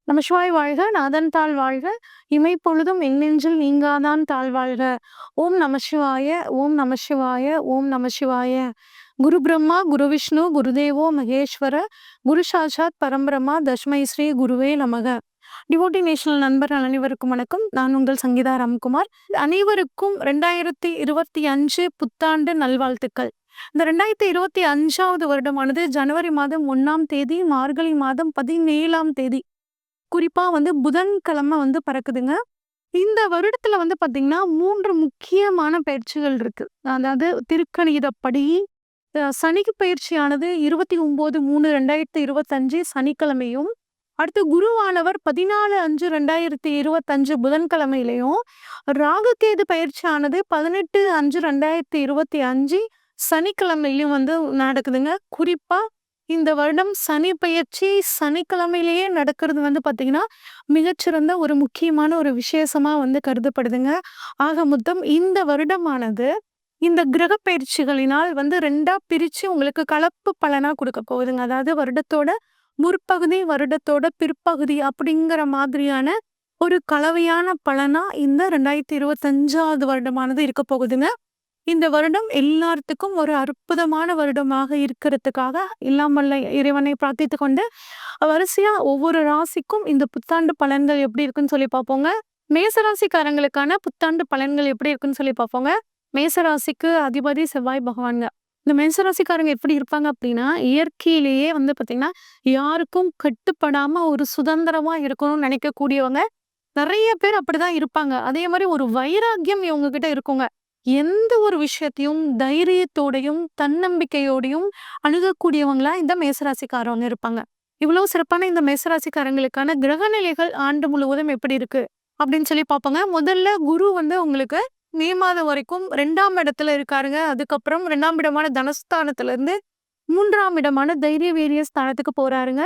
நமசிவாய் வாழ்க, நாதன் தாள் வாழ்க, இமைப்பொழுதும் எண்ணெஞ்சில் நீங்காதான் தாழ் வாழ்க. ஓம் நமசிவாய, ஓம் நமசிவாய, ஓம் நமசிவாய. குரு பிரம்மா, குரு விஷ்ணு, குருதேவோ மகேஸ்வர, குரு சாட்சாத் பரம்பிரம்மா, தஸ்மை ஸ்ரீ குருவே நமக. டிவோட்டி நேஷனல் நண்பர்கள் அனைவருக்கும் வணக்கம். நான் உங்கள் சங்கீதா ராம்குமார். அனைவருக்கும் 2025 புத்தாண்டு நல்வாழ்த்துக்கள். இந்த 2025வது வருடமானது ஜனவரி மாதம் 1ஆம் தேதி, மார்கழி மாதம் 17ஆம் தேதி குறிப்பா புதன்கிழமை பறக்குதுங்க. இந்த வருடத்துல பாத்தீங்கன்னா 3 முக்கியமான பயிற்சிகள் இருக்கு. அதாவது திருக்கணிதப்படி சனிக்கு பயிற்சியானது 29/3/2025 சனிக்கிழமையும், அடுத்து குருவானவர் 14/5/2025 புதன்கிழமையிலையும், ராகுகேது பயிற்சியானது 18/5/2025 சனிக்கிழமையிலையும் நடக்குதுங்க. குறிப்பா இந்த வருடம் சனி பெயர்ச்சி சனிக்கிழமையிலேயே நடக்கிறது பாத்தீங்கன்னா மிகச்சிறந்த ஒரு முக்கியமான ஒரு விசேஷமா கருதப்படுதுங்க. ஆக மொத்தம் இந்த வருடமானது இந்த கிரக பயிற்சிகளினால் 2ஆ பிரிச்சு உங்களுக்கு கலப்பு பலனா கொடுக்க போகுதுங்க. அதாவது வருடத்தோட முற்பகுதி, வருடத்தோட பிற்பகுதி அப்படிங்கிற மாதிரியான ஒரு கலவையான பலனா இந்த 2025வது வருடமானது இருக்க போகுதுங்க. இந்த வருடம் எல்லாத்துக்கும் ஒரு அற்புதமான வருடமாக இருக்கிறதுக்காக இல்லாமல்ல இறைவனை பிரார்த்தித்து கொண்டு வரிசையா ஒவ்வொரு ராசிக்கும் இந்த புத்தாண்டு பலன்கள் எப்படி இருக்குன்னு சொல்லி பார்ப்போங்க. மேசராசிக்காரங்களுக்கான புத்தாண்டு பலன்கள் எப்படி இருக்குன்னு சொல்லி பார்ப்போங்க. மேசராசிக்கு அதிபதி செவ்வாய் பகவான்ங்க. இந்த மேசராசிக்காரங்க எப்படி இருப்பாங்க அப்படின்னா, இயற்கையிலேயே பார்த்தீங்கன்னா யாருக்கும் கட்டுப்படாம ஒரு சுதந்திரமா இருக்கணும்னு நினைக்கக்கூடியவங்க நிறைய பேர் அப்படிதான் இருப்பாங்க. அதே மாதிரி ஒரு வைராக்கியம் இவங்க கிட்ட இருக்குங்க. எந்த ஒரு விஷயத்தையும் தைரியத்தோடையும் தன்னம்பிக்கையோடையும் அணுகக்கூடியவங்களா இந்த மேசராசிக்காரவங்க இருப்பாங்க. இவ்வளவு சிறப்பான இந்த மேசராசிக்காரங்களுக்கான கிரகநிலைகள் ஆண்டு முழுவதும் எப்படி இருக்கு அப்படின்னு சொல்லி பார்ப்போங்க. முதல்ல குரு உங்களுக்கு மே மாதம் வரைக்கும் 2ஆம் இடத்துல இருக்காருங்க. அதுக்கப்புறம் 2ஆம் இடமான தனஸ்தானத்துல இருந்து 3ஆம் இடமான தைரிய வீரிய ஸ்தானத்துக்கு போறாருங்க.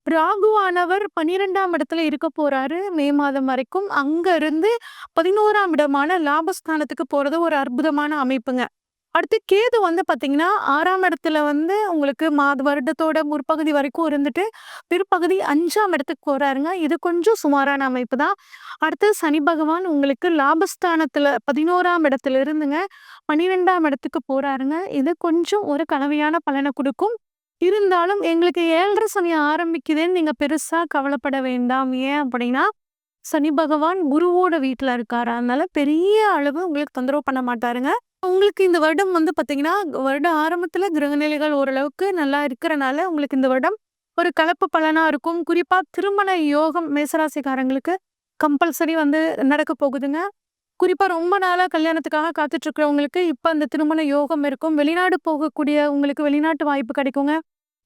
ராகுவானவர் 12ஆம் இடத்துல இருக்க போறாரு மே மாதம் வரைக்கும். அங்க இருந்து 11ஆம் இடமான லாபஸ்தானத்துக்கு போறது ஒரு அற்புதமான அமைப்புங்க. அடுத்து கேது பாத்தீங்கன்னா 6ஆம் இடத்துல உங்களுக்கு வருடத்தோட முற்பகுதி வரைக்கும் இருந்துட்டு பிற்பகுதி 5ஆம் இடத்துக்கு போறாருங்க. இது கொஞ்சம் சுமாரான அமைப்பு தான். அடுத்து சனி பகவான் உங்களுக்கு லாபஸ்தானத்துல 11ஆம் இடத்துல இருந்துங்க 12ஆம் இடத்துக்கு போறாருங்க. இது கொஞ்சம் ஒரு கலவையான பலனை கொடுக்கும். இருந்தாலும் எங்களுக்கு 7.5 சனி ஆரம்பிக்குதுன்னு நீங்க பெருசா கவலைப்பட வேண்டாம். ஏன் அப்படின்னா சனி பகவான் குருவோட வீட்டுல இருக்காரு. அதனால பெரிய அளவு உங்களுக்கு தொந்தரவு பண்ண மாட்டாருங்க. உங்களுக்கு இந்த வருடம் பாத்தீங்கன்னா வருட ஆரம்பத்துல கிரகநிலைகள் ஓரளவுக்கு நல்லா இருக்கிறனால உங்களுக்கு இந்த வருடம் ஒரு கலப்பு பலனா இருக்கும். குறிப்பா திருமண யோகம் மேசராசிக்காரங்களுக்கு கம்பல்சரி நடக்க போகுதுங்க. குறிப்பா ரொம்ப நாளா கல்யாணத்துக்காக காத்துட்டு இருக்கிறவங்களுக்கு இப்ப அந்த திருமண யோகம் இருக்கும். வெளிநாடு போகக்கூடிய உங்களுக்கு வெளிநாட்டு வாய்ப்பு கிடைக்குங்க.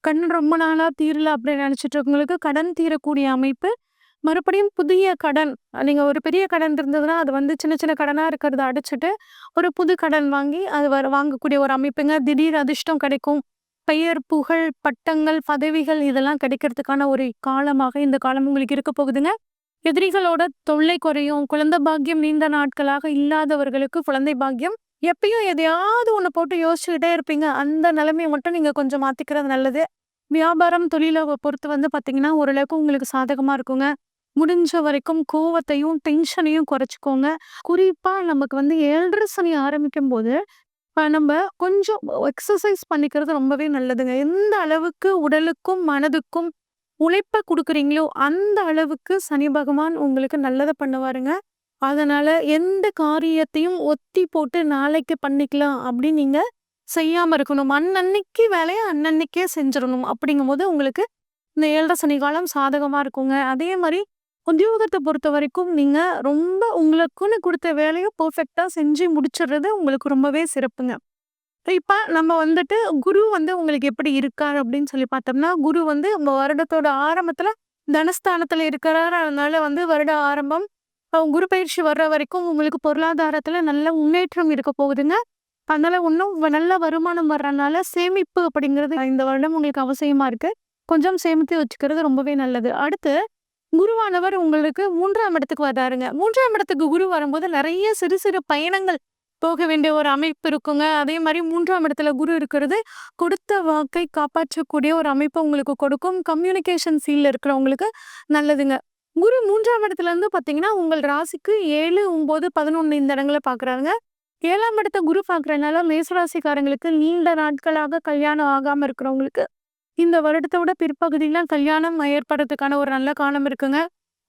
கடன் ரொம்ப நாளா தீரல அப்படின்னு நினைச்சிட்டு இருக்கவங்களுக்கு கடன் தீரக்கூடிய அமைப்பு. மறுபடியும் புதிய கடன், நீங்க ஒரு பெரிய கடன் இருந்ததுன்னா அது சின்ன சின்ன கடனா இருக்கிறத அடைச்சிட்டு ஒரு புது கடன் வாங்கி அது வாங்கக்கூடிய ஒரு அமைப்புங்க. திடீர் அதிர்ஷ்டம் கிடைக்கும். பெயர், புகழ், பட்டங்கள், பதவிகள் இதெல்லாம் கிடைக்கிறதுக்கான ஒரு காலமாக இந்த காலம் உங்களுக்கு இருக்க போகுதுங்க. எதிரிகளோட தொல்லை குறையும். குழந்தை பாக்கியம் நீண்ட நாட்களாக இல்லாதவர்களுக்கு குழந்தை பாக்கியம். எப்பயும் எதையாவது ஒண்ணு போட்டு யோசிச்சுக்கிட்டே இருப்பீங்க. அந்த நிலைமையை மட்டும் நீங்க கொஞ்சம் மாத்திக்கிறது நல்லது. வியாபாரம், தொழிலை பொறுத்து பாத்தீங்கன்னா ஓரளவுக்கு உங்களுக்கு சாதகமா இருக்குங்க. முடிஞ்ச வரைக்கும் கோவத்தையும் டென்ஷனையும் குறைச்சிக்கோங்க. குறிப்பா நமக்கு 7.5 சனி ஆரம்பிக்கும் போது நம்ம கொஞ்சம் எக்ஸசைஸ் பண்ணிக்கிறது ரொம்பவே நல்லதுங்க. எந்த அளவுக்கு உடலுக்கும் மனதுக்கும் உழைப்ப கொடுக்குறீங்களோ அந்த அளவுக்கு சனி பகவான் உங்களுக்கு நல்லதை பண்ணுவாருங்க. அதனால எந்த காரியத்தையும் ஒத்தி போட்டு நாளைக்கு பண்ணிக்கலாம் அப்படின்னு நீங்க செய்யாம இருக்கணும். அன்னன்னைக்கு வேலையை அன்னன்னைக்கே செஞ்சிடணும். அப்படிங்கும்போது உங்களுக்கு இந்த 7.5 சனி காலம் சாதகமா இருக்குங்க. அதே மாதிரி உத்தியோகத்தை பொறுத்த வரைக்கும் நீங்க ரொம்ப உங்களுக்குன்னு கொடுத்த வேலையை பெர்ஃபெக்டா செஞ்சு முடிச்சிடுறது உங்களுக்கு ரொம்பவே சிறப்புங்க. இப்ப நம்ம குரு உங்களுக்கு எப்படி இருக்காரு அப்படின்னு சொல்லி பார்த்தோம்னா, குரு நம்ம வருடத்தோட ஆரம்பத்துல தனஸ்தானத்துல இருக்கிறாரு. அதனால வருட ஆரம்பம் குரு பயிற்சி வர்ற வரைக்கும் உங்களுக்கு பொருளாதாரத்துல நல்ல முன்னேற்றம் இருக்க போகுதுங்க. அதனால இன்னும் நல்ல வருமானம் வர்றதுனால சேமிப்பு அப்படிங்கிறது இந்த வருடம் உங்களுக்கு அவசியமா இருக்கு. கொஞ்சம் சேமித்து வச்சுக்கிறது ரொம்பவே நல்லது. அடுத்து குருவானவர் உங்களுக்கு 3ஆம் இடத்துக்கு வர்றாருங்க. 3ஆம் இடத்துக்கு குரு வரும்போது நிறைய சிறு சிறு பயணங்கள் போக வேண்டிய ஒரு அமைப்பு இருக்குங்க. அதே மாதிரி 3ஆம் இடத்துல குரு இருக்கிறது கொடுத்த வாக்கை காப்பாற்றக்கூடிய ஒரு அமைப்பு உங்களுக்கு கொடுக்கும். கம்யூனிகேஷன் ஃபீல்ட்ல இருக்கிறவங்களுக்கு நல்லதுங்க. குரு 3ஆம் இடத்துல இருந்து பார்த்தீங்கன்னா, உங்கள் ராசிக்கு 7, 9, 11 இந்த இடங்கள பார்க்குறாருங்க. 7ஆம் இடத்த குரு பார்க்குறனால மேசராசிக்காரங்களுக்கு நீண்ட நாட்களாக கல்யாணம் ஆகாம இருக்கிறவங்களுக்கு, இந்த வருடத்த விட பிற்பகுதியில கல்யாணம் ஏற்படுறதுக்கான ஒரு நல்ல காலம் இருக்குங்க.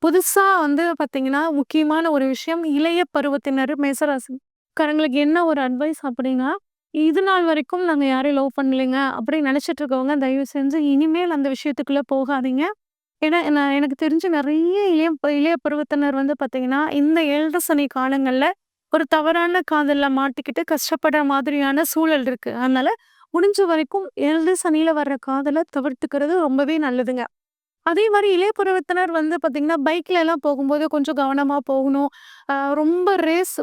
புதுசா வந்து பார்த்தீங்கன்னா, முக்கியமான ஒரு விஷயம் இளைய பருவத்தினர் மேசராசிக்காரங்களுக்கு என்ன ஒரு அட்வைஸ் அப்படின்னா, இது நாள் வரைக்கும் நாங்க யாரையும் லவ் பண்ணலைங்க அப்படின்னு நினைச்சிட்டு இருக்கவங்க, தயவு செஞ்சு இனிமேல் அந்த விஷயத்துக்குள்ள போகாதீங்க. ஏன்னா, எனக்கு தெரிஞ்சு நெறைய இளைய பருவத்தினர் வந்து பார்த்தீங்கன்னா, இந்த 7 சனி காலங்கள்ல ஒரு தவறான காதல்ல மாட்டிக்கிட்டு கஷ்டப்படுற மாதிரியான சூழல் இருக்கு. அதனால முடிஞ்ச வரைக்கும் 7 சனியில வர்ற காதல தவிர்த்துக்கிறது ரொம்பவே நல்லதுங்க. அதே மாரி இளைய பருவத்தினர் வந்து பார்த்தீங்கன்னா, பைக்லலாம் போகும்போது கொஞ்சம் கவனமா போகணும். ரொம்ப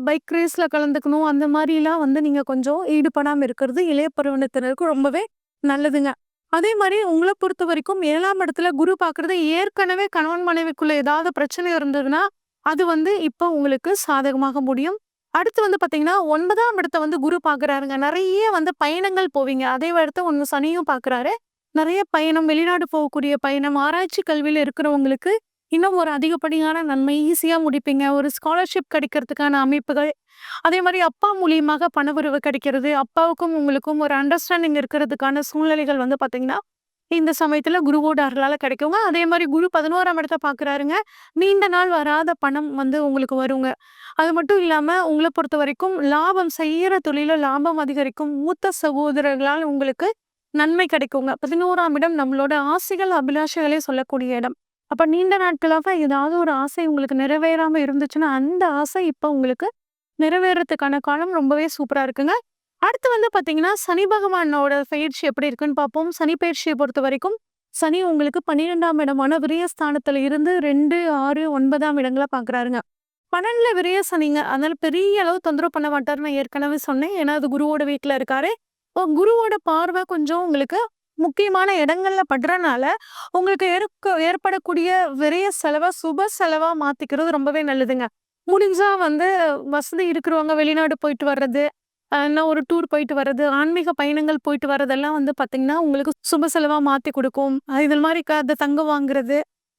பைக் ரேஸ்ல கலந்துக்கணும். அந்த மாரிலாம் வந்து நீங்க கொஞ்சம் ஈடுபடாம இருக்கிறது இளைய பருவத்தினருக்கு ரொம்பவே நல்லதுங்க. அதே மாரி உங்கள பொறுத்தவரைக்கும் 7ஆம் இடத்துல குரு பார்க்குறது ஏற்கனவே கணவன் மனைவிக்குள்ள ஏதாவது பிரச்சனை இருந்ததுன்னா, அது வந்து இப்போ உங்களுக்கு சாதகமாக முடியும். அடுத்து வந்து பார்த்தீங்கன்னா, 9ஆம் இடத்த வந்து குரு பார்க்குறாருங்க. நெறைய வந்து பயணங்கள் போவீங்க. அதே இடத்த ஒண்ணு சனியும் பார்க்குறாரு. நெறைய பயணம், வெளிநாடு போகக்கூடிய பயணம், ஆராய்ச்சி கல்வியில இருக்கிறவங்களுக்கு இன்னும் ஒரு அதிகப்படியான நன்மை ஈஸியா முடிப்பீங்க. ஒரு ஸ்காலர்ஷிப் கிடைக்கிறதுக்கான அமைப்புகள், அதே மாரி அப்பா மூலியமாக பணவரவு கிடைக்கிறது, அப்பாவுக்கும் உங்களுக்கும் ஒரு அண்டர்ஸ்டாண்டிங் இருக்கிறதுக்கான சூழ்நிலைகள் வந்து பார்த்தீங்கன்னா, இந்த சமயத்துல குருவோட அருளால கிடைக்குங்க. அதே மாரி குரு 11ஆம் இடத்த பார்க்குறாருங்க. நீண்ட நாள் வராத பணம் வந்து உங்களுக்கு வருங்க. அது மட்டும் இல்லாம உங்கள பொறுத்தவரைக்கும் லாபம் செய்யற தொழில்ல லாபம் அதிகரிக்கும். மூத்த சகோதரர்களால் உங்களுக்கு நன்மை கிடைக்குங்க. 11ஆம் இடம் நம்மளோட ஆசைகள், அபிலாஷைகளே சொல்லக்கூடிய இடம். அப்ப நீண்ட நாட்களாக ஏதாவது ஒரு ஆசை உங்களுக்கு நிறைவேறாம இருந்துச்சுன்னா, அந்த ஆசை இப்ப உங்களுக்கு நிறைவேறதுக்கான காலம் ரொம்பவே சூப்பரா இருக்குங்க. அடுத்து வந்து பார்த்தீங்கன்னா, சனி பகவானோட பெயர்ச்சி எப்படி இருக்குன்னு பார்ப்போம். சனி பெயர்ச்சிய பொறுத்தவரைக்கும், சனி உங்களுக்கு 12ஆம் இடமான விரயஸ்தானத்துல இருந்து 2, 6, 9ஆம் இடங்கள பார்க்குறாருங்க. 12ல விரய சனிங்க. அதனால பெரிய அளவு தொந்தரவு பண்ண மாட்டாருன்னு நான் ஏற்கனவே சொன்னேன். ஏன்னா, அது குருவோட வீட்ல இருக்காரு. குருவோட பார்வை கொஞ்சம் உங்களுக்கு முக்கியமான இடங்கள்ல படுறனால, உங்களுக்கு ஏற்படக்கூடிய விரய செலவ சுப செலவா மாத்திக்கிறது ரொம்பவே நல்லதுங்க. முடிஞ்சா வந்து வசதி இருக்கிறவங்க வெளிநாடு போயிட்டு வர்றது, இல்ல ஒரு டூர் போயிட்டு வர்றது, ஆன்மீக பயணங்கள் போயிட்டு வர்றதெல்லாம் வந்து பார்த்தீங்கன்னா, உங்களுக்கு சுப செலவா மாத்தி குடுக்கும். இது மாரி தங்கம் வாங்குறது,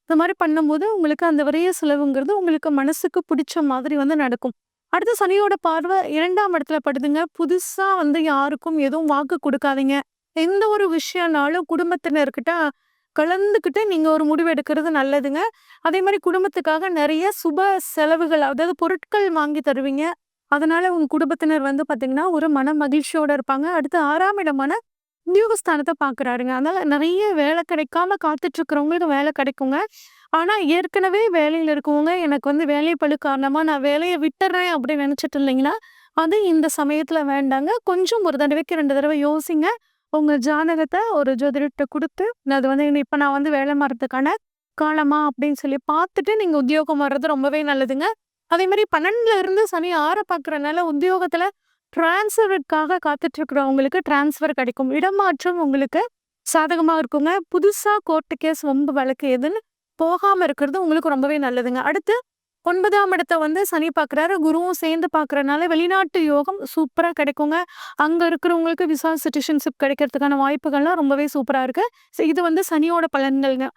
இந்த மாரி பண்ணும்போது உங்களுக்கு அந்த விரய செலவுங்கிறது உங்களுக்கு மனசுக்கு பிடிச்ச மாதிரி வந்து நடக்கும். அடுத்து சனியோட பார்வை 2ஆம் இடத்துல படுதுங்க. புதுசா வந்து யாருக்கும் எதுவும் வாக்கு குடுக்காதீங்க. எந்த ஒரு விஷயம்னாலும் குடும்பத்தினர்கிட்ட கலந்துக்கிட்டு நீங்க ஒரு முடிவு எடுக்கிறது நல்லதுங்க. அதே மாரி குடும்பத்துக்காக நெறைய சுப செலவுகள், அதாவது பொருட்கள் வாங்கி தருவீங்க. அதனால உங்க குடும்பத்தினர் வந்து பார்த்தீங்கன்னா, ஒரு மன மகிழ்ச்சியோட இருப்பாங்க. அடுத்து 6ஆம் இடமான உத்தியோகஸ்தானத்த பார்க்குறாருங்க. அதனால நெறைய வேலை கிடைக்காம காத்துட்டு இருக்கிறவங்களுக்கு வேலை கிடைக்குங்க. ஆனா, ஏற்கனவே வேலையில இருக்கவங்க, எனக்கு வந்து வேலைப்பளு காரணமா நான் வேலைய விட்டுர்றேன் அப்படின்னு நினைச்சிட்டு இருந்தீங்கன்னா, அது இந்த சமயத்துல வேண்டாங்க. கொஞ்சம் ஒரு தடவைக்கு 2 தடவ யோசிங்க. உங்க ஜாதகத்த ஒரு ஜோதிடர்ட்ட குடுத்து, அது வந்து இப்ப நான் வந்து வேலை மாறதுக்கான காலமா அப்படின்னு சொல்லி பார்த்துட்டு நீங்க உத்தியோகம் வர்றது ரொம்பவே நல்லதுங்க. அதே மாரி 12ல இருந்து சனி 6 பார்க்கறனால உத்தியோகத்துல ட்ரான்ஸ்ஃபருக்காக காத்துட்டு இருக்கிறவங்களுக்கு ட்ரான்ஸ்ஃபர் கிடைக்கும். இடமாற்றம் உங்களுக்கு சாதகமா இருக்குங்க. புதுசா கோர்ட்டு கேஸ், வம்பு வழக்கு எதுன்னு போகாம இருக்கிறது உங்களுக்கு ரொம்பவே நல்லதுங்க. அடுத்து 9ஆம் இடத்த வந்து சனி பார்க்குறாரு. குருவும் சேர்ந்து பார்க்குறனால வெளிநாட்டு யோகம் சூப்பரா கிடைக்குங்க. அங்க இருக்கிறவங்களுக்கு விசா சிட்டிசன்ஷிப் கிடைக்கிறதுக்கான வாய்ப்புகள்லாம் ரொம்பவே சூப்பரா இருக்கு. இது வந்து சனியோட பலன்கள்ங்க.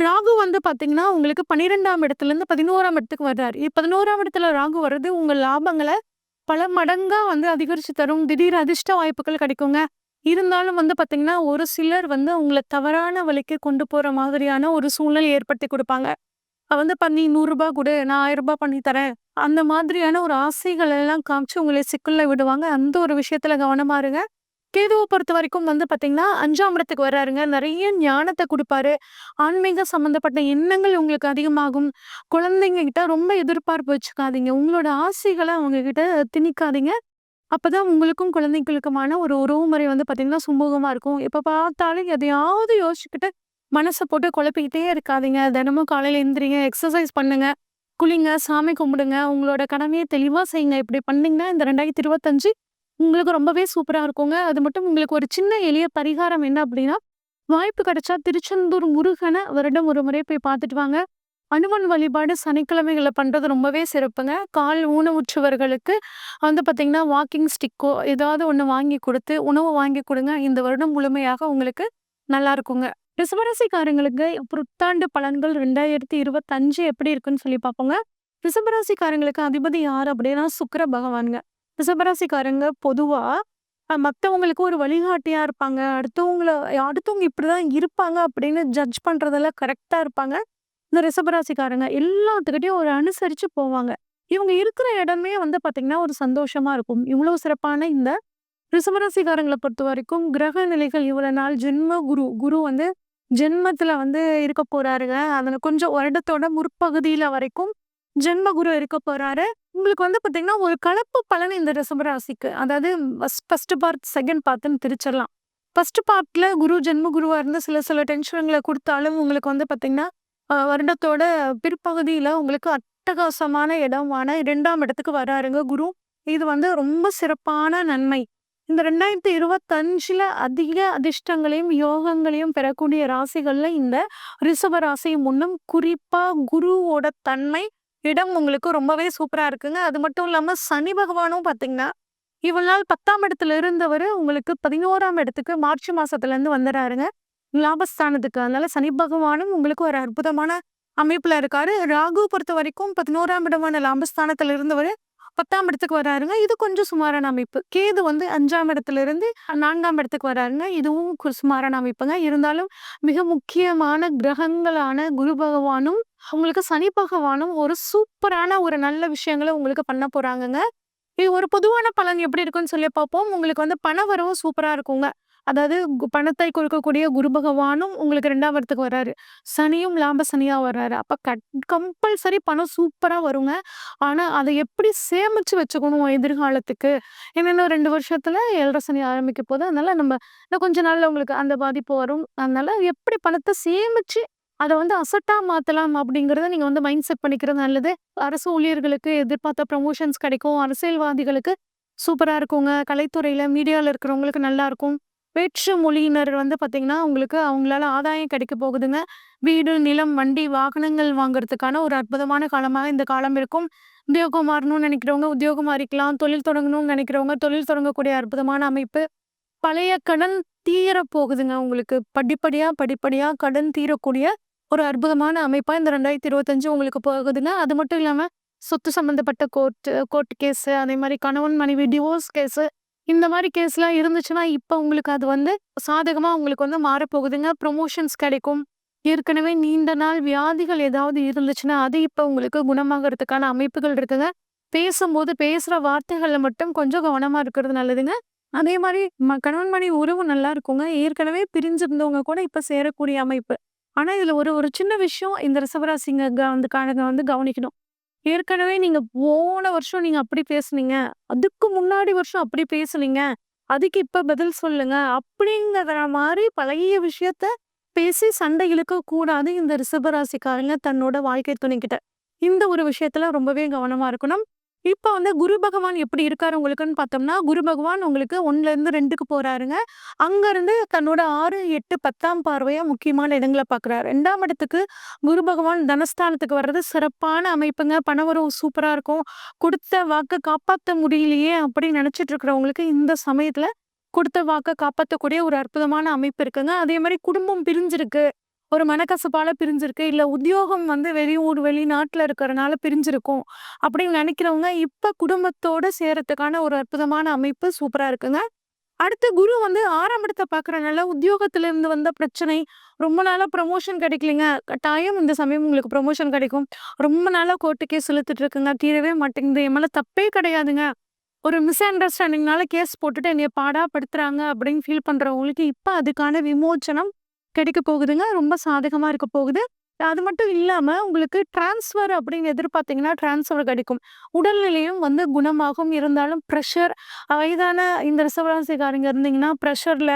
ராகு வந்து பார்த்தீங்கன்னா, உங்களுக்கு 12ஆம் இடத்துலேருந்து 11ஆம் இடத்துக்கு வர்றாரு. 11ஆம் இடத்துல ராகு வர்றது உங்க லாபங்கள பல மடங்கா வந்து அதிகரிச்சு தரும். திடீர் அதிர்ஷ்ட வாய்ப்புகள் கிடைக்குங்க. இருந்தாலும் வந்து பார்த்தீங்கன்னா, ஒரு சிலர் வந்து உங்கள தவறான வழிக்கு கொண்டு போற மாதிரியான ஒரு சூழ்நிலை ஏற்படுத்தி குடுப்பாங்க. வந்து "நீ ரூ. 100 குடு, நான் ரூ. 1000 பண்ணி தரேன்." அந்த மாதிரியான ஒரு ஆசைகள் எல்லாம் காமிச்சு உங்கள சிக்கல்ல விடுவாங்க. அந்த ஒரு விஷயத்துல கவனமா இருங்க. கேதுவ பொறுத்தவரைக்கும் வந்து பார்த்தீங்கன்னா, 5ஆம் இடத்துக்கு வர்றாருங்க. நெறைய ஞானத்த குடுப்பாரு. ஆன்மீக சம்மந்தப்பட்ட எண்ணங்கள் உங்களுக்கு அதிகமாகும். குழந்தைங்க கிட்ட ரொம்ப எதிர்பார்ப்பு வச்சுக்காதீங்க. உங்களோட ஆசைகள அவங்க கிட்ட திணிக்காதீங்க. அப்பதான் உங்களுக்கும் குழந்தைகளுக்குமான ஒரு உறவுமுறை வந்து பார்த்தீங்கன்னா, சுமூகமா இருக்கும். எப்ப பார்த்தாலும் எதையாவது யோசிச்சுக்கிட்டு மனச போட்டு குழப்பிக்கிட்டே இருக்காதீங்க. தினமும் காலையில எந்திரிங்க, எக்ஸர்சைஸ் பண்ணுங்க, குளிங்க, சாமி கும்பிடுங்க. உங்களோட கடமைய தெளிவா செய்யுங்க. இப்படி பண்ணீங்கன்னா, இந்த 2025 உங்களுக்கு ரொம்பவே சூப்பரா இருக்குங்க. அது மட்டும் உங்களுக்கு ஒரு சின்ன எளிய பரிகாரம் என்ன அப்படின்னா, வாய்ப்பு கிடைச்சா திருச்செந்தூர் முருகன வருடம் ஒரு முறை போய் பார்த்துட்டு வாங்க. அனுமன் வழிபாடு சனிக்கிழமைகள்ல பண்றது ரொம்பவே சிறப்புங்க. கால் ஊனமுற்றவர்களுக்கு வந்து பார்த்தீங்கன்னா, வாக்கிங் ஸ்டிக்கோ ஏதாவது ஒண்ணு வாங்கி குடுத்து, உணவு வாங்கி குடுங்க. இந்த வருடம் முழுமையாக உங்களுக்கு நல்லா இருக்குங்க. ரிஷபராசிக்காரங்களுக்கு புத்தாண்டு பலன்கள் 2025 எப்படி இருக்குன்னு சொல்லி பார்ப்போங்க. ரிஷபராசிக்காரங்களுக்கு அதிபதி யார் அப்படின்னா சுக்கிர பகவான்ங்க. ரிஷபராசிக்காரங்க பொதுவா மத்தவங்களுக்கு ஒரு வழிகாட்டியா இருப்பாங்க. அடுத்தவங்க இப்படிதான் இருப்பாங்க அப்படின்னு ஜட்ஜ் பண்றதெல்லாம் கரெக்ட்டா இருப்பாங்க. இந்த ரிஷபராசிக்காரங்க எல்லாத்துக்கிட்டயும் ஒரு அனுசரிச்சு போவாங்க. இவங்க இருக்கிற இடமே வந்து பார்த்தீங்கன்னா, ஒரு சந்தோஷமா இருக்கும். இவ்வளவு சிறப்பான இந்த ரிஷபராசிக்காரங்கள பொறுத்தவரைக்கும் கிரக நிலைகள் இவ்வளவு நாள் குரு வந்து ஜென்மத்துல வந்து இருக்க போறாருங்க. அதுல கொஞ்சம் வருடத்தோட முற்பகுதியில வரைக்கும் ஜென்ம குரு இருக்க போறாரு. உங்களுக்கு வந்து பாத்தீங்கன்னா ஒரு கலப்பு பலன் இந்த ரிஷபராசிக்கு. அதாவது ஃபர்ஸ்ட் பார்ட், செகண்ட் பார்ட்ன்னு பிரிச்சிடலாம். ஃபர்ஸ்ட் பார்ட்ல குரு ஜென்ம குருவா இருந்து சில சில டென்ஷன்களை கொடுத்தாலும் உங்களுக்கு வந்து பாத்தீங்கன்னா வருடத்தோட பிற்பகுதியில உங்களுக்கு அட்டகாசமான இடமான 2ஆம் இடத்துக்கு வராருங்க குரு. இது வந்து ரொம்ப சிறப்பான நன்மை. இந்த 2025ல அதிக அதிர்ஷ்டங்களையும், யோகங்களையும் பெறக்கூடிய ராசிகள்ல இந்த ரிஷப ராசியும் ஒண்ணும். குறிப்பா குருவோட தன்மை, இடம் உங்களுக்கு ரொம்பவே சூப்பரா இருக்குங்க. அது மட்டும் இல்லாம சனி பகவானும் பார்த்தீங்கன்னா, இவ்வளவு நாள் 10ஆம் இடத்துல இருந்தவரு உங்களுக்கு 11ஆம் இடத்துக்கு மார்ச் மாசத்துல இருந்து வந்துறாருங்க. லாபஸ்தானத்துக்கு. அதனால சனி பகவானும் உங்களுக்கு ஒரு அற்புதமான அமைப்புல இருக்காரு. ராகு பொறுத்தவரைக்கும் 11ஆம் இடமான லாபஸ்தானத்துல இருந்தவரு 10ஆம் இடத்துக்கு வராருங்க. இது கொஞ்சம் சுமாரான அமைப்பு. கேது வந்து 5ஆம் இடத்துல இருந்து 4ஆம் இடத்துக்கு வராருங்க. இதுவும் சுமாரான அமைப்புங்க. இருந்தாலும் மிக முக்கியமான கிரகங்களான குரு பகவானும், உங்களுக்கு சனி பகவானும் ஒரு சூப்பரான ஒரு நல்ல விஷயங்கள உங்களுக்கு பண்ண போறாங்கங்க. இது ஒரு பொதுவான பலன் எப்படி இருக்குன்னு சொல்லி பார்ப்போம். உங்களுக்கு வந்து பணவரவு சூப்பரா இருக்குங்க. அதாவது பணத்தை கொடுக்கக்கூடிய குரு பகவானும் உங்களுக்கு 2ஆம் இடத்துக்கு வராரு. சனியும் லாப சனியா வர்றாரு. அப்ப கம்பல்சரி பணம் சூப்பரா வருங்க. ஆனா அதை எப்படி சேமிச்சு வச்சுக்கணும் எதிர்காலத்துக்கு. ஏன்னா இன்னும் 2 வருஷத்துல 7 சனி ஆரம்பிக்க போகுது. அதனால நம்ம இன்னும் கொஞ்ச நாள்ல உங்களுக்கு அந்த பாதிப்பு வரும். அதனால எப்படி பணத்தை சேமிச்சு அதை வந்து அசட்டா மாத்தலாம் அப்படிங்கிறத நீங்க வந்து மைண்ட் செட் பண்ணிக்கிறது நல்லது. அரசு ஊழியர்களுக்கு எதிர்பார்த்த ப்ரமோஷன்ஸ் கிடைக்கும். அரசியல்வாதிகளுக்கு சூப்பரா இருக்குங்க. கலைத்துறையில மீடியால இருக்கிறவங்களுக்கு நல்லா இருக்கும். வேற்று மொழியினர் வந்து பார்த்தீங்கன்னா, உங்களுக்கு அவங்களால ஆதாயம் கிடைக்க போகுதுங்க. வீடு, நிலம், வண்டி, வாகனங்கள் வாங்குறதுக்கான ஒரு அற்புதமான காலமாக இந்த காலம் இருக்கும். உத்தியோகம் மாறணும்னு நினைக்கிறவங்க உத்தியோகம் மாறிக்கலாம். தொழில் தொடங்கணும்னு நினைக்கிறவங்க தொழில் தொடங்கக்கூடிய அற்புதமான அமைப்பு. பழைய கடன் தீரப் போகுதுங்க உங்களுக்கு. படிப்படியா கடன் தீரக்கூடிய ஒரு அற்புதமான அமைப்பா இந்த 2025 உங்களுக்கு போகுதுங்க. அது மட்டும் இல்லாம சொத்து சம்பந்தப்பட்ட கோர்ட் கேஸு, அதே மாரி கணவன் மனைவி டிவோர்ஸ் கேஸு, இந்த மாரி கேஸ்லாம் இருந்துச்சுன்னா, இப்ப உங்களுக்கு அது வந்து சாதகமா உங்களுக்கு வந்து மாறப்போகுதுங்க. ப்ரமோஷன்ஸ் கிடைக்கும். ஏற்கனவே நீண்ட நாள் வியாதிகள் ஏதாவது இருந்துச்சுன்னா, அது இப்ப உங்களுக்கு குணமாகறதுக்கான அமைப்புகள் இருக்குங்க. பேசும்போது பேசுற வார்த்தைகள்ல மட்டும் கொஞ்சம் கவனமா இருக்கிறது நல்லதுங்க. அதே மாரி கணவன் மனைவி உறவு நல்லா இருக்குங்க. ஏற்கனவே பிரிஞ்சிருந்தவங்க கூட இப்ப சேரக்கூடிய அமைப்பு. ஆனா, இதுல ஒரு ஒரு சின்ன விஷயம் இந்த ரிஷபராசிங்க வந்து கவனிக்கணும். ஏற்கனவே நீங்க போன வருஷம் நீங்க அப்படி பேசுனீங்க. அதுக்கு முன்னாடி வருஷம் அப்படி பேசுனீங்க. அதுக்கு இப்ப பதில் சொல்லுங்க. அப்படிங்கிற மாரி பழைய விஷயத்த பேசி சண்டை இழுக்கக் கூடாது இந்த ரிஷபராசிக்காரங்க தன்னோட வாழ்க்கை துணைக்கிட்ட. இந்த ஒரு விஷயத்துல ரொம்பவே கவனமா இருக்கணும். இப்ப வந்து குரு பகவான் எப்படி இருக்காரு உங்களுக்குன்னு பார்த்தோம்னா, குரு பகவான் உங்களுக்கு 1ல இருந்து 2க்கு போறாருங்க. அங்கருந்து தன்னோட 6, 8, 10ஆம் பார்வையா முக்கியமான இடங்கள பார்க்குறாரு. 2ஆம் இடத்துக்கு குரு பகவான் தனஸ்தானத்துக்கு வர்றது சிறப்பான அமைப்புங்க. பணவரவு சூப்பரா இருக்கும். கொடுத்த வாக்க காப்பாத்த முடியலையே அப்படின்னு நினைச்சிட்டு இருக்கிறவங்களுக்கு இந்த சமயத்துல கொடுத்த வாக்க காப்பாத்தக்கூடிய ஒரு அற்புதமான அமைப்பு இருக்குங்க. அதே மாரி குடும்பம் பிரிஞ்சிருக்கு. ஒரு மனக்கசப்பால பிரிஞ்சிருக்கு. இல்ல உத்தியோகம் வந்து வெளியூர், வெளிநாட்டுல இருக்கிறனால பிரிஞ்சிருக்கும். அப்படின்னு நினைக்கிறவங்க இப்ப குடும்பத்தோட சேரத்துக்கான ஒரு அற்புதமான அமைப்பு சூப்பரா இருக்குங்க. அடுத்து குரு வந்து 6ஆம் இடத்த பார்க்கறனால உத்தியோகத்துல இருந்து வந்த பிரச்சனை, ரொம்ப நாளா ப்ரமோஷன் கிடைக்கலைங்க. கட்டாயம் இந்த சமயம் உங்களுக்கு ப்ரமோஷன் கிடைக்கும். ரொம்ப நாளா கோர்ட்டு கேஸ் இழுத்துட்டு இருக்குங்க. தீரவே மாட்டேங்குது. என் மேல தப்பே கிடையாதுங்க. ஒரு மிஸ் அண்டர்ஸ்டாண்டிங்னால கேஸ் போட்டுட்டு என்னைய பாடா படுத்துறாங்க அப்படின்னு ஃபீல் பண்றவங்களுக்கு இப்ப அதுக்கான விமோச்சனம் கிடைக்க போகுதுங்க. ரொம்ப சாதகமா இருக்க போகுது. அது மட்டும் இல்லாம உங்களுக்கு டிரான்ஸ்ஃபர் அப்படின்னு எதிர்பார்த்தீங்கன்னா, டிரான்ஸ்ஃபர் கிடைக்கும். உடல்நிலையும் வந்து குணமாகும். இருந்தாலும் பிரஷர் வயதான இந்த ரிஷபராசிக்காரங்க இருந்தீங்கன்னா, பிரஷர்ல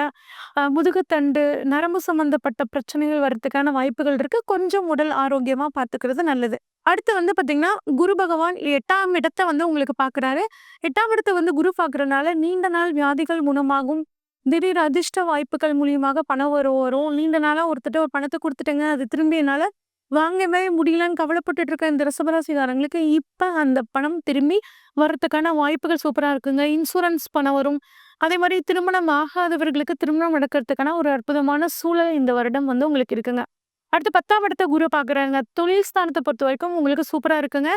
முதுகுத்தண்டு, நரம்பு சம்பந்தப்பட்ட பிரச்சனைகள் வரதுக்கான வாய்ப்புகள் இருக்கு. கொஞ்சம் உடல் ஆரோக்கியமா பார்த்துக்கிறது நல்லது. அடுத்து வந்து பார்த்தீங்கன்னா, குரு பகவான் 8ஆம் இடத்த வந்து உங்களுக்கு பார்க்குறாரு. 8ஆம் இடத்த வந்து குரு பார்க்கறனால நீண்ட நாள் வியாதிகள் குணமாகும். திடீர் அதிர்ஷ்ட வாய்ப்புகள் மூலியமாக பணம் வரும். நீண்ட நாளா ஒருத்தர்ட்ட ஒரு பணத்த குடுத்துட்டேங்க. அது திரும்பி என்னால வாங்கவே முடியலன்னு கவலைப்பட்டுட்டு இருக்க இந்த ரிஷபராசிக்காரங்களுக்கு இப்ப அந்த பணம் திரும்பி வரதுக்கான வாய்ப்புகள் சூப்பரா இருக்குங்க. இன்சூரன்ஸ் பணம் வரும். அதே மாரி திருமணம் ஆகாதவர்களுக்கு திருமணம் நடக்கிறதுக்கான ஒரு அற்புதமான சூழல் இந்த வருடம் வந்து உங்களுக்கு இருக்குங்க. அடுத்து 10ஆம் இடத்த குரு பார்க்குறாங்க. தொழில் ஸ்தானத்த பொறுத்தவரைக்கும் உங்களுக்கு சூப்பரா இருக்குங்க.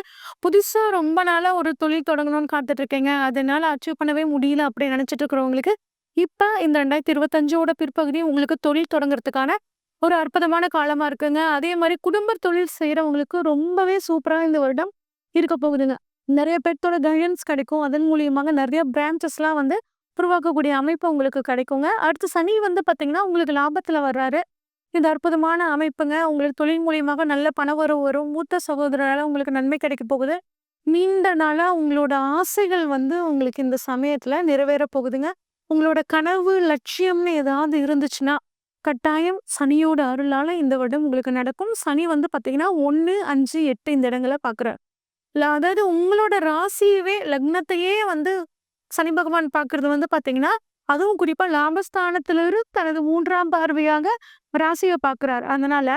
புதுசா ரொம்ப நாளா ஒரு தொழில் தொடங்கணும்னு காத்துட்டு இருக்கீங்க. அதனால அச்சீவ் பண்ணவே முடியல அப்படி நினைச்சிட்டு இருக்கிறவங்களுக்கு, இப்ப இந்த 2025ஓட பிற்பகுதி உங்களுக்கு தொழில் தொடங்குறதுக்கான ஒரு அற்புதமான காலமா இருக்குங்க. அதே மாரி குடும்ப தொழில் செய்றவங்களுக்கு ரொம்பவே சூப்பரா இந்த வருடம் இருக்க போகுதுங்க. நெறைய பேத்தோட கைடன்ஸ் கிடைக்கும். அதன் மூலியமாக நெறைய பிரான்ச்சஸ்லாம் வந்து உருவாக்கக்கூடிய அமைப்பு உங்களுக்கு கிடைக்குங்க. அடுத்து சனி வந்து பார்த்தீங்கன்னா, உங்களுக்கு லாபத்துல வர்றாரு. இந்த அற்புதமான அமைப்புங்க. உங்களுக்கு தொழில் மூலியமாக நல்ல பணவரவு வரும். மூத்த சகோதரரால உங்களுக்கு நன்மை கிடைக்க போகுது. நீண்ட நாளா உங்களோட ஆசைகள் வந்து உங்களுக்கு இந்த சமயத்துல நிறைவேற போகுதுங்க. உங்களோட கனவு, லட்சியம்னு ஏதாவது இருந்துச்சுன்னா, கட்டாயம் சனியோட அருளால இந்த வருடம் உங்களுக்கு நடக்கும். சனி வந்து பார்த்தீங்கன்னா 1, 5, 8 இந்த இடங்கள பார்க்குறார். அதாவது உங்களோட ராசியவே லக்னத்தையே வந்து சனி பகவான் பார்க்கறது வந்து பார்த்தீங்கன்னா, அதுவும் குறிப்பா லாபஸ்தானத்திலிருந்து தனது 3ஆம் பார்வையாக ராசிய பார்க்குறார். அதனால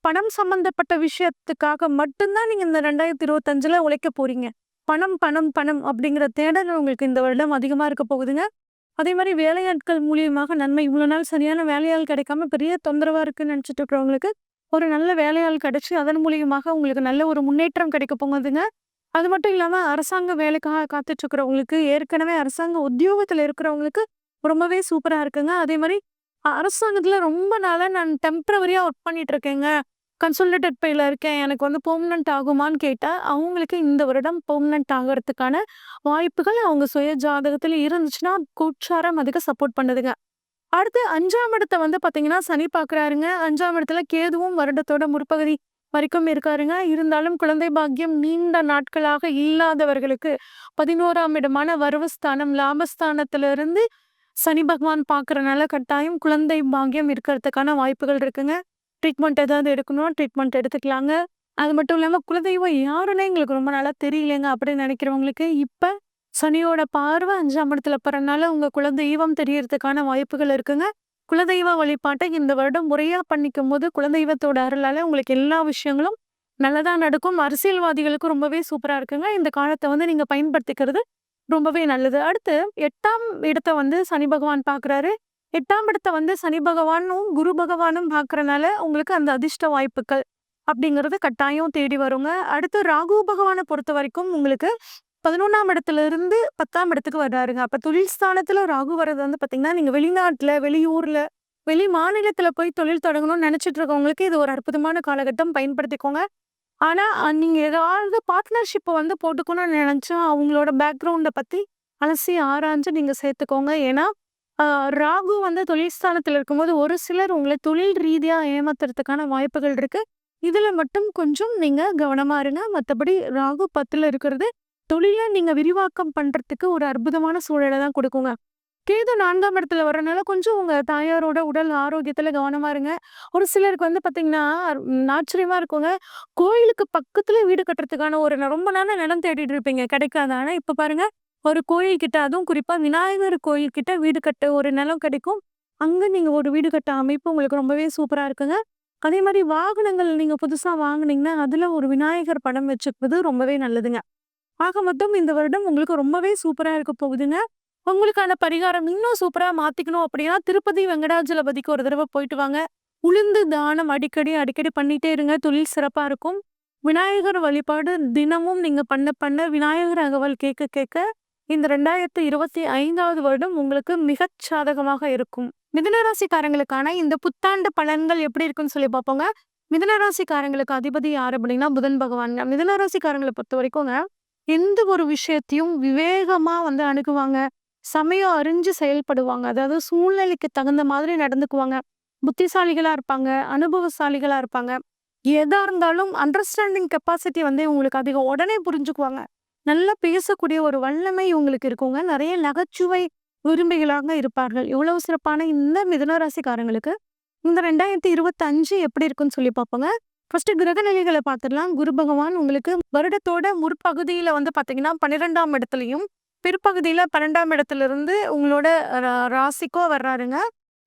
பணம் சம்பந்தப்பட்ட விஷயத்துக்காக மட்டும் தான் நீங்க இந்த 2025ல உழைக்க போறீங்க. பணம், பணம், பணம் அப்படிங்கிற தேடல் உங்களுக்கு இந்த வருடம் அதிகமா இருக்க போகுதுங்க. அதே மாரி வேலையாட்கள் மூலியமாக நன்மை. இவ்வளோ நாள் சரியான வேலையாள் கிடைக்காம பெரிய தொந்தரவா இருக்குன்னு நினைச்சிட்டு இருக்கிறவங்களுக்கு, ஒரு நல்ல வேலையாள் கிடைச்சு, அதன் மூலியமாக உங்களுக்கு நல்ல ஒரு முன்னேற்றம் கிடைக்க போகுதுங்க. அது மட்டும் இல்லாம அரசாங்க வேலைக்காக காத்துட்டு இருக்கிறவங்களுக்கு, ஏற்கனவே அரசாங்க உத்தியோகத்துல இருக்கிறவங்களுக்கு ரொம்பவே சூப்பரா இருக்குங்க. அதே மாரி அரசாங்கத்துல ரொம்ப நாளா நான் டெம்பரவரியா ஒர்க் பண்ணிட்டு இருக்கேங்க. கன்சாலிடேட்டட் பேல இருக்கேன். எனக்கு வந்து பெர்மனன்ட் ஆகுமான்னு கேட்டா, அவங்களுக்கு இந்த வருடம் பெர்மனன்ட் ஆகறதுக்கான வாய்ப்புகள் அவங்க சுய ஜாதகத்துல இருந்துச்சுன்னா, கோச்சாரம் அதுக்கு சப்போர்ட் பண்ணுதுங்க. அடுத்து 5ஆம் இடத்த வந்து பார்த்தீங்கன்னா, சனி பார்க்குறாருங்க. 5ஆம் இடத்துல கேதுவும் வருடத்தோட முற்பகுதி வரைக்கும் இருக்காருங்க. இருந்தாலும் குழந்தை பாக்கியம் நீண்ட நாட்களாக இல்லாதவர்களுக்கு 11ஆம் இடமான வரவுஸ்தானம், லாபஸ்தானத்திலிருந்து சனி பகவான் பார்க்கறனால கட்டாயம் குழந்தை பாக்கியம் இருக்கிறதுக்கான வாய்ப்புகள் இருக்குங்க. ட்ரீட்மெண்ட் ஏதாவது எடுக்கணும், ட்ரீட்மெண்ட் எடுத்துக்கலாங்க. அது மட்டும் இல்லாம குலதெய்வம் யாருன்னே எங்களுக்கு ரொம்ப நாளா தெரியலங்க அப்படின்னு நினைக்கிறவங்களுக்கு, இப்ப சனியோட பார்வை 5ஆம் இடத்துல படுறனால உங்க குலதெய்வம் தெரியறதுக்கான வாய்ப்புகள் இருக்குங்க. குலதெய்வ வழிபாட்டை இந்த வருடம் முறையா பண்ணிக்கும்போது, குலதெய்வத்தோட அருளால உங்களுக்கு எல்லா விஷயங்களும் நல்லதா நடக்கும். அரசியல்வாதிகளுக்கு ரொம்பவே சூப்பரா இருக்குங்க. இந்த காலத்த வந்து நீங்க பயன்படுத்திக்கிறது ரொம்பவே நல்லது. அடுத்து 8ஆம் இடத்த வந்து சனி பகவான் பார்க்குறாரு. 8ஆம் இடத்த வந்து சனி பகவானும், குரு பகவானும் பார்க்கறனால உங்களுக்கு அந்த அதிர்ஷ்ட வாய்ப்புகள் அப்படிங்கிறது கட்டாயம் தேடி வருங்க. அடுத்து ராகு பகவான பொறுத்தவரைக்கும் உங்களுக்கு 11ஆம் இடத்துல இருந்து 10ஆம் இடத்துக்கு வர்றாருங்க. அப்ப தொழில் ஸ்தானத்துல ராகு வர்றது வந்து பார்த்தீங்கன்னா, நீங்க வெளிநாட்டுல, வெளியூர்ல, வெளி மாநிலத்துல போய் தொழில் தொடங்கணும்னு நினைச்சிட்டு இருக்கவங்களுக்கு இது ஒரு அற்புதமான காலகட்டம் பயன்படுத்திக்கோங்க. ஆனா, நீங்க ஏதாவது பார்ட்னர்ஷிப் வந்து போட்டுக்கணும்னு நினைச்சா, அவங்களோட பேக்ரவுண்ட பத்தி அலசி ஆராய்ஞ்சு நீங்க சேர்த்துக்கோங்க. ஏன்னா, அ ராகு வந்து தொழில் ஸ்தானத்துல இருக்கும்போது, ஒரு சிலர் உங்கள தொழில் ரீதியா ஏமாத்துறதுக்கான வாய்ப்புகள் இருக்கு. இதுல மட்டும் கொஞ்சம் நீங்க கவனமா இருங்க. மத்தபடி ராகு 10ல இருக்கிறது, தொழில நீங்க விரிவாக்கம் பண்றதுக்கு ஒரு அற்புதமான சூழல தான் குடுக்குங்க. கேது 4ஆம் இடத்துல வரனால கொஞ்சம் உங்க தாயாரோட உடல் ஆரோக்கியத்துல கவனமா இருங்க. ஒரு சிலருக்கு வந்து பார்த்தீங்கன்னா, ஆச்சரியமா இருக்குங்க. கோயிலுக்கு பக்கத்துல வீடு கட்டுறதுக்கான ஒரு ரொம்ப நாளா நிலம் தேடிட்டு இருப்பீங்க. கிடைக்காது. ஆனா இப்ப பாருங்க, ஒரு கோயில் கிட்ட அதுவும் குறிப்பா விநாயகர் கோயில் கிட்ட வீடு கட்ட ஒரு நிலம் கிடைக்கும். அங்க நீங்க ஒரு வீடு கட்ட அமைப்பு உங்களுக்கு ரொம்பவே சூப்பரா இருக்குங்க. அதே மாரி வாகனங்கள் நீங்க புதுசா வாங்குனீங்கன்னா, அதுல ஒரு விநாயகர் படம் வச்சுக்கிறது ரொம்பவே நல்லதுங்க. ஆக மொத்தம் இந்த வருடம் உங்களுக்கு ரொம்பவே சூப்பரா இருக்க போகுதுங்க. உங்களுக்கான பரிகாரம் இன்னும் சூப்பரா மாத்திக்கணும் அப்படின்னா, திருப்பதி வெங்கடாஜலபதிக்கு ஒரு தடவ போயிட்டு வாங்க. உளுந்து தானம் அடிக்கடி, அடிக்கடி பண்ணிட்டே இருங்க. தொழில் சிறப்பா இருக்கும். விநாயகர் வழிபாடு தினமும் நீங்க பண்ண பண்ண விநாயகர் அகவல் கேட்க கேட்க இந்த 2025வது வருடம் உங்களுக்கு மிகச் சாதகமாக இருக்கும். மிதுன ராசிக்காரங்களுக்கான இந்த புத்தாண்டு பலன்கள் எப்படி இருக்குன்னு சொல்லி பார்ப்போங்க. மிதுன ராசிக்காரங்களுக்கு அதிபதி யாரு அப்படின்னா புதன் பகவான்ங்க. மிதுன ராசிக்காரங்கள பொறுத்தவரைக்குங்க, எந்த ஒரு விஷயத்தையும் விவேகமா வந்து அணுகுவாங்க. சமயம் அறிஞ்சு செயல்படுவாங்க. அதாவது சூழ்நிலைக்கு தகுந்த மாதிரி நடந்துக்குவாங்க. புத்திசாலிகளா இருப்பாங்க. அனுபவசாலிகளா இருப்பாங்க. எதா இருந்தாலும் அண்டர்ஸ்டாண்டிங் கெப்பாசிட்டி வந்து இவங்களுக்கு அதிகம். உடனே புரிஞ்சுக்குவாங்க. நல்லா பேசக்கூடிய ஒரு வல்லமை இவங்களுக்கு இருக்குங்க. நெறைய நகைச்சுவை விரும்பிகளாக இருப்பார்கள். இவ்வளவு சிறப்பான இந்த மிதுன ராசிக்காரங்களுக்கு இந்த 2025 எப்படி இருக்குன்னு சொல்லி பார்ப்போங்க. ஃபர்ஸ்ட் கிரக நிலைகள பார்த்துடலாம். குரு பகவான் உங்களுக்கு வருடத்தோட முற்பகுதியில வந்து பார்த்தீங்கன்னா, 12ஆம் இடத்துலயும், பிற்பகுதியில 12ஆம் இடத்திலிருந்து உங்களோட ராசிக்கோ வர்றாருங்க.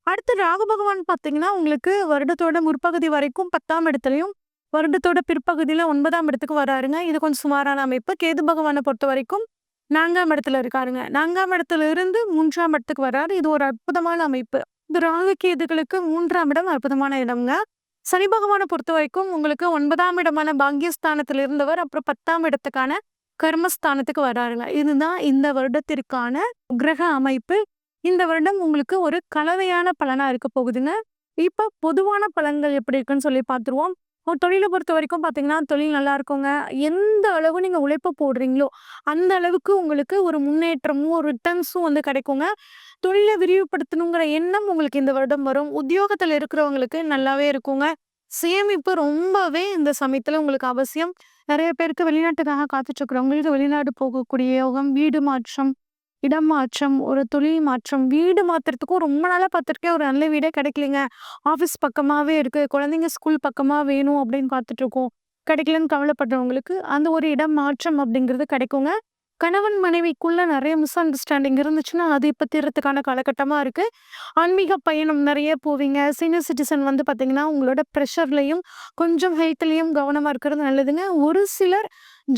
அடுத்து ராகு பகவான் பார்த்தீங்கன்னா, உங்களுக்கு வருடத்தோட முற்பகுதி வரைக்கும் 10ஆம் இடத்துலயும், வருடத்தோட பிற்பகுதியில 9ஆம் இடத்துக்கு வராருங்க. இது கொஞ்சம் சுமாரான அமைப்பு. கேது பகவான பொறுத்தவரைக்கும் 4ஆம் இடத்துல இருக்காருங்க. 4ஆம் இடத்துல இருந்து 3ஆம் இடத்துக்கு வராரு. இது ஒரு அற்புதமான அமைப்பு. இந்த ராகு கேதுகளுக்கு 3ஆம் இடம் அற்புதமான இடம்ங்க. சனி பகவான பொறுத்தவரைக்கும் உங்களுக்கு 9ஆம் இடமான பாக்கியஸ்தானத்துல இருந்தவர் அப்புறம் 10ஆம் இடத்துக்கான கர்மஸ்தானத்துக்கு வராருங்க. இதுதான் இந்த வருடத்திற்கான கிரக அமைப்பு. இந்த வருடம் உங்களுக்கு ஒரு கலவையான பலனா இருக்க போகுதுங்க. இப்ப பொதுவான பலன்கள் எப்படி இருக்குன்னு சொல்லி பார்த்துருவோம். தொழில பொறுத்தவரைக்கும் பார்த்தீங்கன்னா, தொழில் நல்லா இருக்குங்க. எந்த அளவு நீங்க உழைப்பு போடுறீங்களோ, அந்த அளவுக்கு உங்களுக்கு ஒரு முன்னேற்றமும், ஒரு ரிட்டர்ன்ஸும் வந்து கிடைக்குங்க. தொழில விரிவுபடுத்தணுங்கிற எண்ணம் உங்களுக்கு இந்த வருடம் வரும். உத்தியோகத்துல இருக்கிறவங்களுக்கு நல்லாவே இருக்குங்க. சேமிப்பு ரொம்பவே இந்த சமயத்துல உங்களுக்கு அவசியம். நெறைய பேருக்கு வெளிநாட்டுக்காக காத்துட்டு இருக்கிறவங்களுக்கு வெளிநாடு போகக்கூடிய யோகம், வீடு மாற்றம், இடம் மாற்றம், ஒரு தொழில் மாற்றம். வீடு மாத்துறதுக்கும் ரொம்ப நாளா பார்த்துருக்கேன். ஒரு நல்ல வீடே கிடைக்கலைங்க. ஆஃபீஸ் பக்கமாவே இருக்கு. குழந்தைங்க ஸ்கூல் பக்கமா வேணும் அப்படின்னு பார்த்துட்டுருக்கோம். கிடைக்கலன்னு கவலைப்படுறவங்களுக்கு அந்த ஒரு இடம் மாற்றம் அப்படிங்கிறது கிடைக்குங்க. கணவன் மனைவிக்குள்ள நெறைய மிஸ் அண்டர்ஸ்டாண்டிங் இருந்துச்சுன்னா, அது இப்ப தீர்றதுக்கான காலகட்டமா இருக்கு. ஆன்மீக பயணம் நெறைய போவீங்க. சீனியர் சிட்டிசன் வந்து பார்த்தீங்கன்னா, உங்களோட ப்ரெஷர்லயும், கொஞ்சம் ஹெல்த்லயும் கவனமா இருக்கிறது நல்லதுங்க. ஒரு சிலர்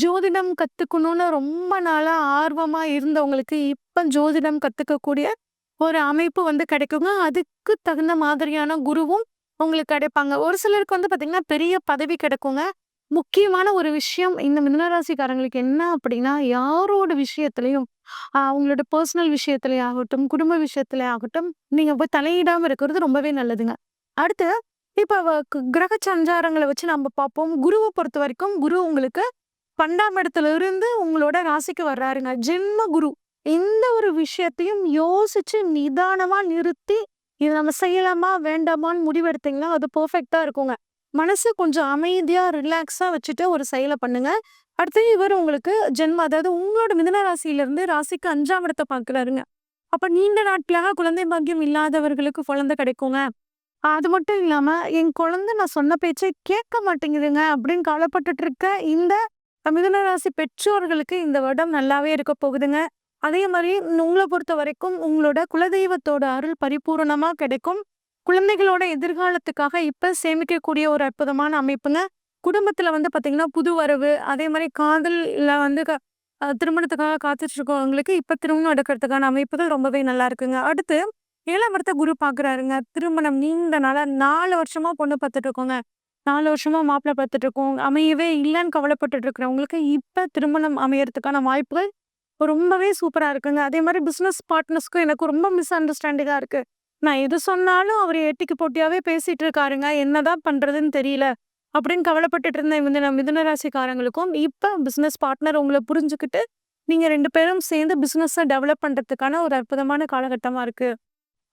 ஜோதிடம் கத்துக்கணும்னு ரொம்ப நாளா ஆர்வமா இருந்தவங்களுக்கு, இப்ப ஜோதிடம் கத்துக்கக்கூடிய ஒரு அமைப்பு வந்து கிடைக்குங்க. அதுக்கு தகுந்த மாதிரியான குருவும் உங்களுக்கு கிடைப்பாங்க. ஒரு சிலருக்கு வந்து பார்த்தீங்கன்னா, பெரிய பதவி கிடைக்குங்க. முக்கியமான ஒரு விஷயம் இந்த மிதுன ராசிக்காரங்களுக்கு என்ன அப்படின்னா, யாரோட விஷயத்திலயும் அவங்களோட பர்சனல் விஷயத்திலே ஆகட்டும், குடும்ப விஷயத்திலே ஆகட்டும், நீங்க போய் தலையிடாம இருக்கிறது ரொம்பவே நல்லதுங்க. அடுத்து இப்ப கிரக சஞ்சாரங்கள வச்சு நம்ம பார்ப்போம். குருவ பொறுத்தவரைக்கும், குரு உங்களுக்கு 12ஆம் இடத்துல இருந்து உங்களோட ராசிக்கு வர்றாருங்க. ஜென்ம குரு. எந்த ஒரு விஷயத்தையும் யோசிச்சு நிதானமா நிறுத்தி, இத நம்ம செய்யலாமா, வேண்டாமான்னு முடிவெடுத்தீங்கன்னா, அது பெர்ஃபெக்ட்டா இருக்குங்க. மனசு கொஞ்சம் அமைதியா, ரிலாக்ஸா வச்சுட்டு ஒரு செயல பண்ணுங்க. அடுத்து இவர் உங்களுக்கு அதாவது உங்களோட மிதுன ராசியிலிருந்து ராசிக்கு 5ஆம் இடத்த பார்க்குறாருங்க. அப்ப நீண்ட நாட்களாக குழந்தை பாக்கியம் இல்லாதவர்களுக்கு குழந்தை கிடைக்குங்க. அது மட்டும் இல்லாம, என் குழந்தை நான் சொன்ன பேச்சை கேட்க மாட்டேங்குதுங்க அப்படின்னு கவலைப்பட்டுட்டு இருக்க இந்த மிதுன ராசி பெற்றோர்களுக்கு இந்த வருடம் நல்லாவே இருக்க போகுதுங்க. அதே மாரி உங்கள பொறுத்தவரைக்கும் உங்களோட குலதெய்வத்தோட அருள் பரிபூரணமா கிடைக்கும். குழந்தைகளோட எதிர்காலத்துக்காக இப்ப சேமிக்கக்கூடிய ஒரு அற்புதமான அமைப்புங்க. குடும்பத்துல வந்து பார்த்தீங்கன்னா, புது வரவு, அதே மாரி காதல்ல வந்து திருமணத்துக்காக காத்துட்டு இருக்கவங்களுக்கு இப்ப திருமணம் நடக்கிறதுக்கான அமைப்புகள் ரொம்பவே நல்லா இருக்குங்க. அடுத்து 7ஆம் இடத்த குரு பார்க்குறாருங்க. திருமணம் நீண்ட நாளா 4 வருஷமா பொண்ணு பார்த்துட்டு இருக்கோங்க. 4 வருஷமா மாப்பிள்ளை பார்த்துட்டு இருக்கோம். அமையவே இல்லன்னு கவலைப்பட்டுட்டு இருக்கிறவங்களுக்கு இப்ப திருமணம் அமையறதுக்கான வாய்ப்புகள் ரொம்பவே சூப்பரா இருக்குங்க. அதே மாரி பிசினஸ் பார்ட்னர்ஸ்க்கும் எனக்கு ரொம்ப மிஸ் அண்டர்ஸ்டாண்டிங்கா இருக்கு. நான் எது சொன்னாலும் அவரு எட்டிக்கு போட்டியாவே பேசிட்டு இருக்காருங்க. என்னதான் பண்றதுன்னு தெரியல. அப்படின்னு கவலைப்பட்டுட்டு இருந்த மிதுன ராசிக்காரங்களுக்கும், இப்ப பிசினஸ் பார்ட்னர் உங்கள புரிஞ்சுகிட்டு, நீங்க 2 பேரும் சேர்ந்து பிசினஸ டெவலப் பண்றதுக்கான ஒரு அற்புதமான காலகட்டமா இருக்கு.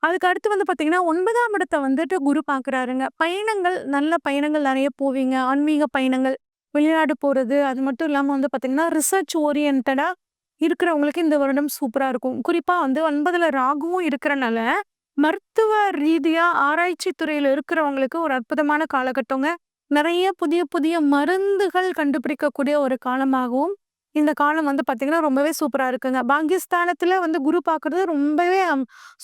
அதுக்கு அடுத்து வந்து பார்த்தீங்கன்னா, 9ஆம் இடத்த வந்துட்டு குரு பார்க்குறாருங்க. பயணங்கள், நல்ல பயணங்கள் நெறைய போவீங்க. ஆன்மீக பயணங்கள், வெளிநாடு போறது, அது மட்டும் இல்லாம வந்து பார்த்தீங்கன்னா, ரிசர்ச் ஓரியன்டடா இருக்கிறவங்களுக்கு இந்த வருடம் சூப்பரா இருக்கும். குறிப்பா வந்து 9ல ராகுவும் இருக்கிறனால, மருத்துவ ரீதியா ஆராய்ச்சி துறையில இருக்கிறவங்களுக்கு ஒரு அற்புதமான காலகட்டங்க. நெறைய புதிய புதிய மருந்துகள் கண்டுபிடிக்கக்கூடிய ஒரு காலமாகவும், இந்த காலம் வந்து பார்த்தீங்கன்னா, ரொம்பவே சூப்பரா இருக்குங்க. பாக்கியஸ்தானத்துல வந்து குரு பார்க்குறது ரொம்பவே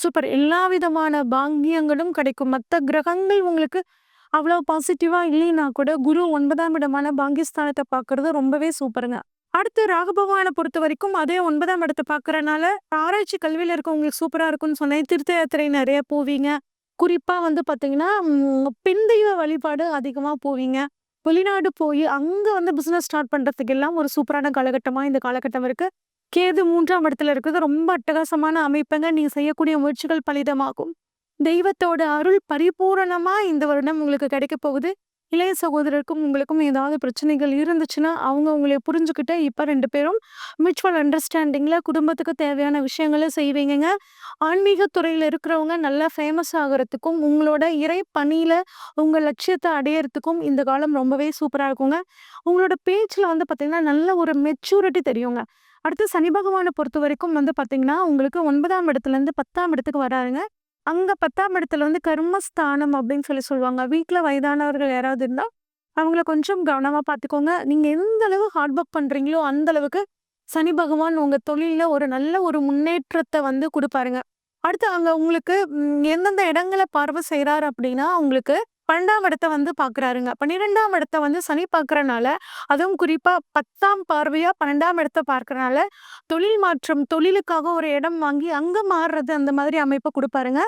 சூப்பர். எல்லா விதமான பாக்கியங்களும் கிடைக்கும். மத்த கிரகங்கள் உங்களுக்கு அவ்வளோ பாசிட்டிவா இல்லைன்னா கூட, குரு 9ஆம் இடமான பாக்கியஸ்தானத்த பார்க்குறது ரொம்பவே சூப்பருங்க. அடுத்து ராகு பகவான பொறுத்தவரைக்கும் அதே 9ஆம் இடத்த பார்க்கறனால, ஆராய்ச்சி கல்வியில இருக்கவங்களுக்கு சூப்பரா இருக்கும்னு சொன்னேன். தீர்த்த யாத்திரை நெறைய போவீங்க. குறிப்பா வந்து பார்த்தீங்கன்னா, பெண் தெய்வ வழிபாடு அதிகமா போவீங்க. வெளிநாடு போய் அங்க வந்து பிசினஸ் ஸ்டார்ட் பண்றதுக்கு எல்லாம் ஒரு சூப்பரான காலகட்டமா இந்த காலகட்டம் இருக்கு. கேது 3ஆம் இடத்துல இருக்கிறது ரொம்ப அட்டகாசமான அமைப்புங்க. நீங்க செய்யக்கூடிய முயற்சிகள் பலிதமாகும். தெய்வத்தோட அருள் பரிபூரணமா இந்த வருடம் உங்களுக்கு கிடைக்க போகுது. இளைய சகோதரருக்கும் உங்களுக்கும் ஏதாவது பிரச்சனைகள் இருந்துச்சுன்னா, அவங்க உங்கள புரிஞ்சுகிட்டு இப்ப 2 பேரும் மியூச்சுவல் அண்டர்ஸ்டாண்டிங்ல குடும்பத்துக்கு தேவையான விஷயங்கள செய்வீங்கங்க. ஆன்மீக துறையில இருக்கிறவங்க நல்லா ஃபேமஸ் ஆகுறதுக்கும், உங்களோட இறை பணியில உங்க லட்சியத்த அடையறதுக்கும் இந்த காலம் ரொம்பவே சூப்பரா இருக்குங்க. உங்களோட பேச்சுல வந்து பார்த்தீங்கன்னா, நல்ல ஒரு மெச்சூரிட்டி தெரியுங்க. அடுத்து சனி பகவான பொறுத்தவரைக்கும் வந்து பார்த்தீங்கன்னா, உங்களுக்கு 9ஆம் இடத்துலருந்து 10ஆம் இடத்துக்கு வராருங்க. அங்க 10ஆம் இடத்துல வந்து கர்மஸ்தானம் அப்படின்னு சொல்லுவாங்க. வீட்ல வயதானவர்கள் யாராவது இருந்தா, அவங்கள கொஞ்சம் கவனமா பார்த்துக்கோங்க. நீங்க எந்த அளவு ஹார்ட் ஒர்க் பண்றீங்களோ, அந்த அளவுக்கு சனி பகவான் உங்க தொழில்ல ஒரு நல்ல ஒரு முன்னேற்றத்த வந்து குடுப்பாருங்க. அடுத்து அங்க உங்களுக்கு எந்தெந்த இடங்கள பார்வை செய்றாரு அப்படின்னா, உங்களுக்கு 12ஆம் இடத்த வந்து பார்க்குறாருங்க. 12ஆம் இடத்த வந்து சனி பார்க்கறனால, அதுவும் குறிப்பா 10ஆம் பார்வையா 12ஆம் இடத்த பார்க்கறனால, தொழில் மாற்றம், தொழிலுக்காக ஒரு இடம் வாங்கி அங்க மாறுறது அந்த மாதிரி அமைப்ப குடுப்பாருங்க.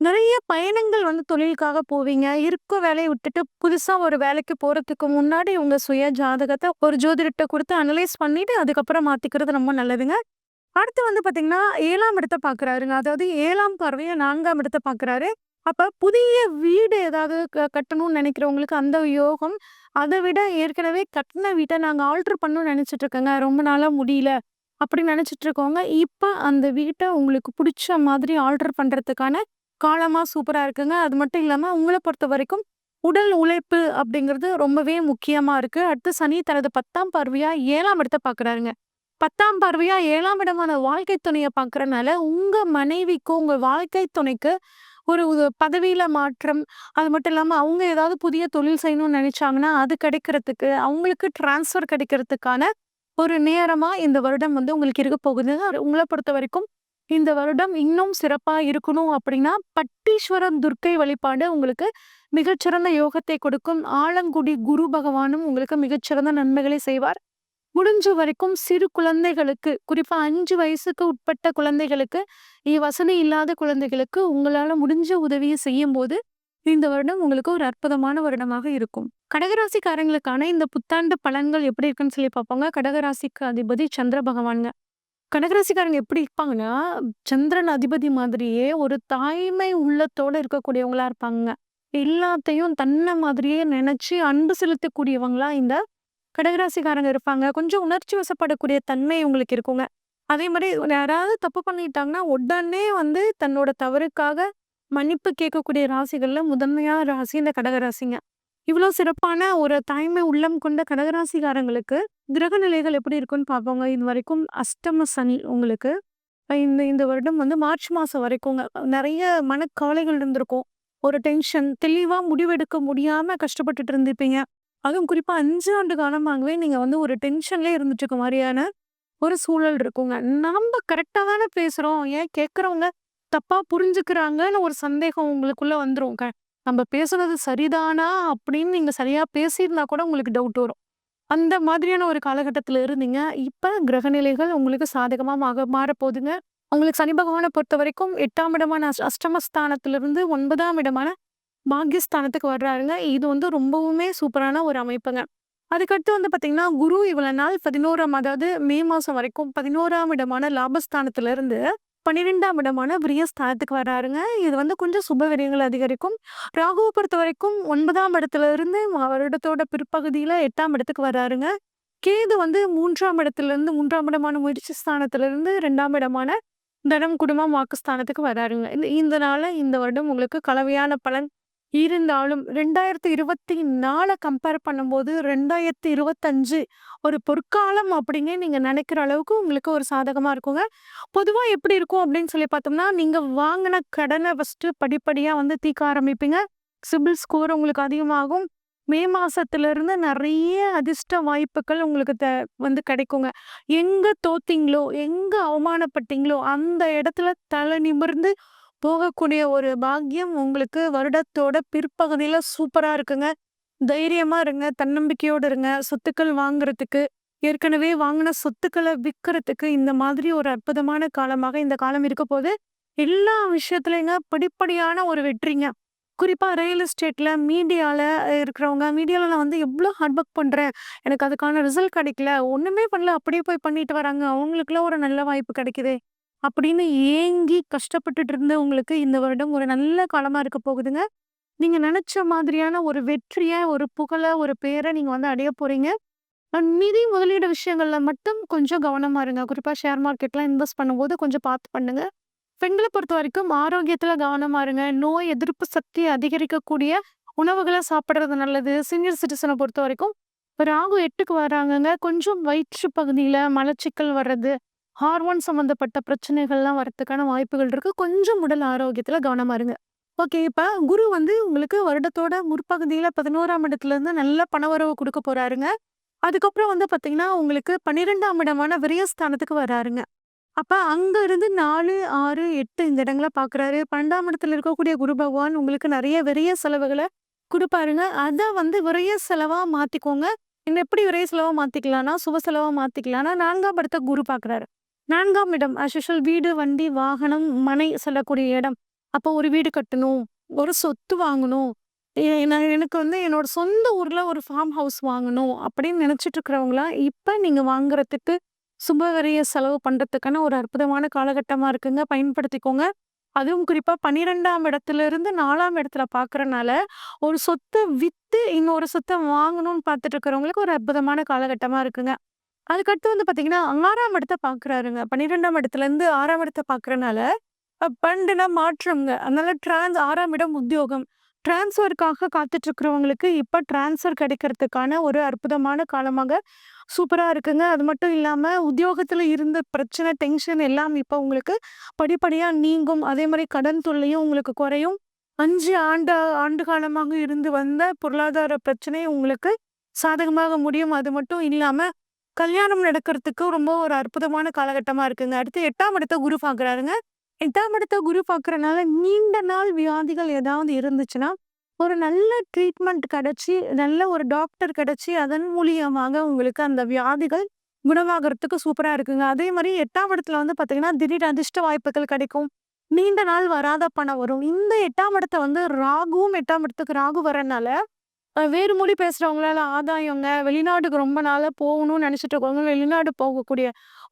நெறைய பயணங்கள் வந்து தொழிலுக்காக போவீங்க. இருக்க வேலைய விட்டுட்டு புதுசா ஒரு வேலைக்கு போறதுக்கு முன்னாடி உங்க சுய ஜாதகத்த ஒரு ஜோதிடர்ட்ட குடுத்து அனலைஸ் பண்ணிட்டு, அதுக்கப்புறம் மாத்திக்கிறது ரொம்ப நல்லதுங்க. அடுத்து வந்து பார்த்தீங்கன்னா, 7ஆம் இடத்த பார்க்குறாருங்க. அதாவது 7ஆம் பார்வையா 4ஆம் இடத்த பார்க்குறாரு. அப்ப புதிய வீடு ஏதாவது கட்டணும்னு நெனைக்கிறவங்களுக்கு அந்த யோகம். அத விட ஏற்கனவே கட்டுன வீட்ட நாங்க ஆல்டர் பண்ணணும்னு நெனச்சுட்டு இருக்கேங்க. ரொம்ப நாளா முடியல. அப்படி நெனச்சுட்டு இருக்கவங்க, இப்ப அந்த வீட்ட உங்களுக்கு புடிச்ச மாதிரி ஆல்டர் பண்றதுக்கான காலமா சூப்பரா இருக்குங்க. அது மட்டும் இல்லாம உங்கள பொறுத்தவரைக்கும் உடல் உழைப்பு அப்படிங்கிறது ரொம்பவே முக்கியமா இருக்கு. அடுத்து சனி தனது 10ஆம் பார்வையா 7ஆம் இடத்த பார்க்குறாருங்க. 10ஆம் பார்வையா 7ஆம் இடமான வாழ்க்கை துணைய பார்க்கறனால, உங்க மனைவிக்கோ, உங்க வாழ்க்கை துணைக்கு ஒரு பதவியில மாற்றம், அது மட்டும் இல்லாம அவங்க ஏதாவது புதிய தொழில் செய்யணும்னு நெனைச்சாங்கன்னா, அது கிடைக்கிறதுக்கு, அவங்களுக்கு ட்ரான்ஸ்ஃபர் கிடைக்கிறதுக்கான ஒரு நேரமா இந்த வருடம் வந்து உங்களுக்கு இருக்க போகுதுங்க. உங்கள பொறுத்தவரைக்கும் இந்த வருடம் இன்னும் சிறப்பா இருக்கணும் அப்படின்னா, பட்டீஸ்வரம் துர்க்கை வழிபாடு உங்களுக்கு மிகச்சிறந்த யோகத்தை கொடுக்கும். ஆலங்குடி குரு பகவானும் உங்களுக்கு மிகச்சிறந்த நன்மைகளை செய்வார். முடிஞ்ச வரைக்கும் சிறு குழந்தைகளுக்கு, குறிப்பா 5 வயசுக்கு உட்பட்ட குழந்தைகளுக்கு, வசதி இல்லாத குழந்தைகளுக்கு உங்களால முடிஞ்ச உதவிய செய்யும்போது, இந்த வருடம் உங்களுக்கு ஒரு அற்புதமான வருடமாக இருக்கும். கடகராசிக்காரங்களுக்கான இந்த புத்தாண்டு பலன்கள் எப்படி இருக்குன்னு சொல்லி பார்ப்போங்க. கடகராசிக்கு அதிபதி சந்திர பகவான்ங்க. கடகராசிக்காரங்க எப்படி இருப்பாங்கன்னா, சந்திரன் அதிபதி மாதிரியே ஒரு தாய்மை உள்ளத்தோட இருக்கக்கூடியவங்களா இருப்பாங்கங்க. எல்லாத்தையும் தன்ன மாதிரியே நெனச்சு அன்பு செலுத்தக்கூடியவங்களா இந்த கடகராசிக்காரங்க இருப்பாங்க. கொஞ்சம் உணர்ச்சி வசப்படக்கூடிய தன்மை உங்களுக்கு இருக்குங்க. அதே மாரி யாராவது தப்பு பண்ணிட்டாங்கன்னா, உடனே வந்து தன்னோட தவறுக்காக மன்னிப்பு கேட்கக்கூடிய ராசிகள்ல முதன்மையான ராசி இந்த கடகராசிங்க. இவ்ளோ சிறப்பான ஒரு தாய்மை உள்ளம் கொண்ட கடகராசிக்காரங்களுக்கு கிரக நிலைகள் எப்படி இருக்குன்னு பார்ப்போங்க. இதுவரைக்கும் அஷ்டம சனி உங்களுக்கு. இந்த இந்த வருடம் வந்து மார்ச் மாசம் வரைக்குங்க. நெறைய மனக்கவலைகள் இருந்திருக்கும். ஒரு டென்ஷன், தெளிவா முடிவெடுக்க முடியாம கஷ்டப்பட்டுட்டு இருந்திருப்பீங்க. அதுவும் குறிப்பா 5 ஆண்டு காலமாகவே நீங்க வந்து ஒரு டென்ஷன்லயே இருந்துட்டு இருக்க மாரியான ஒரு சூழல் இருக்குங்க. நம்ப கரெக்ட்டா தானே பேசுறோம். ஏன் கேட்கிறவங்க தப்பா புரிஞ்சுக்கிறாங்கன்னு ஒரு சந்தேகம் உங்களுக்குள்ள வந்துரும். நம்ப பேசுனது சரிதானா? அப்படின்னு நீங்க சரியா பேசியிருந்தா கூட உங்களுக்கு டவுட் வரும். அந்த மாதிரியான ஒரு காலகட்டத்தில இருந்தீங்க. இப்ப கிரகநிலைகள் உங்களுக்கு சாதகமா மாறப்போதுங்க. உங்களுக்கு சனி பகவான பொறுத்தவரைக்கும் 8ஆம் இடமான அஷ்டமஸ்தானத்திலிருந்து 9ஆம் இடமான பாக்கியஸ்தானத்துக்கு வர்றாருங்க. இது வந்து ரொம்பவுமே சூப்பரான ஒரு அமைப்புங்க. அதுக்கடுத்து வந்து பார்த்தீங்கன்னா, குரு இவ்வளவு நாள் 11ஆம் அதாவது மே மாசம் வரைக்கும் 11ஆம் இடமான லாபஸ்தானத்திலிருந்து 12ஆம் இடமான விரயஸ்தானத்துக்கு வர்றாருங்க. இது வந்து கொஞ்சம் சுப விரயங்கள் அதிகரிக்கும். ராகுவ பொறுத்தவரைக்கும் 9ஆம் இடத்துல இருந்து வருடத்தோட பிற்பகுதியில 8ஆம் இடத்துக்கு வர்றாருங்க. கேது வந்து 3ஆம் இடத்திலிருந்து 3ஆம் இடமான முயற்சி ஸ்தானத்திலிருந்து 2ஆம் இடமான தனம், குடும்பம், வாக்குஸ்தானத்துக்கு வர்றாருங்க. இதனால இந்த வருடம் உங்களுக்கு கலவையான பலன் இருந்தாலும் 2024 கம்பேர் பண்ணும்போது 2025 ஒரு பொற்காலம் அப்படின்னு நீங்க நினைக்கிற அளவுக்கு உங்களுக்கு ஒரு சாதகமா இருக்குங்க. பொதுவா எப்படி இருக்கும் அப்படின்னு சொல்லி பார்த்தோம்னா, நீங்க வாங்குன கடன ஃபர்ஸ்ட்டு படிப்படியா வந்து தீர்க்க ஆரம்பிப்பீங்க. சிபில் ஸ்கோர் உங்களுக்கு அதிகமாகும். மே மாசத்திலிருந்து நெறைய அதிர்ஷ்ட வாய்ப்புகள் உங்களுக்கு வந்து கிடைக்குங்க. எங்க தோத்தீங்களோ, எங்க அவமானப்பட்டீங்களோ, அந்த இடத்துல தலை நிமிர்ந்து போகக்கூடிய ஒரு பாக்கியம் உங்களுக்கு வருடத்தோட பிற்பகுதியில சூப்பரா இருக்குங்க. தைரியமா இருங்க. தன்னம்பிக்கையோட இருங்க. சொத்துக்கள் வாங்குறதுக்கு, ஏற்கனவே வாங்குன சொத்துக்கள விக்கிறதுக்கு இந்த மாதிரி ஒரு அற்புதமான காலமாக இந்த காலம் இருக்கப்போது. எல்லா விஷயத்துலயுங்க படிப்படியான ஒரு வெற்றிங்க. குறிப்பா ரியல் எஸ்டேட்ல, மீடியால இருக்கிறவங்க, மீடியால நான் வந்து எவ்ளோ ஹார்ட் ஒர்க் பண்றேன். எனக்கு அதுக்கான ரிசல்ட் கிடைக்கல. ஒண்ணுமே பண்ணல. அப்படியே போய் பண்ணிட்டு வராங்க. அவங்களுக்குலாம் ஒரு நல்ல வாய்ப்பு கிடைக்குதே! அப்படின்னு ஏங்கி கஷ்டப்பட்டுட்டு இருந்தவங்களுக்கு இந்த வருடம் ஒரு நல்ல காலமா இருக்க போகுதுங்க. நீங்க நெனச்ச மாதிரியான ஒரு வெற்றிய, ஒரு புகழ, ஒரு பேர நீங்க வந்து அடைய போறீங்க. நிதி முதலீடு விஷயங்கள்ல மட்டும் கொஞ்சம் கவனமா இருங்க. குறிப்பா ஷேர் மார்க்கெட்லாம் இன்வெஸ்ட் பண்ணும்போது கொஞ்சம் பார்த்து பண்ணுங்க. பெண்கள பொறுத்தவரைக்கும் ஆரோக்கியத்துல கவனமா இருங்க. நோய் எதிர்ப்பு சக்தி அதிகரிக்கக்கூடிய உணவுகள சாப்பிடுறது நல்லது. சீனியர் சிட்டிசன பொறுத்தவரைக்கும் ராகு 8க்கு வராங்கங்க. கொஞ்சம் வயிற்று பகுதியில மலச்சிக்கல் வர்றது, ஹார்மோன் சம்மந்தப்பட்ட பிரச்சனைகள்லாம் வரதுக்கான வாய்ப்புகள் இருக்கு. கொஞ்சம் உடல் ஆரோக்கியத்துல கவனமா இருங்க. ஓகே. இப்ப குரு வந்து உங்களுக்கு வருடத்தோட முற்பகுதியில 11ஆம் இடத்துலருந்து நல்ல பணவரவு குடுக்க போறாருங்க. அதுக்கப்புறம் வந்து பார்த்தீங்கன்னா, உங்களுக்கு 12ஆம் இடமான விரயஸ்தானத்துக்கு வராருங்க. அப்ப அங்க இருந்து 4, 6, 8 இந்த இடங்கள பார்க்குறாரு. 12ஆம் இடத்துல இருக்கக்கூடிய குரு பகவான் உங்களுக்கு நெறைய விரய செலவுகள குடுப்பாருங்க. அத வந்து விரய செலவா மாத்திக்கோங்க. எப்படி விரய செலவா மாத்திக்கலாம்னா, சுப செலவா மாத்திக்கலாம்னா, 4ஆம் இடத்த குரு பார்க்குறாரு. 4ஆம் இடம் அஸ் யூசுவல் வீடு, வண்டி, வாகனம், மனை செல்லக்கூடிய இடம். அப்போ ஒரு வீடு கட்டணும், ஒரு சொத்து வாங்கணும். நான் எனக்கு வந்து என்னோட சொந்த ஊர்ல ஒரு ஃபார்ம் ஹவுஸ் வாங்கணும் அப்படின்னு நினைச்சிட்டு இருக்கிறவங்கலாம், இப்ப நீங்க வாங்குறதுக்கு சுப விரய செலவு பண்றதுக்கான ஒரு அற்புதமான காலகட்டமா இருக்குங்க. பயன்படுத்திக்கோங்க. அதுவும் குறிப்பா 12ஆம் இடத்திலிருந்து 4ஆம் இடத்துல பார்க்கறனால, ஒரு சொத்த வித்து இன்னொரு சொத்த வாங்கணும்னு பார்த்துட்டு இருக்கிறவங்களுக்கு ஒரு அற்புதமான காலகட்டமா இருக்குங்க. அதுக்கடுத்து வந்து பார்த்தீங்கன்னா, 6ஆம் இடத்த பார்க்குறாருங்க. 12ஆம் இடத்துலருந்து 6ஆம் இடத்த பார்க்கறனால, 12னா மாற்றம்ங்க. அதனால 6ஆம் இடம் உத்தியோகம். ட்ரான்ஸ்ஃபருக்காக காத்துட்டு இருக்கிறவங்களுக்கு இப்ப ட்ரான்ஸ்ஃபர் கிடைக்கிறதுக்கான ஒரு அற்புதமான காலமாக சூப்பரா இருக்குங்க. அது மட்டும் இல்லாம உத்தியோகத்துல இருந்த பிரச்சனை, டென்ஷன் எல்லாம் இப்ப உங்களுக்கு படிப்படியா நீங்கும். அதேமாரி கடன் தொல்லையும் உங்களுக்கு குறையும். 5 ஆண்டு காலமாக இருந்து வந்த பொருளாதார பிரச்சனை உங்களுக்கு சாதகமாக முடியும். அது மட்டும் இல்லாம கல்யாணம் நடக்கிறதுக்கு ரொம்ப ஒரு அற்புதமான காலகட்டமா இருக்குங்க. அடுத்து 8ஆம் இடத்த குரு பார்க்குறாருங்க. 8ஆம் இடத்த குரு பார்க்குறனால நீண்ட நாள் வியாதிகள் ஏதாவது இருந்துச்சுன்னா, ஒரு நல்ல ட்ரீட்மெண்ட் கிடைச்சு, நல்ல ஒரு டாக்டர் கிடைச்சு, அதன் மூலியமாக உங்களுக்கு அந்த வியாதிகள் குணமாகறதுக்கு சூப்பரா இருக்குங்க. அதேமாரி 8ஆம் இடத்துல வந்து பார்த்தீங்கன்னா, திடீர் அதிர்ஷ்ட வாய்ப்புகள் கிடைக்கும். நீண்ட நாள் வராத பணம் வரும். இந்த 8ஆம் இடத்த வந்து ராகுவும் 8ஆம் இடத்துக்கு ராகு வரனால வேறு மொழி பேசுறவங்களால ஆதாயங்க. வெளிநாட்டுக்கு ரொம்ப நாளா போகணும்னு நெனச்சுட்டு இருக்கவங்க, வெளிநாடு போகக்கூடிய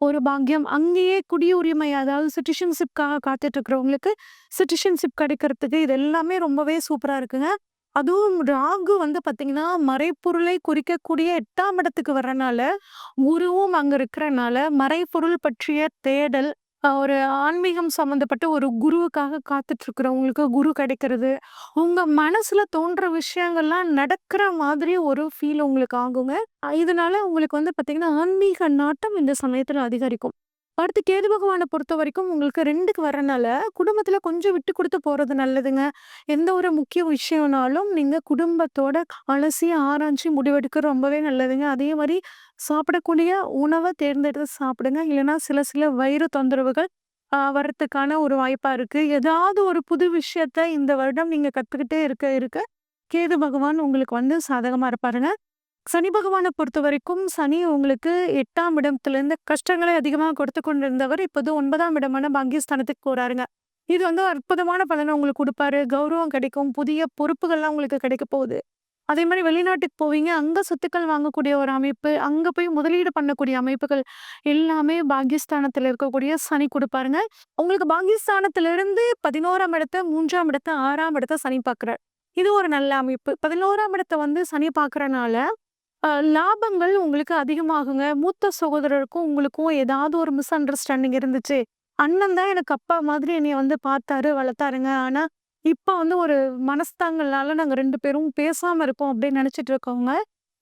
ஒரு பாக்கியம். அங்கேயே குடியுரிமை அதாவது சிட்டிசன்ஷிப்காக காத்துட்டு இருக்கிறவங்களுக்கு, சிட்டிசன்ஷிப் கிடைக்கிறதுக்கு இது எல்லாமே ரொம்பவே சூப்பரா இருக்குங்க. அதுவும் ராகு வந்து பார்த்தீங்கன்னா, மறைப்பொருளை குறிக்கக்கூடிய 8ஆம் இடத்துக்கு வர்றனால, குருவும் அங்க இருக்கிறனால, மறைப்பொருள் பற்றிய தேடல், ஒரு ஆன்மீகம் சம்மந்தப்பட்ட ஒரு குருவுக்காக காத்துட்டு இருக்கிறவங்களுக்கு குரு கிடைக்கிறது. உங்க மனசுல தோன்ற விஷயங்கள்லாம் நடக்கிற மாதிரி ஒரு ஃபீல் உங்களுக்கு ஆகுங்க. இதனால உங்களுக்கு வந்து பார்த்தீங்கன்னா, ஆன்மீக நாட்டம் இந்த சமயத்துல அதிகரிக்கும். அடுத்து கேது பகவான பொறுத்தவரைக்கும் உங்களுக்கு 2க்கு வரனால, குடும்பத்துல கொஞ்சம் விட்டு குடுத்து போறது நல்லதுங்க. எந்த ஒரு முக்கிய விஷயம்னாலும் நீங்க குடும்பத்தோட அலசி, ஆராய்ஞ்சு முடிவெடுக்கிறது ரொம்பவே நல்லதுங்க. அதே மாரி சாப்பிடக்கூடிய உணவ தேர்ந்தெடுத்து சாப்பிடுங்க. இல்லைன்னா சில சில வயிறு தொந்தரவுகள் வரத்துக்கான ஒரு வாய்ப்பா இருக்கு. ஏதாவது ஒரு புது விஷயத்த இந்த வருடம் நீங்க கத்துக்கிட்டே இருக்க இருக்க, கேது பகவான் உங்களுக்கு வந்து சாதகமா இருப்பாருங்க. சனி பகவான பொறுத்தவரைக்கும், சனி உங்களுக்கு 8ஆம் இடத்திலிருந்து கஷ்டங்களை அதிகமா கொடுத்து கொண்டிருந்தவர், இப்போது 9ஆம் இடமான பாக்கியஸ்தானத்துக்கு போறாருங்க. இது வந்து அற்புதமான பலன உங்களுக்கு குடுப்பாரு. கௌரவம் கிடைக்கும். புதிய பொறுப்புகள்லாம் உங்களுக்கு கிடைக்க போகுது. அதேமாரி வெளிநாட்டுக்கு போவீங்க. அங்க சொத்துக்கள் வாங்கக்கூடிய ஒரு அமைப்பு, அங்க போய் முதலீடு பண்ணக்கூடிய அமைப்புகள் எல்லாமே பாக்கியஸ்தானத்துல இருக்கக்கூடிய சனி குடுப்பாருங்க. உங்களுக்கு பாக்கியஸ்தானத்திலிருந்து 11ஆம் இடத்த, 3ஆம் இடத்த, 6ஆம் இடத்த சனி பார்க்குறார். இது ஒரு நல்ல அமைப்பு. 11ஆம் இடத்த வந்து சனி பார்க்குறனால லாபங்கள் உங்களுக்கு அதிகமாகுங்க. மூத்த சகோதரருக்கும் உங்களுக்கும் ஏதாவது ஒரு மிஸ் அண்டர்ஸ்டாண்டிங் இருந்துச்சு. அண்ணன் தான் எனக்கு அப்பா மாதிரி என்னைய வந்து பார்த்தாரு, வளர்த்தாருங்க. ஆனா, இப்ப வந்து ஒரு மனஸ்தாங்கள்னால நாங்க 2 பேரும் பேசாம இருக்கோம் அப்படின்னு நெனச்சுட்டு இருக்கவங்க,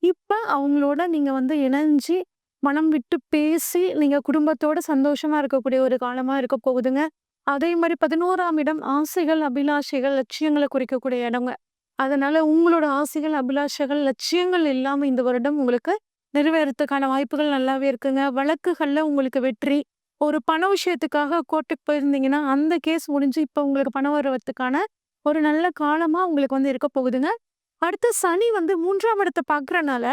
இப்ப அவங்களோட நீங்க வந்து இணஞ்சு, மனம் விட்டு பேசி, நீங்க குடும்பத்தோட சந்தோஷமா இருக்கக்கூடிய ஒரு காலமா இருக்க போகுதுங்க. அதே மாரி 11ஆம் இடம் ஆசைகள், அபிலாஷைகள், லட்சியங்கள குறிக்கக்கூடிய இடங்க. அதனால உங்களோட ஆசைகள், அபிலாஷைகள், லட்சியங்கள் எல்லாமே இந்த வருடம் உங்களுக்கு நிறைவேறத்துக்கான வாய்ப்புகள் நல்லாவே இருக்குங்க. வழக்குகள்ல உங்களுக்கு வெற்றி. ஒரு பண விஷயத்துக்காக கோர்ட்டுக்கு போயிருந்தீங்கன்னா, அந்த கேஸ் முடிஞ்சு இப்ப உங்களுக்கு பணம் வரத்துக்கான ஒரு நல்ல காலமா உங்களுக்கு வந்து இருக்க போகுதுங்க. அடுத்து சனி வந்து 3ஆம் இடத்த பார்க்கறனால,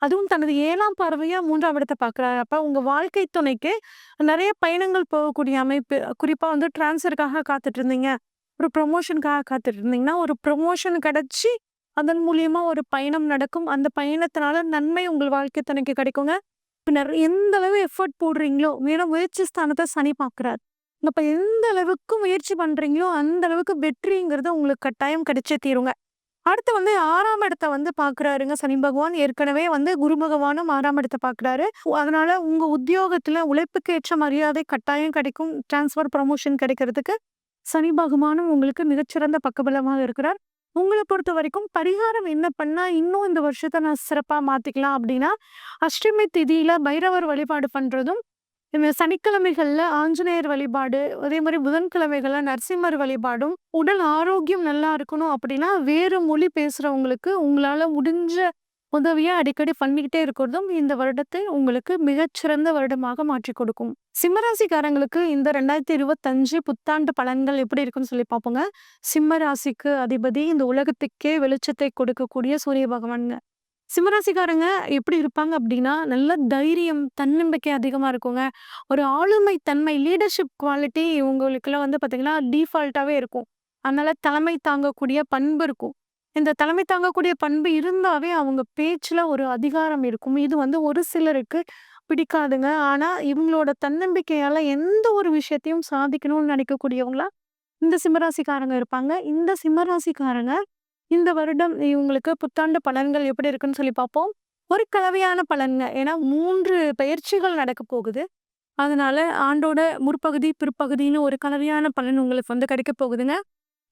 அதுவும் தனது 7ஆம் பார்வையா 3ஆம் இடத்த பார்க்குறாரு. அப்ப உங்க வாழ்க்கை துணைக்கு நெறைய பயணங்கள் போகக்கூடிய அமைப்பு. குறிப்பா வந்து ட்ரான்ஸ்ஃபருக்காக காத்துட்டு இருந்தீங்க. ஒரு ப்ரமோஷனுக்காக காத்துட்டு இருந்தீங்கன்னா, ஒரு ப்ரமோஷன் கிடைச்சு, அதன் மூலியமா ஒரு பயணம் நடக்கும். அந்த பயணத்தினால நன்மை உங்கள் வாழ்க்கை துணைக்கு கிடைக்குங்க. பின்னர் எந்த அளவு எஃபோர்ட் போடுறீங்களோ, ஏன்னா முயற்சி ஸ்தானத்த சனி பார்க்குறார். அப்ப எந்த அளவுக்கு முயற்சி பண்றீங்களோ, அந்த அளவுக்கு வெற்றிங்கிறது உங்களுக்கு கட்டாயம் கிடைச்சே தீருங்க. அடுத்து வந்து 6ஆம் இடத்த வந்து பார்க்குறாருங்க சனி பகவான். ஏற்கனவே வந்து குரு பகவானும் 6ஆம் இடத்த பார்க்குறாரு. அதனால உங்க உத்தியோகத்துல உழைப்புக்கு ஏற்ற மரியாதை கட்டாயம் கிடைக்கும். ட்ரான்ஸ்ஃபர், ப்ரமோஷன் கிடைக்கிறதுக்கு சனி பகவானும் உங்களுக்கு மிகச்சிறந்த பக்கபலமாக இருக்கிறார். உங்கள பொறுத்தவரைக்கும் பரிகாரம் என்ன பண்ணா இன்னும் இந்த வருஷத்த நான் சிறப்பா மாத்திக்கலாம் அப்படின்னா, அஷ்டமி திதியில பைரவர் வழிபாடு பண்றதும், இந்த சனிக்கிழமைகள்ல ஆஞ்சநேயர் வழிபாடு, அதே மாரி புதன்கிழமைகள்ல நரசிம்மர் வழிபாடும், உடல் ஆரோக்கியம் நல்லா இருக்கணும் அப்படின்னா, வேறு மொழி பேசுறவங்களுக்கு உங்களால முடிஞ்ச உதவியா அடிக்கடி பண்ணிக்கிட்டே இருக்கிறதும் இந்த வருடத்தை உங்களுக்கு மிகச்சிறந்த வருடமாக மாற்றிக் கொடுக்கும். சிம்மராசிக்காரங்களுக்கு இந்த 2025 புத்தாண்டு பலன்கள் எப்படி இருக்குன்னு சொல்லி பார்ப்போங்க. சிம்ம ராசிக்கு அதிபதி இந்த உலகத்துக்கே வெளிச்சத்தை கொடுக்கக்கூடிய சூரிய பகவான்ங்க. சிம்மராசிக்காரங்க எப்படி இருப்பாங்க அப்படின்னா, நல்ல தைரியம், தன்னம்பிக்கை அதிகமா இருக்குங்க. ஒரு ஆளுமை தன்மை, லீடர்ஷிப் குவாலிட்டி இவங்களுக்குலாம் வந்து பார்த்தீங்கன்னா, டிஃபால்ட்டாவே இருக்கும். அதனால தலைமை தாங்கக்கூடிய பண்பு இருக்கும். இந்த தலைமை தாங்கக்கூடிய பண்பு இருந்தாவே அவங்க பேச்சுல ஒரு அதிகாரம் இருக்கும். இது வந்து ஒரு சிலருக்கு பிடிக்காதுங்க. ஆனா, இவங்களோட தன்னம்பிக்கையால எந்த ஒரு விஷயத்தையும் சாதிக்கணும்னு நினைக்கக்கூடியவங்களா இந்த சிம்மராசிக்காரங்க இருப்பாங்க. இந்த சிம்மராசிக்காரங்க இந்த வருடம் இவங்களுக்கு புத்தாண்டு பலன்கள் எப்படி இருக்குன்னு சொல்லி பார்ப்போம். ஒரு கலவையான பலன்ங்க. ஏன்னா 3 பெயர்ச்சிகள் நடக்க போகுது. அதனால ஆண்டோட முற்பகுதி, பிற்பகுதின்னு ஒரு கலவையான பலன் உங்களுக்கு வந்து கிடைக்க போகுதுங்க.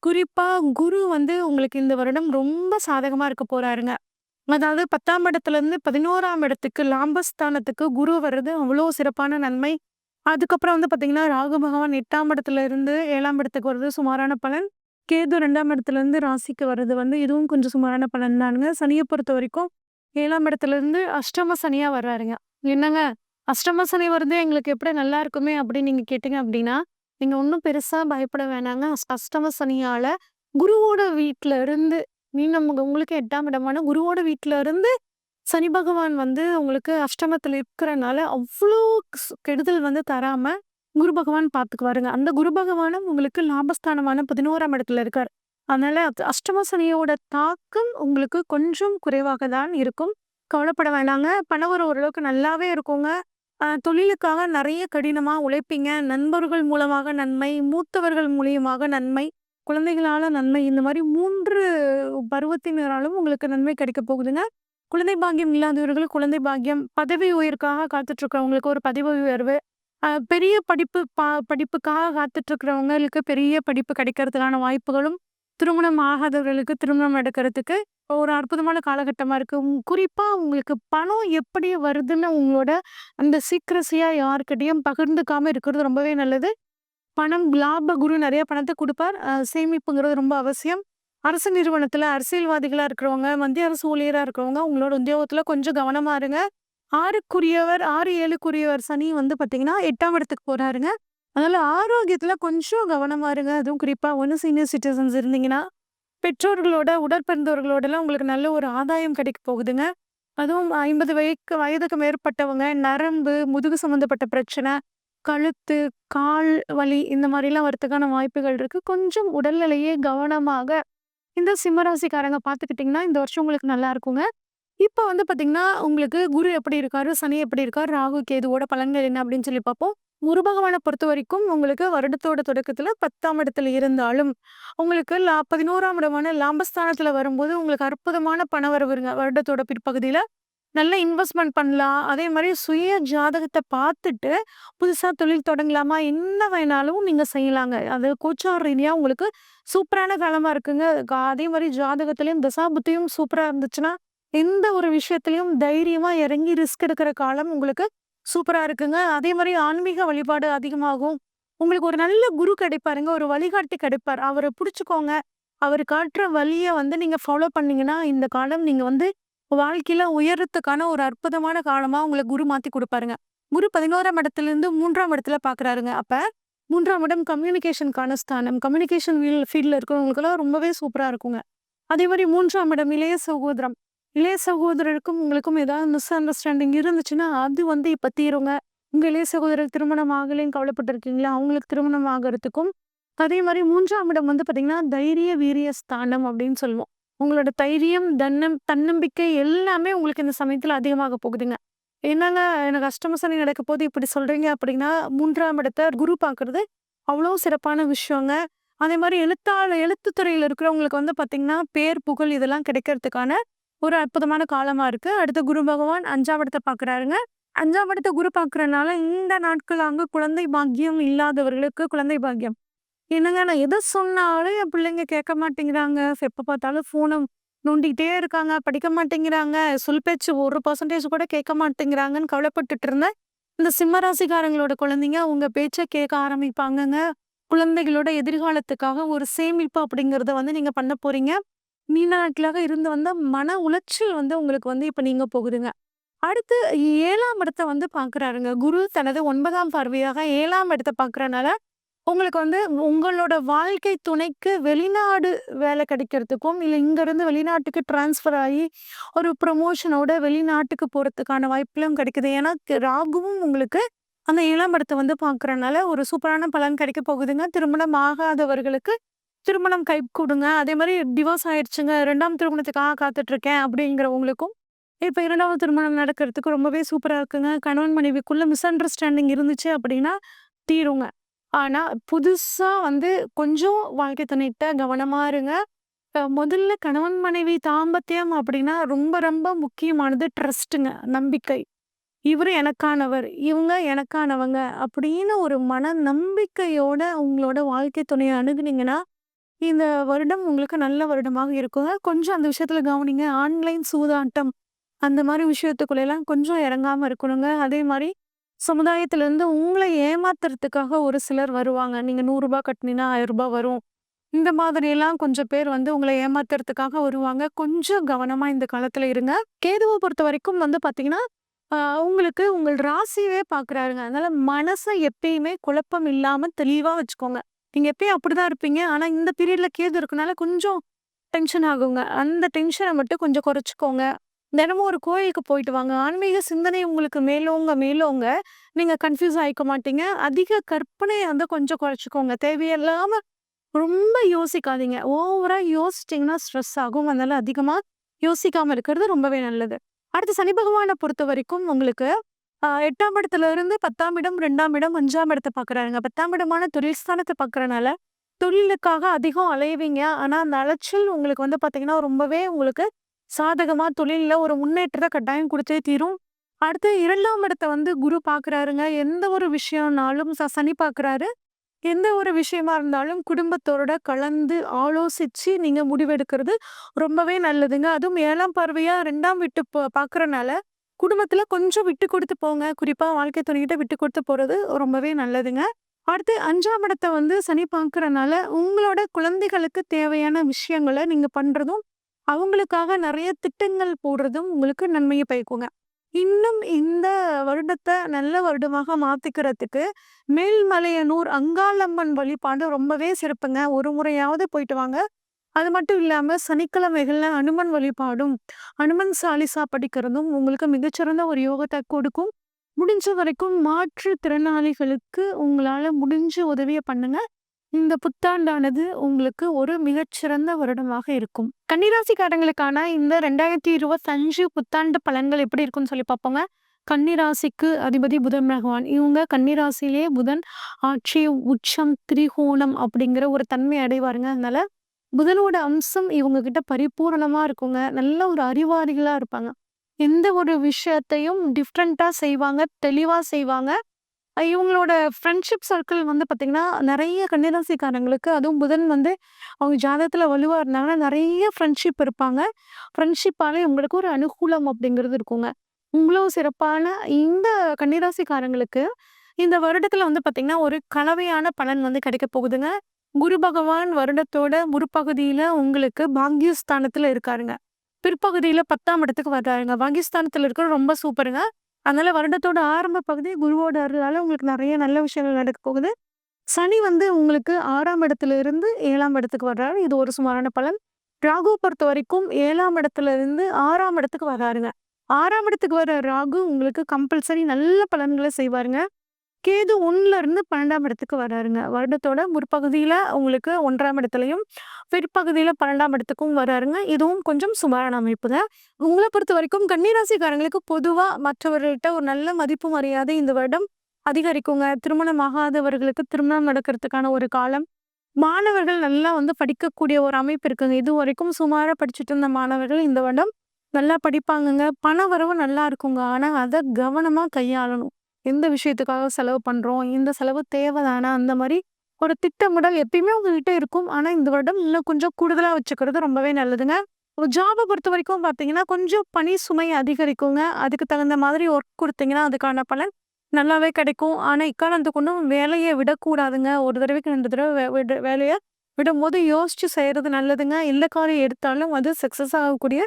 குறிப்பா குரு வந்து உங்களுக்கு இந்த வருடம் ரொம்ப சாதகமா இருக்க போறாருங்க. அதாவது 10ஆம் இடத்துலருந்து 11ஆம் இடத்துக்கு லாபஸ்தானத்துக்கு குரு வர்றது அவ்வளோ சிறப்பான நன்மை. அதுக்கப்புறம் வந்து பார்த்தீங்கன்னா, ராகு பகவான் 8ஆம் இடத்துல இருந்து 7ஆம் இடத்துக்கு வர்றது சுமாரான பலன். கேது 2ஆம் இடத்துலருந்து ராசிக்கு வர்றது வந்து இதுவும் கொஞ்சம் சுமாரான பலன் தானுங்க. சனிய பொறுத்தவரைக்கும் 7ஆம் இடத்துலருந்து அஷ்டம சனியா வர்றாருங்க. என்னங்க அஷ்டம சனி வருது எங்களுக்கு எப்படி நல்லா இருக்குமே அப்படின்னு நீங்க கேட்டீங்க அப்படின்னா, நீங்க ஒண்ணும் பெருசா பயப்பட வேணாங்க. அஷ்டம சனியால குருவோட வீட்ல இருந்து நீங்க உங்களுக்கு 8ஆம் இடமான குருவோட வீட்ல இருந்து சனி பகவான் வந்து உங்களுக்கு அஷ்டமத்துல இருக்கிறனால அவ்ளோ கெடுதல் வந்து தராம குரு பகவான் பார்த்துக்குவாருங்க. அந்த குரு பகவானும் உங்களுக்கு லாபஸ்தானமான 11ஆம் இடத்துல இருக்கார். அதனால அஷ்டம சனியோட தாக்கம் உங்களுக்கு கொஞ்சம் குறைவாக தான் இருக்கும். கவலைப்பட வேண்டாங்க. பணவரவு ஓரளவுக்கு நல்லாவே இருக்குங்க. தொழிலுக்காக நிறைய கடினமா உழைப்பீங்க. நண்பர்கள் மூலமாக நன்மை, மூத்தவர்கள் மூலியமாக நன்மை, குழந்தைகளால நன்மை. இந்த மாரி 3 பருவத்தினராலும் உங்களுக்கு நன்மை கிடைக்க போகுதுங்க. குழந்தை பாக்கியம் இல்லாதவர்கள் குழந்தை பாக்கியம், பதவி உயர்வுக்காக காத்துட்டு இருக்கிறவங்களுக்கு ஒரு பதவி உயர்வு, பெரிய படிப்புக்காக காத்துட்டு இருக்கிறவங்களுக்கு பெரிய படிப்பு கிடைக்கிறதுக்கான வாய்ப்புகளும், திருமணம் ஆகாதவர்களுக்கு திருமணம் நடக்கிறதுக்கு ஒரு அற்புதமான காலகட்டமா இருக்கு. குறிப்பா உங்களுக்கு பணம் எப்படி வருதுன்னு உங்களோட அந்த சீக்ரஸியா யார்கிட்டயும் பகிர்ந்துக்காம இருக்கிறது ரொம்பவே நல்லது. பணம் லாப குரு நிறைய பணத்த குடுப்பார். சேமிப்புங்கிறது ரொம்ப அவசியம். அரசு நிறுவனத்துல அரசியல்வாதிகளா இருக்கிறவங்க, மத்திய அரசு ஊழியரா இருக்கிறவங்க, உங்களோட உத்தியோகத்துல கொஞ்சம் கவனமா இருங்க. 6க்குரியவர் 6, 7க்குரியவர் சனி வந்து பார்த்தீங்கன்னா, 8ஆம் இடத்துக்கு போறாருங்க. அதனால ஆரோக்கியத்துல கொஞ்சம் கவனமா இருங்க. அதுவும் குறிப்பா ஒண்ணு சீனியர் சிட்டிசன்ஸ் இருந்தீங்கன்னா, பெற்றோர்களோட, உடற்பிறந்தவர்களோடலாம் உங்களுக்கு நல்ல ஒரு ஆதாயம் கிடைக்க போகுதுங்க. அதுவும் 50 வயதுக்கு மேற்பட்டவங்க, நரம்பு, முதுகு சம்மந்தப்பட்ட பிரச்சனை, கழுத்து, கால் வலி இந்த மாரிலாம் வரதுக்கான வாய்ப்புகள் இருக்கு. கொஞ்சம் உடல்நிலையை கவனமாக இந்த சிம்மராசிக்காரங்க பார்த்துக்கிட்டிங்கன்னா, இந்த வருஷம் உங்களுக்கு நல்லா இருக்குங்க. இப்ப வந்து பார்த்தீங்கன்னா, உங்களுக்கு குரு எப்படி இருக்காரு, சனி எப்படி இருக்காரு, ராகு, கேதுவோட பலன்கள் என்ன அப்படின்னு சொல்லி பார்ப்போம். குரு பகவான பொறுத்தவரைக்கும் உங்களுக்கு வருடத்தோட தொடக்கத்துல 10ஆம் இடத்துல இருந்தாலும், உங்களுக்கு 11ஆம் இடமான லாபஸ்தானத்துல வரும்போது உங்களுக்கு அற்புதமான பணவரவு வருங்க. வருடத்தோட பிற்பகுதியில. நல்ல இன்வெஸ்ட்மெண்ட் பண்ணலாம். அதே மாரி சுய ஜாதகத்த பார்த்துட்டு, புதுசா தொழில் தொடங்கலாமா? என்ன வேணாலும் நீங்க செய்யலாங்க. அது கோச்சார் ரீதியா உங்களுக்கு சூப்பரான காலமா இருக்குங்க. அதே மாரி ஜாதகத்திலயும் தசாபுத்தியும் சூப்பரா இருந்துச்சுன்னா, எந்த ஒரு விஷயத்திலயும் தைரியமா இறங்கி ரிஸ்க் எடுக்கிற காலம் உங்களுக்கு சூப்பரா இருக்குங்க. அதே மாரி ஆன்மீக வழிபாடு அதிகமாகும். உங்களுக்கு ஒரு நல்ல குரு கிடைப்பாருங்க. ஒரு வழிகாட்டி கிடைப்பார். அவர புடிச்சுக்கோங்க. அவரு காட்டுற வழிய வந்து நீங்க ஃபாலோ பண்ணீங்கன்னா, இந்த காலம் நீங்க வந்து வாழ்க்கையில உயரத்துக்கான ஒரு அற்புதமான காலமா உங்களுக்கு குரு மாத்தி குடுப்பாருங்க. குரு 11ஆம் இடத்துலருந்து 3ஆம் இடத்துல பார்க்குறாருங்க. அப்ப 3ஆம் இடம் கம்யூனிகேஷனுக்கான ஸ்தானம். கம்யூனிகேஷன் ஃபீல்ட்ல இருக்கிறவங்களுக்கெல்லாம் ரொம்பவே சூப்பரா இருக்குங்க. அதே மாரி 3ஆம் இடம் இளைய சகோதரம். இளைய சகோதரருக்கும் உங்களுக்கும் ஏதாவது மிஸ் அண்டர்ஸ்டாண்டிங் இருந்துச்சுன்னா, அது வந்து இப்ப தீருங்க. உங்க இளைய சகோதரர் திருமணம் ஆகலைன்னு கவலைப்பட்டுருக்கீங்களா? அவங்களுக்கு திருமணம் ஆகறதுக்கும், அதே மாரி 3ஆம் இடம் வந்து பார்த்தீங்கன்னா, தைரிய வீரிய ஸ்தானம் அப்படின்னு சொல்லுவோம். உங்களோட தைரியம், தன்னம்பிக்கை எல்லாமே உங்களுக்கு இந்த சமயத்துல அதிகமாக போகுதுங்க. என்னங்க எனக்கு அஷ்டம சனி நடக்கப்போது இப்படி சொல்றீங்க அப்படின்னா, 3ஆம் இடத்த குரு பார்க்கறது அவ்வளோ சிறப்பான விஷயங்க. அதே மாரி எழுத்துத் துறையில இருக்கிறவங்களுக்கு வந்து பார்த்தீங்கன்னா, பேர், புகழ் இதெல்லாம் கிடைக்கிறதுக்கான ஒரு அற்புதமான காலமா இருக்கு. அடுத்து குரு பகவான் 5ஆம் இடத்த பார்க்குறாருங்க. 5ஆம் இடத்த குரு பார்க்கறனால இந்த நாட்களாங்க குழந்தை பாக்கியம் இல்லாதவர்களுக்கு குழந்தை பாக்கியம். என்னங்க நான் எத சொன்னாலும் என் பிள்ளைங்க கேட்க மாட்டேங்கிறாங்க. எப்ப பார்த்தாலும் ஃபோன நோண்டிக்கிட்டே இருக்காங்க. படிக்க மாட்டேங்கிறாங்க. சொல் பேச்சு 1% கூட கேட்க மாட்டேங்கிறாங்கன்னு கவலைப்பட்டுட்டு இருந்தேன். இந்த சிம்ம ராசிக்காரங்களோட குழந்தைங்க உங்க பேச்ச கேட்க ஆரம்பிப்பாங்கங்க. குழந்தைகளோட எதிர்காலத்துக்காக ஒரு சேமிப்பு அப்படிங்கிறத வந்து நீங்க பண்ண போறீங்க. நீண்ட நாட்களாக இருந்து வந்த மன உளைச்சல் வந்து உங்களுக்கு வந்து இப்ப நீங்க போகுதுங்க. அடுத்து 7ஆம் இடத்த வந்து பார்க்குறாருங்க. குரு தனது 9ஆம் பார்வையாக 7ஆம் இடத்த பார்க்குறனால, உங்களுக்கு வந்து உங்களோட வாழ்க்கை துணைக்கு வெளிநாடு வேலை கிடைக்கிறதுக்கும், இல்ல இங்கருந்து வெளிநாட்டுக்கு ட்ரான்ஸ்ஃபர் ஆயி, ஒரு ப்ரமோஷனோட வெளிநாட்டுக்கு போறதுக்கான வாய்ப்புகளும் கிடைக்குது. ஏன்னா, ராகுவும் உங்களுக்கு அந்த 7ஆம் இடத்த வந்து பார்க்குறனால, ஒரு சூப்பரான பலன் கிடைக்க போகுதுங்க. திருமணம் ஆகாதவர்களுக்கு திருமணம் கைகூடுங்க. அதேமாரி டிவோர்ஸ் ஆயிடுச்சுங்க, 2ஆம் திருமணத்துக்காக காத்துட்ருக்கேன் அப்படிங்கிறவங்களுக்கும், இப்ப 2வது திருமணம் நடக்கிறதுக்கு ரொம்பவே சூப்பரா இருக்குங்க. கணவன் மனைவிக்குள்ள மிஸ் அண்டர்ஸ்டாண்டிங் இருந்துச்சு அப்படின்னா தீருங்க. ஆனா, புதுசா வந்து கொஞ்சம் வாழ்க்கை துணைட்ட கவனமா இருங்க. முதல்ல கணவன் மனைவி தாம்பத்தியம் அப்படின்னா ரொம்ப ரொம்ப முக்கியமானது ட்ரஸ்ட்டுங்க. நம்பிக்கை. இவரு எனக்கானவர், இவங்க எனக்கானவங்க அப்படின்னு ஒரு மன நம்பிக்கையோட உங்களோட வாழ்க்கை துணைய அணுகுனீங்கன்னா, இந்த வருடம் உங்களுக்கு நல்ல வருடமாக இருக்குங்க. கொஞ்சம் அந்த விஷயத்துல கவனிங்க. ஆன்லைன் சூதாட்டம் அந்த மாரி விஷயத்துக்குள்ளலாம் கொஞ்சம் இறங்காம இருக்கணுங்க. அதே மாரி சமுதாயத்திலருந்து உங்கள ஏமாத்துறதுக்காக ஒரு சிலர் வருவாங்க. நீங்க ரூ. 100 கட்டுனீங்கன்னா ரூ. 1000 வரும். இந்த மாதிரியெல்லாம் கொஞ்சம் பேர் வந்து உங்கள ஏமாத்துறதுக்காக வருவாங்க. கொஞ்சம் கவனமா இந்த காலத்துல இருங்க. கேதுவ பொறுத்தவரைக்கும் வந்து பார்த்தீங்கன்னா, அ உங்களுக்கு உங்கள் ராசியவே பார்க்குறாருங்க. அதனால மனச எப்பயுமே குழப்பம் இல்லாம தெளிவா வச்சுக்கோங்க. நீங்க எப்பயும் அப்படிதான் இருப்பீங்க. ஆனா இந்த பீரியட்ல கேது இருக்கனால கொஞ்சம் டென்ஷன் ஆகுங்க. அந்த டென்ஷன மட்டும் கொஞ்சம் குறைச்சுக்கோங்க. தினமும் ஒரு கோயிலுக்கு போயிட்டு வாங்க. ஆன்மீக சிந்தனை உங்களுக்கு மேலோங்க, மேலோங்க நீங்க கன்ஃப்யூஸ் ஆயிக்க மாட்டீங்க. அதிக கற்பனைய வந்து கொஞ்சம் குறைச்சுக்கோங்க. தேவையில்லாம ரொம்ப யோசிக்காதீங்க. ஓவரா யோசிச்சீங்கன்னா ஸ்ட்ரெஸ் ஆகும். அதனால அதிகமா யோசிக்காம இருக்கிறது ரொம்பவே நல்லது. அடுத்து சனி பகவான பொறுத்தவரைக்கும் உங்களுக்கு 8ஆம் இடத்துல இருந்து 10ஆம் இடம், 2ஆம் இடம், 5ஆம் இடத்த பார்க்குறாருங்க. 10ஆம் இடமான தொழில் ஸ்தானத்த பார்க்குறனால, தொழிலுக்காக அதிகம் அலைவீங்க. ஆனா, அந்த அலைச்சல் உங்களுக்கு வந்து பார்த்தீங்கன்னா, ரொம்பவே உங்களுக்கு சாதகமா தொழில்ல ஒரு முன்னேற்றத்த கட்டாயம் குடுத்தே தீரும். அடுத்து 2ஆம் இடத்த வந்து குரு பார்க்குறாருங்க. எந்த ஒரு விஷயம்னாலும் சனி பார்க்குறாரு. எந்த ஒரு விஷயமா இருந்தாலும் குடும்பத்தோட கலந்து ஆலோசிச்சு நீங்க முடிவெடுக்கிறது ரொம்பவே நல்லதுங்க. அதுவும் 7ஆம் பார்வையா 2ஆம் வீட்டு பார்க்குறனால, குடும்பத்துல கொஞ்சம் விட்டு குடுத்து போங்க. குறிப்பா வாழ்க்கை துணைகிட்ட விட்டு குடுத்து போறது ரொம்பவே நல்லதுங்க. அடுத்து 5ஆம் இடத்த வந்து சனி பார்க்குறனால, உங்களோட குழந்தைகளுக்கு தேவையான விஷயங்கள நீங்க பண்றதும், அவங்களுக்காக நெறைய திட்டங்கள் போடுறதும் உங்களுக்கு நன்மைய பயக்குங்க. இன்னும் இந்த வருடத்த நல்ல வருடமாக மாத்திக்கிறதுக்கு, மேல்மலையனூர் அங்காளம்மன் வழிபாடு ரொம்பவே சிறப்புங்க. ஒரு முறையாவது போயிட்டு வாங்க. அது மட்டும் இல்லாம சனிக்கிழமைகள்ல அனுமன் வழிபாடும், அனுமன் சாலிசா படிக்கிறதும் உங்களுக்கு மிகச்சிறந்த ஒரு யோகத்த கொடுக்கும். முடிஞ்ச வரைக்கும் மாற்றுத்திறனாளிகளுக்கு உங்களால முடிஞ்ச உதவிய பண்ணுங்க. இந்த புத்தாண்டானது உங்களுக்கு ஒரு மிகச்சிறந்த வருடமாக இருக்கும். கன்னிராசிக்காரங்களுக்கான இந்த 2025 புத்தாண்டு பலன்கள் எப்படி இருக்குன்னு சொல்லி பார்ப்போங்க. கன்னிராசிக்கு அதிபதி புதன் பகவான். இவங்க கன்னிராசியிலேயே புதன் ஆட்சி, உச்சம், திரிகோணம் அப்படிங்கிற ஒரு தன்மை அடைவாருங்க. அதனால புதனோட அம்சம் இவங்க கிட்ட பரிபூரணமா இருக்குங்க. நல்ல ஒரு அறிவாளிகளா இருப்பாங்க. எந்த ஒரு விஷயத்தையும் டிஃப்ரெண்ட்டா செய்வாங்க, தெளிவா செய்வாங்க. இவங்களோட ஃப்ரெண்ட்ஷிப் சர்க்கிள் வந்து பார்த்தீங்கன்னா, நெறைய கன்னிராசிக்காரங்களுக்கு அதுவும் புதன் வந்து அவங்க ஜாதகத்துல வலுவா இருந்தாங்கன்னா, நெறைய ஃப்ரெண்ட்ஷிப் இருப்பாங்க. ஃப்ரெண்ட்ஷிப்பால இவங்களுக்கு ஒரு அனுகூலம் அப்படிங்கிறது இருக்குங்க. இவ்ளோ சிறப்பான இந்த கன்னிராசிக்காரங்களுக்கு இந்த வருடத்துல வந்து பார்த்தீங்கன்னா, ஒரு கலவையான பலன் வந்து கிடைக்க போகுதுங்க. குரு பகவான் வருடத்தோட முற்பகுதியில உங்களுக்கு பாக்கியஸ்தானத்துல இருக்காருங்க. பிற்பகுதியில 10ஆம் இடத்துக்கு வர்றாருங்க. பாக்கியஸ்தானத்துல இருக்கிறது ரொம்ப சூப்பருங்க. அதனால வருடத்தோட ஆரம்ப பகுதி குருவோட அருளால உங்களுக்கு நெறைய நல்ல விஷயங்கள் நடக்க போகுது. சனி வந்து உங்களுக்கு 6ஆம் இடத்துல இருந்து 7ஆம் இடத்துக்கு வர்றாரு. இது ஒரு சுமாரான பலன். ராகு பொறுத்தவரைக்கும் 7ஆம் இடத்துல இருந்து 6ஆம் இடத்துக்கு வர்றாருங்க. 6ஆம் இடத்துக்கு வர ராகு உங்களுக்கு கம்பல்சரி நல்ல பலன்கள செய்வாருங்க. கேது 1ல இருந்து 12ஆம் இடத்துக்கு வராருங்க. வருடத்தோட முற்பகுதியில உங்களுக்கு 1ஆம் இடத்துலயும், பிற்பகுதியில 12ஆம் இடத்துக்கும் வராருங்க. இதுவும் கொஞ்சம் சுமாரான அமைப்புங்க. உங்கள பொறுத்தவரைக்கும் கன்னிராசிக்காரங்களுக்கு பொதுவா மற்றவர்கள்ட்ட ஒரு நல்ல மதிப்பு, மரியாதை இந்த வருடம் அதிகரிக்குங்க. திருமணம் ஆகாதவர்களுக்கு திருமணம் நடக்கிறதுக்கான ஒரு காலம். மாணவர்கள் நல்லா வந்து படிக்கக்கூடிய ஒரு அமைப்பு இருக்குங்க. இதுவரைக்கும் சுமாரா படிச்சுட்டு இருந்த மாணவர்கள் இந்த வருடம் நல்லா படிப்பாங்கங்க. பண வரவு நல்லா இருக்குங்க. ஆனா அத கவனமா கையாளணும். எந்த விஷயத்துக்காக செலவு பண்றோம்? இந்த செலவு தேவைதானா? அந்த மாரி ஒரு திட்டமிடல் எப்பயுமே உங்ககிட்ட இருக்கும். ஆனா இந்த வருடம் இன்னும் கொஞ்சம் கூடுதலா வச்சுக்கிறது ரொம்பவே நல்லதுங்க. ஒரு ஜாப பொறுத்தவரைக்கும் பார்த்தீங்கன்னா, கொஞ்சம் பணி சுமை அதிகரிக்குங்க. அதுக்கு தகுந்த மாதிரி ஒர்க் குடுத்தீங்கன்னா, அதுக்கான பலன் நல்லாவே கிடைக்கும். ஆனா எக்காரணத்த கொண்டும் வேலைய விடக்கூடாதுங்க. ஒரு தடவைக்கு 2 தடவ வேலைய விடும்போது யோசிச்சு செய்றது நல்லதுங்க. எந்த காரியம் எடுத்தாலும் அது சக்சஸ் ஆகக்கூடிய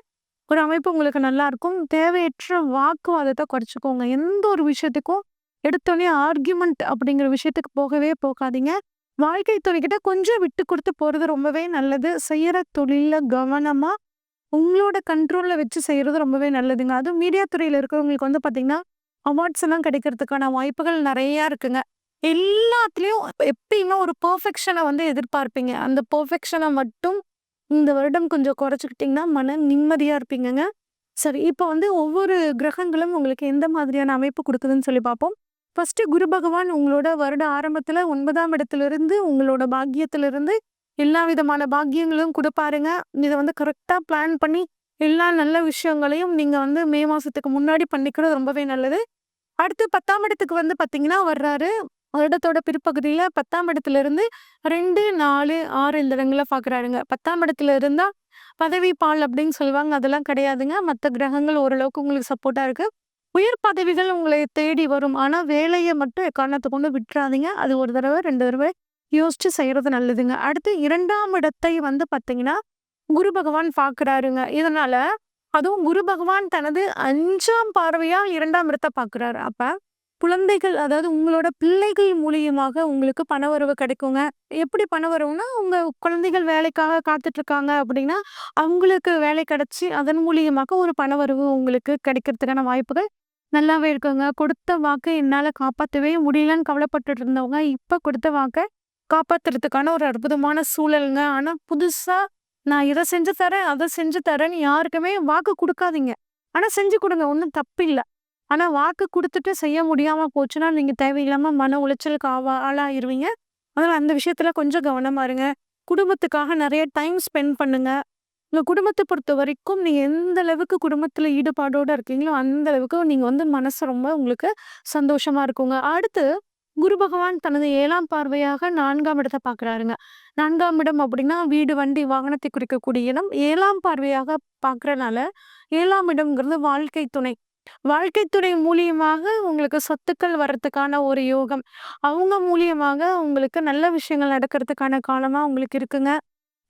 ஒரு அமைப்பு உங்களுக்கு நல்லாருக்கும். தேவையற்ற வாக்குவாதத்த குறைச்சுக்கோங்க. எந்த ஒரு விஷயத்துக்கும் எடுத்தோனே ஆர்கியுமென்ட் அப்படிங்கிற விஷயத்துக்கு போகவே போகாதீங்க. வாழ்க்கை துணைக்கிட்ட கொஞ்சம் விட்டு குடுத்து போறது ரொம்பவே நல்லது. செய்யற தொழில்ல கவனமா உங்களோட கண்ட்ரோல்ல வச்சு செய்றது ரொம்பவே நல்லதுங்க. அதுவும் மீடியா துறையில இருக்கிறவங்களுக்கு வந்து பார்த்தீங்கன்னா, அவார்ட்ஸ் எல்லாம் கிடைக்கிறதுக்கான வாய்ப்புகள் நெறையா இருக்குங்க. எல்லாத்துலயும் எப்பயுமே ஒரு பெர்ஃபெக்ஷன வந்து எதிர்பார்ப்பீங்க. அந்த பெர்ஃபெக்ஷன மட்டும் இந்த வருடம் கொஞ்சம் குறைச்சுக்கிட்டீங்கன்னா, மன நிம்மதியா இருப்பீங்கங்க. சரி, இப்ப வந்து ஒவ்வொரு கிரகங்களும் உங்களுக்கு எந்த மாதிரியான அமைப்பு குடுக்குதுன்னு சொல்லி பார்ப்போம். ஃபர்ஸ்ட்டு குரு பகவான் உங்களோட வருட ஆரம்பத்துல 9ஆம் இடத்திலிருந்து உங்களோட பாக்கியத்திலிருந்து எல்லா விதமான பாக்கியங்களும் குடுப்பாருங்க. இத வந்து கரெக்ட்டா பிளான் பண்ணி எல்லா நல்ல விஷயங்களையும் நீங்க வந்து மே மாசத்துக்கு முன்னாடி பண்ணிக்கிறது ரொம்பவே நல்லது. அடுத்து 10ஆம் இடத்துக்கு வந்து பார்த்தீங்கன்னா வர்றாரு. வருடத்தோட பிற்பகுதியில 10ஆம் இடத்திலிருந்து 2, 4, 6 இந்த இடங்கள பார்க்குறாருங்க. 10ஆம் இடத்துல இருந்தா பதவி பால் அப்படின்னு சொல்லுவாங்க. அதெல்லாம் கிடையாதுங்க. மத்த கிரகங்கள் ஓரளவுக்கு உங்களுக்கு சப்போர்ட்டா இருக்கு. உயர் பதவிகள் உங்களை தேடி வரும். ஆனா வேலைய மட்டும் எக்காரணத்த கொண்டும் விட்றாதீங்க. அது ஒரு தடவ, 2 தடவ யோசிச்சு செய்றது நல்லதுங்க. அடுத்து 2ஆம் இடத்தை வந்து பார்த்தீங்கன்னா, குரு பகவான் பார்க்குறாருங்க. இதனால அதுவும் குரு பகவான் தனது 5ஆம் பார்வையா 2ஆம் இடத்த பார்க்குறாரு. அப்ப குழந்தைகள் அதாவது உங்களோட பிள்ளைகள் மூலியமாக உங்களுக்கு பணவரவு கிடைக்குங்க. எப்படி பணவரவுனா, உங்க குழந்தைகள் வேலைக்காக காத்துட்டு இருக்காங்க அப்படின்னா, அவங்களுக்கு வேலை கிடைச்சு அதன் மூலியமாக ஒரு பணவரவு உங்களுக்கு கிடைக்கிறதுக்கான வாய்ப்புகள் நல்லாவே இருக்குங்க. கொடுத்த வாக்க என்னால காப்பாத்தவே முடியலன்னு கவலைப்பட்டுட்டு இருந்தவங்க, இப்ப கொடுத்த வாக்க காப்பாத்துறதுக்கான ஒரு அற்புதமான சூழல்ங்க. ஆனா புதுசா நான் இத செஞ்சு தரேன், அத செஞ்சு தரேன்னு யாருக்குமே வாக்கு குடுக்காதீங்க. ஆனா செஞ்சு குடுங்க. ஒண்ணும் தப்பில்ல. ஆனா வாக்கு குடுத்துட்டு செய்ய முடியாம போச்சுன்னா, நீங்க தேவையில்லாம மன உளைச்சலுக்கு ஆளாயிருவீங்க. அதனால அந்த விஷயத்துல கொஞ்சம் கவனமா இருங்க. குடும்பத்துக்காக நெறைய டைம் ஸ்பெண்ட் பண்ணுங்க. உங்க குடும்பத்த பொறுத்தவரைக்கும் நீங்க எந்த அளவுக்கு குடும்பத்துல ஈடுபாடோட இருக்கீங்களோ, அந்த அளவுக்கு நீங்க வந்து மனசு ரொம்ப உங்களுக்கு சந்தோஷமா இருக்குங்க. அடுத்து குரு பகவான் தனது 7ஆம் பார்வையாக 4ஆம் இடத்த பார்க்குறாருங்க. 4ஆம் இடம் அப்படின்னா வீடு, வண்டி, வாகனத்தை குறிக்கக்கூடிய இடம். 7ஆம் பார்வையாக பார்க்கறனால 7ஆம் இடம்ங்கிறது வாழ்க்கை துணை. வாழ்க்கை துணை மூலியமாக உங்களுக்கு சொத்துக்கள் வர்றதுக்கான ஒரு யோகம். அவங்க மூலியமாக உங்களுக்கு நல்ல விஷயங்கள் நடக்கிறதுக்கான காலமா உங்களுக்கு இருக்குங்க.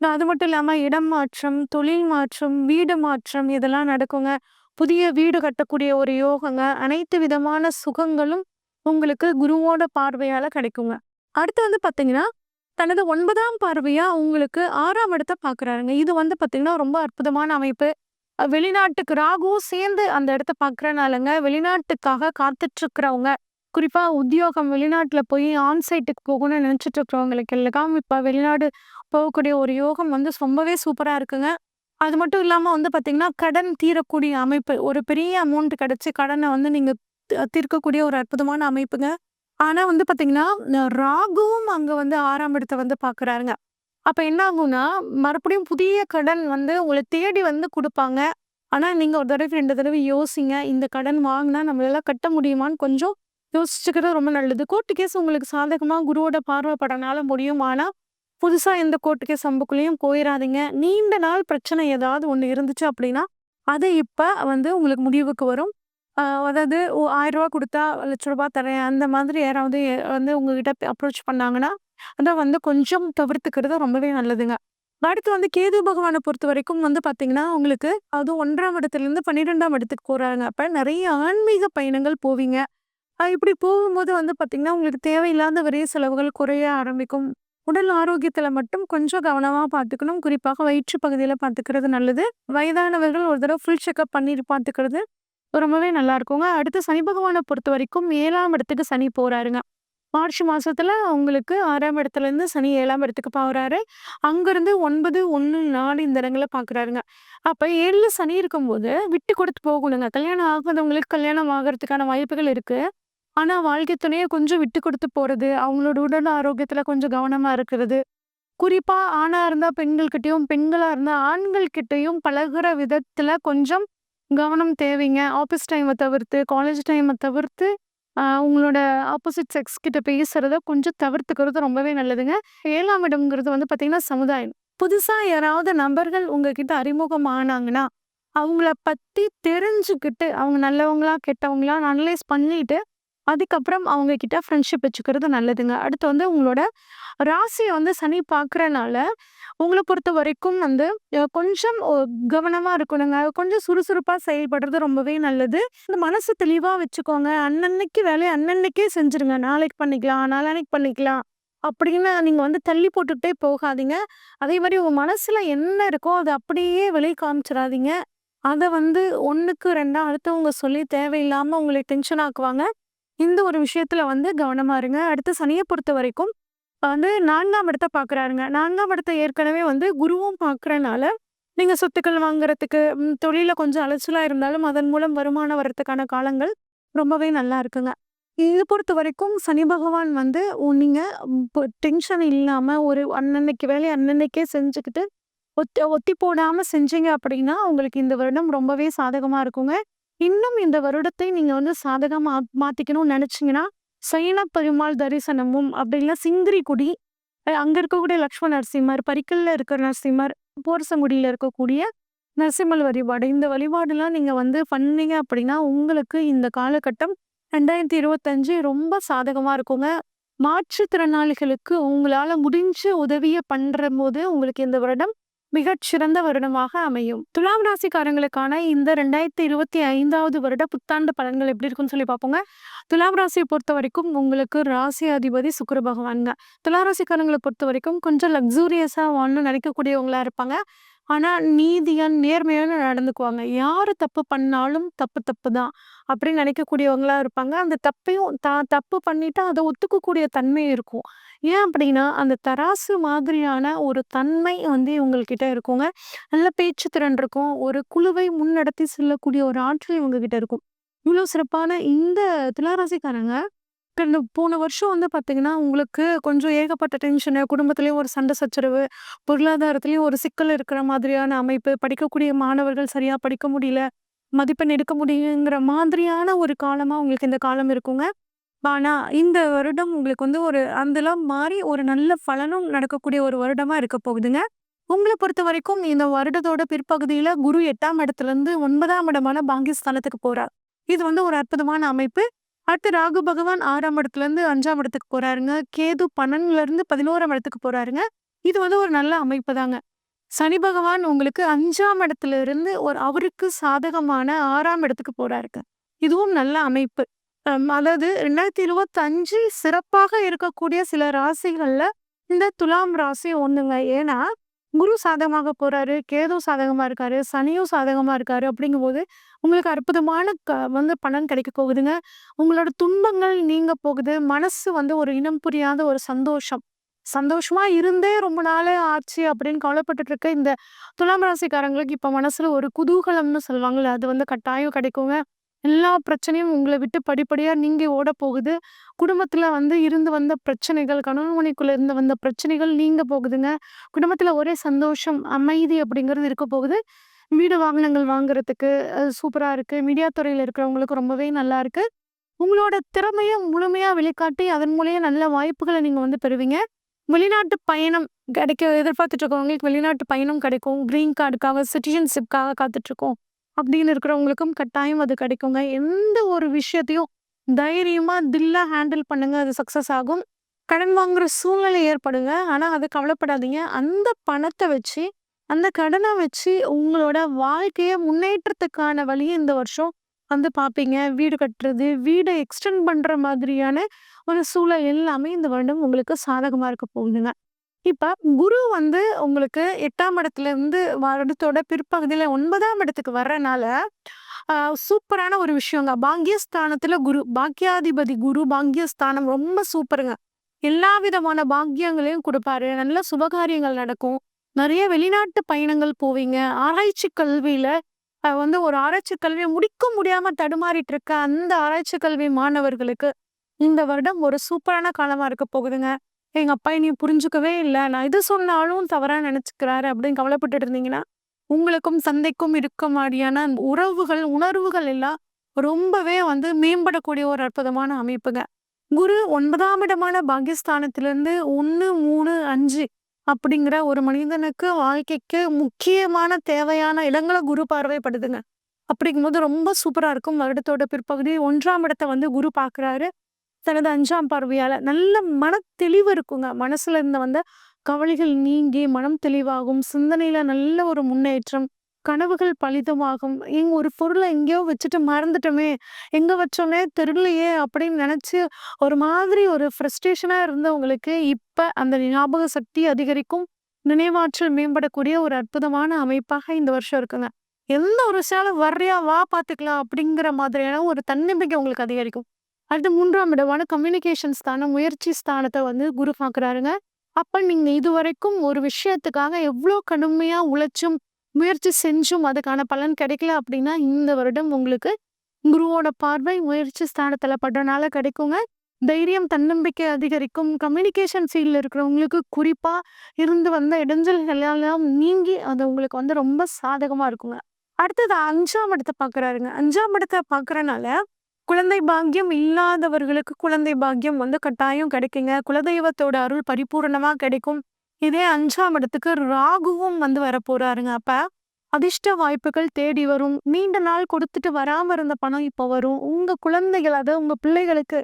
அது மட்டும் இல்லாம இடம் மாற்றம், தொழில் மாற்றம், வீடு மாற்றம் இதெல்லாம் நடக்குங்க. புதிய வீடு கட்டக்கூடிய ஒரு யோகங்க. அனைத்து விதமான சுகங்களும் உங்களுக்கு குருவோட பார்வையால கிடைக்குங்க. அடுத்து வந்து பார்த்தீங்கன்னா, தனது 9ஆம் பார்வையா உங்களுக்கு 6ஆம் இடத்த பார்க்குறாருங்க. இது வந்து பார்த்தீங்கன்னா, ரொம்ப அற்புதமான அமைப்பு. வெளிநாட்டுக்கு ராகுவும் சேர்ந்து அந்த இடத்த பார்க்குறனாலங்க, வெளிநாட்டுக்காக காத்துட்ருக்கிறவங்க, குறிப்பா உத்தியோகம் வெளிநாட்டுல போய் ஆன்சைட்டுக்கு போகணும்னு நினைச்சிட்டு இருக்கிறவங்களுக்கு எல்லாம் இப்ப வெளிநாடு போகக்கூடிய ஒரு யோகம் வந்து ரொம்பவே சூப்பரா இருக்குங்க. அது மட்டும் இல்லாம வந்து பார்த்தீங்கன்னா, கடன் தீரக்கூடிய அமைப்பு. ஒரு பெரிய அமௌண்ட் கிடைச்சு கடன வந்து நீங்க தீர்க்கக்கூடிய ஒரு அற்புதமான அமைப்புங்க. ஆனா வந்து பார்த்தீங்கன்னா, ராகுவும் அங்க வந்து 6ஆம் இடத்த வந்து பார்க்குறாருங்க. அப்ப என்ன ஆகும்னா, மறுபடியும் புதிய கடன் வந்து உங்கள தேடி வந்து குடுப்பாங்க. ஆனா, நீங்க ஒரு தடவை, 2 தடவை யோசிங்க. இந்த கடன் வாங்குனா நம்மளால கட்ட முடியுமான்னு கொஞ்சம் யோசிச்சுக்கிறது ரொம்ப நல்லது. கோர்ட் கேஸ் உங்களுக்கு சாதகமா குருவோட பார்வை படனால முடியும். ஆனா, புதுசா எந்த கோர்ட் கேஸ் அம்புக்குள்ளேயும் போயிறாதீங்க. நீண்ட நாள் பிரச்சனை ஏதாவது ஒண்ணு இருந்துச்சு அப்படின்னா, அது இப்ப வந்து உங்களுக்கு முடிவுக்கு வரும். அதாவது ரூ. 1000 குடுத்தா ரூ. 1,00,000 தரேன். அந்த மாதிரி யாராவது வந்து உங்ககிட்ட அப்ரோச் பண்ணாங்கன்னா, அத வந்து கொஞ்சம் தவிர்த்துக்கிறது ரொம்பவே நல்லதுங்க. அடுத்து வந்து கேது பகவான பொறுத்தவரைக்கும் வந்து பார்த்தீங்கன்னா, உங்களுக்கு அதுவும் 1ஆம் இடத்துலருந்து 12ஆம் இடத்துக்கு போறாருங்க. அப்ப நெறைய ஆன்மீக பயணங்கள் போவீங்க. இப்படி போகும்போது வந்து பார்த்தீங்கன்னா, உங்களுக்கு தேவையில்லாத விரைய செலவுகள் குறைய ஆரம்பிக்கும். உடல் ஆரோக்கியத்தில மட்டும் கொஞ்சம் கவனமா பார்த்துக்கணும். குறிப்பாக வயிற்று பகுதியில பார்த்துக்கிறது நல்லது. வயதானவர்கள் ஒரு தடவ ஃபுல் செக்கப் பண்ணி பார்த்துக்கிறது ரொம்பவே நல்லா இருக்குங்க. அடுத்து சனி பகவான பொறுத்தவரைக்கும் 7ஆம் இடத்துக்கு சனி போறாருங்க. மார்ச் மாசத்துல உங்களுக்கு 6ஆம் இடத்துலருந்து சனி 7ஆம் இடத்துக்கு போறாரு. அங்கருந்து 9, 1, 4 இந்த இடங்கள பார்க்குறாருங்க. அப்ப 7ல சனி இருக்கும்போது விட்டு குடுத்து போகணுங்க. கல்யாணம் ஆகாதவங்களுக்கு கல்யாணம் ஆகறதுக்கான வாய்ப்புகள் இருக்கு. ஆனா வாழ்க்கை துணைய கொஞ்சம் விட்டு குடுத்து போறது, அவங்களோட உடல் ஆரோக்கியத்துல கொஞ்சம் கவனமா இருக்கிறது. குறிப்பா ஆணா இருந்தா பெண்கள்கிட்டயும், பெண்களா இருந்தா ஆண்கள் கிட்டயும் பழகுற விதத்துல கொஞ்சம் கவனம் தேவைங்க. ஆஃபீஸ் டைம தவிர்த்து, காலேஜ் டைம தவிர்த்து, உங்களோட ஆப்போசிட் செக்ஸ் கிட்ட பேசுறத கொஞ்சம் தவிர்த்துக்கிறது ரொம்பவே நல்லதுங்க. 7ஆம் இடம்ங்கிறது வந்து பார்த்தீங்கன்னா, சமுதாயம். புதுசா யாராவது நபர்கள் உங்ககிட்ட அறிமுகம் ஆனாங்கன்னா, அவங்கள பத்தி தெரிஞ்சுக்கிட்டு, அவங்க நல்லவங்களா, கெட்டவங்களா அனலைஸ் பண்ணிட்டு, அதுக்கப்புறம் அவங்க கிட்ட ஃப்ரெண்ட்ஷிப் வச்சுக்கிறது நல்லதுங்க. அடுத்து வந்து உங்களோட ராசிய வந்து சனி பார்க்குறனால, உங்கள பொறுத்தவரைக்கும் வந்து கொஞ்சம் கவனமா இருக்கணுங்க. கொஞ்சம் சுறுசுறுப்பா செயல்படுறது ரொம்பவே நல்லது. இந்த மனசு தெளிவா வச்சுக்கோங்க. அன்னன்னைக்கு வேலைய அன்னன்னைக்கே செஞ்சுருங்க. நாளைக்கு பண்ணிக்கலாம், நாளான்னைக்கு பண்ணிக்கலாம் அப்படின்னு நீங்க வந்து தள்ளி போட்டுட்டே போகாதீங்க. அதேமாரி உங்க மனசுல என்ன இருக்கோ அத அப்படியே வெளிய காமிச்சிறாதீங்க. அத வந்து 1க்கு 2ஆ அடுத்தவங்க சொல்லி தேவையில்லாம உங்கள டென்ஷன் ஆக்குவாங்க. இந்த ஒரு விஷயத்துல வந்து கவனமா இருங்க. அடுத்து சனிய பொறுத்தவரைக்கும் வந்து 4ஆம் இடத்த பார்க்குறாருங்க. 4ஆம் இடத்த ஏற்கனவே வந்து குருவும் பார்க்குறனால, நீங்க சொத்துக்கள் வாங்குறதுக்கு, தொழில்ல கொஞ்சம் அலைச்சலா இருந்தாலும் அதன் மூலம் வருமானம் வரதுக்கான காலங்கள் ரொம்பவே நல்லா இருக்குங்க. இது பொறுத்தவரைக்கும் சனி பகவான் வந்து நீங்க டென்ஷன் இல்லாம ஒரு அன்னன்னைக்கு வேலைய அன்னன்னைக்கே செஞ்சுக்கிட்டு, ஒத்தி ஒத்தி போடாம செஞ்சீங்க அப்படின்னா, உங்களுக்கு இந்த வருடம் ரொம்பவே சாதகமா இருக்குங்க. இன்னும் இந்த வருடத்தை நீங்க வந்து சாதகமா மாத்திக்கணும்னு நெனச்சீங்கன்னா, சைன பெருமாள் தரிசனமும், அப்படி இல்ல சிங்கிரிக்குடி, அங்க இருக்கக்கூடிய லக்ஷ்மண நரசிம்மர், பரிக்கல்ல இருக்கிற நரசிம்மர், போரசங்குடியில இருக்கக்கூடிய நரசிம்மர் வழிபாடு. இந்த வழிபாடுலாம் நீங்க வந்து பண்ணீங்க அப்படின்னா, உங்களுக்கு இந்த காலகட்டம் 2025 ரொம்ப சாதகமா இருக்குங்க. மாற்றுத்திறனாளிகளுக்கு உங்களால முடிஞ்ச உதவிய பண்றம்போது, உங்களுக்கு இந்த வருடம் மிகச்சிறந்த வருடமாக அமையும். துலாம் ராசிக்காரங்களுக்கான இந்த 2025வது வருட புத்தாண்டு பலன்கள் எப்படி இருக்குன்னு சொல்லி பார்ப்போங்க. துலாம் ராசிய பொறுத்தவரைக்கும் உங்களுக்கு ராசி அதிபதி சுக்கிர பகவான்ங்க. துலாம் ராசிக்காரங்கள பொறுத்தவரைக்கும் கொஞ்சம் லக்ஸூரியஸா வாழணும்னு நினைக்கக்கூடியவங்களா இருப்பாங்க. ஆனா நீதியா, நேர்மையா நடந்துக்குவாங்க. யாரு தப்பு பண்ணாலும் தப்பு தப்பு தான் அப்படின்னு நினைக்கக்கூடியவங்களா இருப்பாங்க. அந்த தப்பையும் தப்பு பண்ணிட்டா அத ஒத்துக்கக்கூடிய தன்மை இருக்கும். ஏன் அப்படின்னா, அந்த தராசு மாதிரியான ஒரு தன்மை வந்து இவங்கள்கிட்ட இருக்குங்க. நல்ல பேச்சு திறன் இருக்கும். ஒரு குழுவை முன்னடத்தி செல்லக்கூடிய ஒரு ஆற்றல் இவங்ககிட்ட இருக்கும். இவ்வளோ சிறப்பான இந்த துளாராசிக்காரங்க கடந்த போன வருஷம் வந்து பார்த்தீங்கன்னா, உங்களுக்கு கொஞ்சம் ஏகப்பட்ட டென்ஷனு, குடும்பத்திலயும் ஒரு சண்டை சச்சரவு, பொருளாதாரத்திலயும் ஒரு சிக்கல் இருக்கிற மாதிரியான அமைப்பு, படிக்கக்கூடிய மாணவர்கள் சரியா படிக்க முடியல, மதிப்பெண் எடுக்க முடியுங்கிற மாதிரியான ஒரு காலமா உங்களுக்கு இந்த காலம் இருக்குங்க. ஆனா, இந்த வருடம் உங்களுக்கு வந்து ஒரு அதெல்லாம் மாறி ஒரு நல்ல பலனும் நடக்கக்கூடிய ஒரு வருடமா இருக்க போகுதுங்க. உங்கள பொறுத்தவரைக்கும் இந்த வருடத்தோட பிற்பகுதியில குரு 8ஆம் இடத்துலருந்து 9ஆம் இடமான பாக்கியஸ்தானத்துக்கு போறார். இது வந்து ஒரு அற்புதமான அமைப்பு. அடுத்து ராகு பகவான் 6ஆம் இடத்துலருந்து 5ஆம் இடத்துக்கு போறாருங்க. கேது 12லேருந்து 11ஆம் இடத்துக்கு போறாருங்க. இது வந்து ஒரு நல்ல அமைப்பு தாங்க. சனி பகவான் உங்களுக்கு 5ஆம் இடத்துல இருந்து ஒரு அவருக்கு சாதகமான 6ஆம் இடத்துக்கு போறாருங்க. இதுவும் நல்ல அமைப்பு. அதாவது 2025 சிறப்பாக இருக்கக்கூடிய சில ராசிகள்ல இந்த துலாம் ராசி ஒண்ணுங்க. ஏன்னா, குரு சாதகமாக போறாரு, கேது சாதகமா இருக்காரு, சனியும் சாதகமா இருக்காரு. அப்படிங்கும்போது, உங்களுக்கு அற்புதமான வந்து பலன் கிடைக்க போகுதுங்க. உங்களோட துன்பங்கள் நீங்க போகுது. மனசு வந்து ஒரு இனம் புரியாத ஒரு சந்தோஷம். சந்தோஷமா இருந்தே ரொம்ப நாளே ஆச்சு அப்படின்னு கவலைப்பட்டுட்டு இருக்க இந்த துலாம் ராசிக்காரங்களுக்கு இப்ப மனசுல ஒரு குதூகலம்னு சொல்லுவாங்கல்ல, அது வந்து கட்டாயம் கிடைக்குங்க. எல்லா பிரச்சனையும் உங்கள விட்டு படிப்படியா நீங்கி ஓடப்போகுது. குடும்பத்துல வந்து இருந்து வந்த பிரச்சனைகள், கணவன் மனைவிக்குள்ள இருந்து வந்த பிரச்சனைகள் நீங்க போகுதுங்க. குடும்பத்துல ஒரே சந்தோஷம், அமைதி அப்படிங்கிறது இருக்க போகுது. வீடு வாகனங்கள் வாங்குறதுக்கு சூப்பரா இருக்கு. மீடியா துறையில இருக்கிறவங்களுக்கு ரொம்பவே நல்லா இருக்கு. உங்களோட திறமைய முழுமையா வெளிக்காட்டி, அதன் மூலியம் நல்ல வாய்ப்புகள நீங்க வந்து பெறுவீங்க. வெளிநாட்டு பயணம் கிடைக்க எதிர்பார்த்துட்டு இருக்கவங்களுக்கு வெளிநாட்டு பயணம் கிடைக்கும். கிரீன் கார்டுக்காக, சிட்டிசன்ஷிப்காக காத்துட்ருக்கோம் அப்படின்னு இருக்கிறவங்களுக்கும் கட்டாயம் அது கிடைக்குங்க. எந்த ஒரு விஷயத்தையும் தைரியமா, தில்லா ஹேண்டில் பண்ணுங்க. அது சக்சஸ் ஆகும். கடன் வாங்குற சூழ்நிலை ஏற்படுங்க. ஆனா, அது கவலைப்படாதீங்க. அந்த பணத்த வச்சு, அந்த கடன வச்சு உங்களோட வாழ்க்கைய முன்னேற்றத்துக்கான வழிய இந்த வருஷம் வந்து பார்ப்பீங்க. வீடு கட்டுறது, வீட எக்ஸ்டெண்ட் பண்ற மாதிரியான ஒரு சூழல் எல்லாமே இந்த வருடம் உங்களுக்கு சாதகமா இருக்க போகுதுங்க. இப்ப குரு வந்து உங்களுக்கு 8ஆம் இடத்துல இருந்து வருடத்தோட பிற்பகுதியில 9ஆம் இடத்துக்கு வர்றனால, அ சூப்பரான ஒரு விஷயங்க. பாக்கியஸ்தானத்துல குரு, பாக்கியாதிபதி குரு, பாக்கியஸ்தானம் ரொம்ப சூப்பருங்க. எல்லா விதமான பாக்கியங்களையும் குடுப்பாரு. நல்ல சுபகாரியங்கள் நடக்கும். நெறைய வெளிநாட்டு பயணங்கள் போவீங்க. ஆராய்ச்சி கல்வியில வந்து ஒரு ஆராய்ச்சி கல்விய முடிக்க முடியாம தடுமாறிட்டு இருக்க அந்த ஆராய்ச்சி கல்வி மாணவர்களுக்கு இந்த வருடம் ஒரு சூப்பரான காலமா இருக்க போகுதுங்க. எங்க அப்பா என்னைய புரிஞ்சுக்கவே இல்ல. நான் எது சொன்னாலும் தவறா நெனச்சுக்கிறாரு அப்படின்னு கவலைப்பட்டுட்டு இருந்தீங்கன்னா, உங்களுக்கும் சந்தைக்கும் இருக்க மாரியான உறவுகள், உணர்வுகள் எல்லாம் ரொம்பவே வந்து மேம்படக்கூடிய ஒரு அற்புதமான அமைப்புங்க. குரு 9ஆம் இடமான பாக்கியஸ்தானத்திலிருந்து 1, 3, 5 அப்படிங்கிற ஒரு மனிதனுக்கு வாழ்க்கைக்கு முக்கியமான தேவையான இடங்கள குரு பார்வைப்படுதுங்க. அப்படிங்கும்போது ரொம்ப சூப்பரா இருக்கும். வருடத்தோட பிற்பகுதி 1ஆம் இடத்த வந்து குரு பார்க்குறாரு. தனது 5ஆம் பார்வையால. நல்ல மனத்தெளிவு இருக்குங்க. மனசுல இருந்த வந்த கவலைகள் நீங்கி மனம் தெளிவாகும். சிந்தனையில நல்ல ஒரு முன்னேற்றம். கனவுகள் பலிதமாகும். ஒரு பொருள எங்கேயோ வச்சுட்டு மறந்துட்டோமே! எங்க வச்சோன்னே தெரியலையே! அப்படின்னு நெனச்சு ஒரு மாதிரி ஒரு ஃப்ரஸ்ட்ரேஷனா இருந்தவங்களுக்கு, இப்ப அந்த ஞாபக சக்தி அதிகரிக்கும். நினைவாற்றல் மேம்படக்கூடிய ஒரு அற்புதமான அமைப்பாக இந்த வருஷம் இருக்குங்க. எந்த ஒரு விஷயம் "வர்றியா? வா பார்த்துக்கலாம்" அப்படிங்கிற மாதிரியான ஒரு தன்னம்பிக்கை உங்களுக்கு அதிகரிக்கும். அடுத்து 3ஆம் இடமான கம்யூனிகேஷன் ஸ்தானம், முயற்சி ஸ்தானத்த வந்து குரு பார்க்குறாருங்க. அப்ப நீங்க இதுவரைக்கும் ஒரு விஷயத்துக்காக எவ்ளோ கடுமையா உழைச்சும், முயற்சி செஞ்சும் அதுக்கான பலன் கிடைக்கல அப்படின்னா, இந்த வருடம் உங்களுக்கு குருவோட பார்வை முயற்சி ஸ்தானத்துல படுறனால கிடைக்குங்க. தைரியம், தன்னம்பிக்கை அதிகரிக்கும். கம்யூனிகேஷன் ஃபீல்ட்ல இருக்கிறவங்களுக்கு குறிப்பா இருந்து வந்த இடைஞ்சல்கள் எல்லாம் நீங்கி, அது உங்களுக்கு வந்து ரொம்ப சாதகமா இருக்குங்க. அடுத்தது 5ஆம் இடத்த பார்க்குறாருங்க. 5ஆம் இடத்த பார்க்குறனால குழந்தை பாக்கியம் இல்லாதவர்களுக்கு குழந்தை பாக்கியம் வந்து கட்டாயம் கிடைக்குங்க. குலதெய்வத்தோட அருள் பரிபூரணமா கிடைக்கும். இதே 5ஆம் இடத்துக்கு ராகுவும் வந்து வரப்போறாருங்க. அப்ப அதிர்ஷ்ட வாய்ப்புகள் தேடி வரும். நீண்ட நாள் கொடுத்துட்டு வராம இருந்த பணம் இப்போ வரும். உங்க குழந்தைகள் அதாவது உங்க பிள்ளைகளுக்கு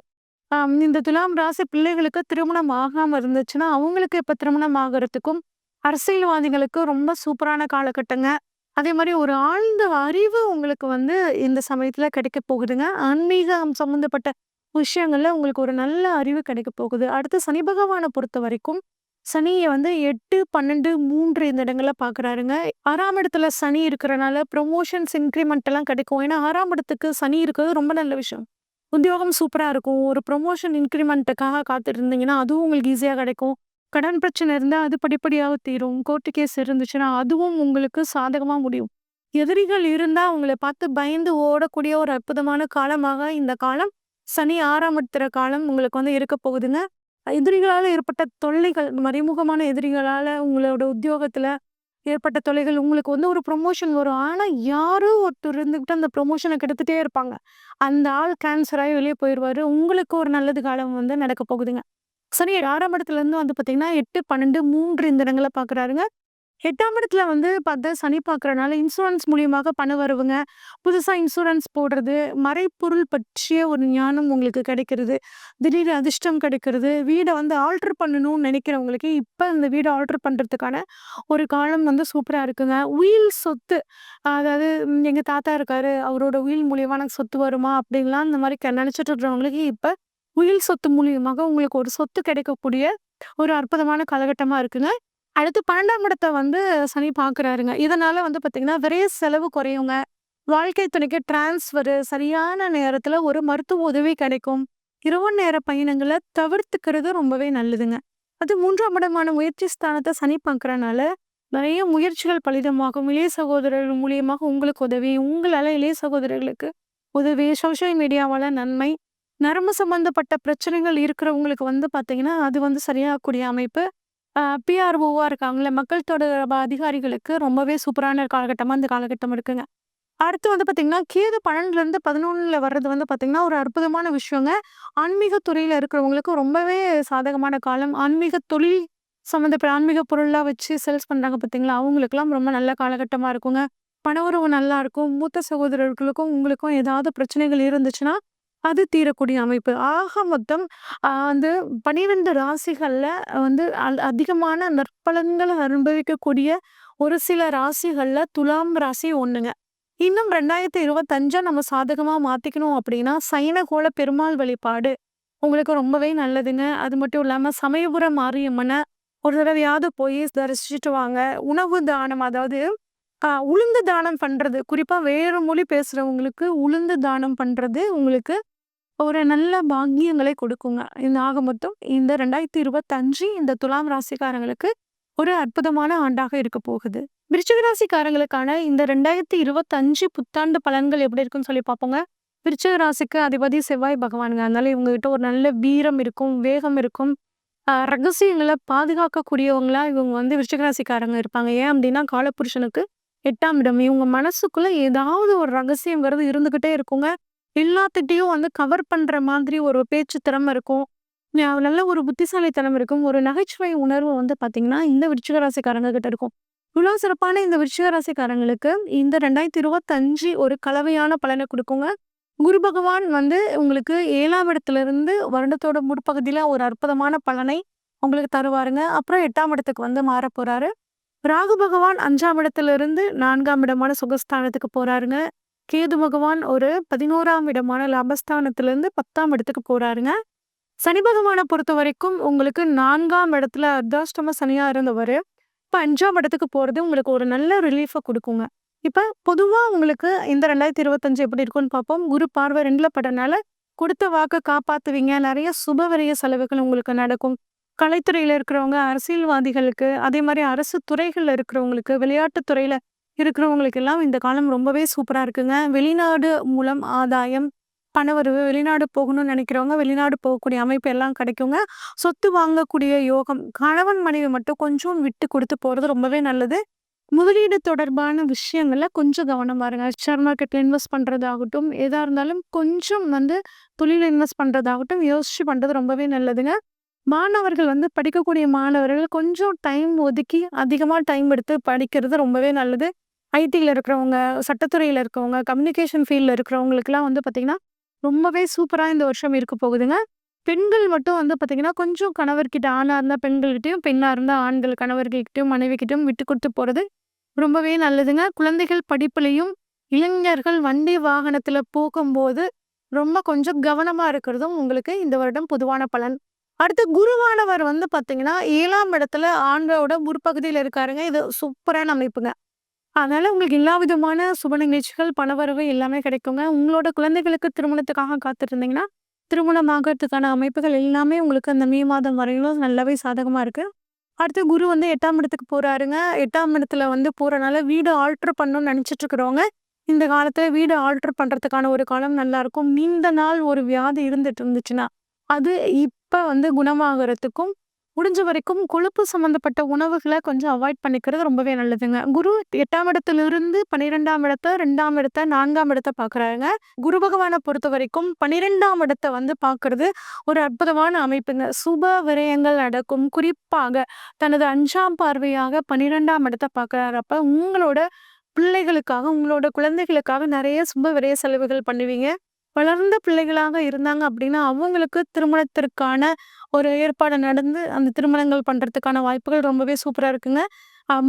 இந்த துலாம் ராசி பிள்ளைகளுக்கு திருமணம் ஆகாம இருந்துச்சுன்னா, அவங்களுக்கு இப்ப திருமணம் ஆகுறதுக்கும், அரசியல்வாதிகளுக்கு ரொம்ப சூப்பரான காலகட்டங்க. அதே மாரி ஒரு ஆழ்ந்த அறிவு உங்களுக்கு வந்து இந்த சமயத்துல கிடைக்க போகுதுங்க. ஆன்மீகம் சம்மந்தப்பட்ட விஷயங்கள்ல உங்களுக்கு ஒரு நல்ல அறிவு கிடைக்க போகுது. அடுத்து சனி பகவான பொறுத்தவரைக்கும், சனிய வந்து 8, 12, 3 இந்த இடங்கள்ல பார்க்குறாருங்க. 6ஆம் இடத்துல சனி இருக்கிறனால ப்ரமோஷன்ஸ், இன்கிரிமெண்ட் எல்லாம் கிடைக்கும். ஏன்னா 6ஆம் இடத்துக்கு சனி இருக்கிறது ரொம்ப நல்ல விஷயம். உத்தியோகம் சூப்பரா இருக்கும். ஒரு ப்ரமோஷன், இன்கிரிமெண்ட்டுக்காக காத்துட்டு இருந்தீங்கன்னா, அதுவும் உங்களுக்கு ஈஸியா கிடைக்கும். கடன் பிரச்சனை இருந்தா அது படிப்படியா தீரும். கோர்ட் கேஸ் இருந்துச்சுன்னா, அதுவும் உங்களுக்கு சாதகமா முடியும். எதிரிகள் இருந்தா அவங்கள பார்த்து பயந்து ஓடக்கூடிய ஒரு அற்புதமான காலமாக இந்த காலம், சனி 6ஆம் இடத்துல காலம் உங்களுக்கு வந்து இருக்க போகுதுங்க. எதிரிகளால ஏற்பட்ட தொல்லைகள், மறைமுகமான எதிரிகளால உங்களோட உத்தியோகத்துல ஏற்பட்ட தொல்லைகள், உங்களுக்கு வந்து ஒரு ப்ரமோஷன் வரும். ஆனா, யாரோ ஒருத்தர் இருந்துகிட்டு அந்த ப்ரமோஷன கெடுத்துட்டே இருப்பாங்க. அந்த ஆள் கேன்சர் ஆயி வெளிய போயிருவாரு. உங்களுக்கு ஒரு நல்லது காலம் வந்து நடக்க போகுதுங்க. சனி 6ஆம் இடத்துலருந்து வந்து பார்த்தீங்கன்னா, 8, 12, 3 இந்த இடங்கள பார்க்குறாருங்க. 8ஆம் இடத்துல வந்து பார்த்தா சனி பார்க்குறனால இன்சூரன்ஸ் மூலியமாக பண வரவுங்க. புதுசா இன்சூரன்ஸ் போடுறது, மறைப்பொருள் பற்றிய ஒரு ஞானம் உங்களுக்கு கிடைக்கிறது. திடீர் அதிர்ஷ்டம் கிடைக்கிறது. வீட வந்து ஆல்டர் பண்ணணும்னு நினைக்கிறவங்களுக்கு, இப்ப இந்த வீட ஆல்டர் பண்றதுக்கான ஒரு காலம் வந்து சூப்பரா இருக்குங்க. உயில் சொத்து அதாவது எங்க தாத்தா இருக்காரு, அவரோட உயில் மூலியமா எனக்கு சொத்து வருமா? அப்படின்லாம் இந்த மாரி நினைச்சிட்டு இருக்கிறவங்களுக்கு, இப்ப உயில் சொத்து மூலியமாக உங்களுக்கு ஒரு சொத்து கிடைக்கக்கூடிய ஒரு அற்புதமான காலகட்டமா இருக்குங்க. அடுத்து 12ஆம் இடத்த வந்து சனி பார்க்குறாருங்க. இதனால வந்து பார்த்தீங்கன்னா, விரைய செலவு குறையுங்க. வாழ்க்கை துணைக்கு டிரான்ஸ்ஃபரு, சரியான நேரத்தில ஒரு மருத்துவ உதவி கிடைக்கும். இரவு நேர பயணங்கள தவிர்த்துக்கிறது ரொம்பவே நல்லதுங்க. அது 3ஆம் இடமான முயற்சி ஸ்தானத்த சனி பார்க்குறனால, நெறைய முயற்சிகள் பலிதமாகும். இளைய சகோதரர்கள் மூலியமாக உங்களுக்கு உதவி, உங்களால இளைய சகோதரர்களுக்கு உதவி, சோஷியல் மீடியாவால நன்மை, நரம்பு சம்பந்தப்பட்ட பிரச்சனைகள் இருக்கிறவங்களுக்கு வந்து பார்த்தீங்கன்னா, அது வந்து சரியாகக்கூடிய அமைப்பு. பிஆர்ஓவா இருக்காங்கல்ல, மக்கள் தொடர்பு அதிகாரிகளுக்கு ரொம்பவே சூப்பரான காலகட்டமா இந்த காலகட்டம் இருக்குங்க. அடுத்து வந்து பார்த்தீங்கன்னா, கேது 12லேருந்து 11ல வர்றது வந்து பார்த்தீங்கன்னா, ஒரு அற்புதமான விஷயங்க. ஆன்மீக துறையில இருக்கிறவங்களுக்கு ரொம்பவே சாதகமான காலம். ஆன்மீக தொழில் சம்மந்தப்பட்ட ஆன்மீக பொருள்லாம் வச்சு சேல்ஸ் பண்றாங்க பார்த்தீங்களா, அவங்களுக்கெல்லாம் ரொம்ப நல்ல காலகட்டமா இருக்குங்க. பண வரவு நல்லாருக்கும். மூத்த சகோதரர்களுக்கும், உங்களுக்கும் ஏதாவது பிரச்சனைகள் இருந்துச்சுன்னா, அது தீரக்கூடிய அமைப்பு. ஆக மொத்தம் வந்து 12 ராசிகள்ல வந்து அதிகமான நற்பலன்கள அனுபவிக்கக்கூடிய ஒரு சில ராசிகள்ல துலாம் ராசி ஒண்ணுங்க. இன்னும் 2025 நம்ம சாதகமா மாத்திக்கணும் அப்படின்னா, சைனகோள பெருமாள் வழிபாடு உங்களுக்கு ரொம்பவே நல்லதுங்க. அது மட்டும் இல்லாம சமயபுரம் மாரியம்மன ஒரு தடவையாவது போய் தரிசிச்சுட்டு வாங்க. உணவு தானம் அதாவது உளுந்து தானம் பண்றது, குறிப்பா வேறு மொழி பேசுறவங்களுக்கு உளுந்து தானம் பண்றது உங்களுக்கு ஒரு நல்ல பாக்கியங்களை கொடுக்குங்க. இந்த ஆக மொத்தம் இந்த 2025 இந்த துலாம் ராசிக்காரங்களுக்கு ஒரு அற்புதமான ஆண்டாக இருக்க போகுது. விருச்சிக ராசிக்காரங்களுக்கான இந்த 2025 புத்தாண்டு பலன்கள் எப்படி இருக்குன்னு சொல்லி பார்ப்போங்க. விருச்சிக ராசிக்கு அதிபதி செவ்வாய் பகவானுங்க. அதனால இவங்ககிட்ட ஒரு நல்ல வீரம் இருக்கும், வேகம் இருக்கும். ரகசியங்கள பாதுகாக்கக்கூடியவங்களா இவங்க வந்து விருச்சிக ராசிக்காரங்க இருப்பாங்க. ஏன் அப்படின்னா, காலபுருஷனுக்கு 8ஆம் இடம். இவங்க மனசுக்குள்ள ஏதாவது ஒரு ரகசியங்கிறது இருந்துகிட்டே இருக்குங்க. எல்லாத்துட்டயும் வந்து கவர் பண்ற மாதிரி ஒரு பேச்சு திறமை இருக்கும். நல்ல ஒரு புத்திசாலித்தனம் இருக்கும். ஒரு நகைச்சுவை உணர்வு வந்து பார்த்தீங்கன்னா, இந்த விருச்சிக ராசிக்காரங்க கிட்ட இருக்கும். இவ்வளோ சிறப்பான இந்த விருச்சிக ராசிக்காரங்களுக்கு இந்த 2025 ஒரு கலவையான பலனை குடுக்குங்க. குரு பகவான் வந்து உங்களுக்கு 7ஆம் இடத்திலிருந்து வருடத்தோட முற்பகுதியில ஒரு அற்புதமான பலனை உங்களுக்கு தருவாருங்க. அப்புறம் 8ஆம் இடத்துக்கு வந்து மாறப்போறாரு. ராகு பகவான் 5ஆம் இடத்திலிருந்து 4ஆம் இடமான சுகஸ்தானத்துக்கு போறாருங்க. கேது பகவான் ஒரு 11ஆம் இடமான லாபஸ்தானத்திலிருந்து 10ஆம் இடத்துக்கு போறாருங்க. சனி பகவான பொறுத்தவரைக்கும் உங்களுக்கு 4ஆம் இடத்துல அர்த்தாஷ்டம சனியா இருந்தவரு, இப்ப 5ஆம் இடத்துக்கு போறது உங்களுக்கு ஒரு நல்ல ரிலீஃப குடுக்குங்க. இப்ப பொதுவா உங்களுக்கு இந்த 2025 எப்படி இருக்கும்னு பார்ப்போம். குரு பார்வை 2ல படனால, குடுத்த வாக்க காப்பாத்துவீங்க. நெறைய சுப விரய செலவுகள் உங்களுக்கு நடக்கும். கலைத்துறையில இருக்கிறவங்க, அரசியல்வாதிகளுக்கு, அதே மாரி அரசு துறைகள்ல இருக்கிறவங்களுக்கு, விளையாட்டுத் துறையில இருக்கிறவங்களுக்கெல்லாம் இந்த காலம் ரொம்பவே சூப்பரா இருக்குங்க. வெளிநாடு மூலம் ஆதாயம், பணவரவு, வெளிநாடு போகணும்னு நெனைக்கிறவங்க, வெளிநாடு போகக்கூடிய அமைப்பு எல்லாம் கிடைக்குங்க. சொத்து வாங்கக்கூடிய யோகம். கணவன், மனைவி மட்டும் கொஞ்சம் விட்டு குடுத்து போறது ரொம்பவே நல்லது. முதலீடு தொடர்பான விஷயங்கள்ல கொஞ்சம் கவனமா இருங்க. ஷேர் மார்க்கெட்ல இன்வெஸ்ட் பண்றதாகட்டும், எதா இருந்தாலும் கொஞ்சம் வந்து தொழில்ல இன்வெஸ்ட் பண்றதாகட்டும், யோசிச்சு பண்றது ரொம்பவே நல்லதுங்க. மாணவர்கள் வந்து படிக்கக்கூடிய மாணவர்கள் கொஞ்சம் டைம் ஒதுக்கி, அதிகமா டைம் எடுத்து படிக்கிறது ரொம்பவே நல்லது. ஐடில இருக்கிறவங்க, சட்டத்துறையில இருக்கவங்க, கம்யூனிகேஷன் ஃபீல்ட்ல இருக்கிறவங்களுக்குலாம் வந்து பார்த்தீங்கன்னா, ரொம்பவே சூப்பரா இந்த வருஷம் இருக்க போகுதுங்க. பெண்கள் மட்டும் வந்து பார்த்தீங்கன்னா, கொஞ்சம் கணவர்கிட்ட ஆணா இருந்தா பெண்கள்கிட்டயும், பெண்ணா இருந்தா ஆண்கள் கணவர்கள்கிட்டயும், மனைவிகிட்டயும் விட்டு குடுத்து போறது ரொம்பவே நல்லதுங்க. குழந்தைகள் படிப்புலயும், இளைஞர்கள் வண்டி வாகனத்துல போகும்போது, ரொம்ப கொஞ்சம் கவனமா இருக்கிறதும் உங்களுக்கு இந்த வருடம் பொதுவான பலன். அடுத்து குருவானவர் வந்து பார்த்தீங்கன்னா, 7ஆம் இடத்துல ஆண்டோட முற்பகுதியில இருக்காருங்க. இது சூப்பரான அமைப்புங்க. அதனால உங்களுக்கு எல்லா விதமான சுப நிகழ்ச்சிகள், பணவரவு எல்லாமே கிடைக்குங்க. உங்களோட குழந்தைகளுக்கு திருமணத்துக்காக காத்துட்ருந்தீங்கன்னா, திருமணம் ஆகறதுக்கான அமைப்புகள் எல்லாமே உங்களுக்கு அந்த மே மாதம் வரையிலும் நல்லாவே சாதகமா இருக்கு. அடுத்து குரு வந்து 8ஆம் இடத்துக்கு போறாருங்க. 8ஆம் இடத்துல வந்து போறனால வீடு ஆல்டர் பண்ணணும்னு நெனச்சிட்டு இருக்கிறவங்க, இந்த காலத்துல வீடு ஆல்டர் பண்றதுக்கான ஒரு காலம் நல்லாருக்கும். நீண்ட நாள் ஒரு வியாதி இருந்துட்டு இருந்துச்சுன்னா, அது இப்ப வந்து குணமாகறதுக்கும், முடிஞ்ச வரைக்கும் கொழுப்பு சம்மந்தப்பட்ட உணவுகள கொஞ்சம் அவாய்ட் பண்ணிக்கிறது ரொம்பவே நல்லதுங்க. குரு 8ஆம் இடத்திலிருந்து 12ஆம் இடத்த, 2ஆம் இடத்த, 4ஆம் இடத்த பார்க்குறாருங்க. குரு பகவான பொறுத்தவரைக்கும் 12ஆம் இடத்த வந்து பார்க்கறது ஒரு அற்புதமான அமைப்புங்க. சுப விரயங்கள் நடக்கும். குறிப்பாக தனது 5ஆம் பார்வையாக 12ஆம் இடத்த பார்க்குறாரு. அப்ப உங்களோட பிள்ளைகளுக்காக, உங்களோட குழந்தைகளுக்காக நெறைய சுப விரய செலவுகள் பண்ணுவீங்க. வளர்ந்த பிள்ளைகளாக இருந்தாங்க அப்படின்னா, அவங்களுக்கு திருமணத்திற்கான ஒரு ஏற்பாடு நடந்து, அந்த திருமணங்கள் பண்றதுக்கான வாய்ப்புகள் ரொம்பவே சூப்பரா இருக்குங்க.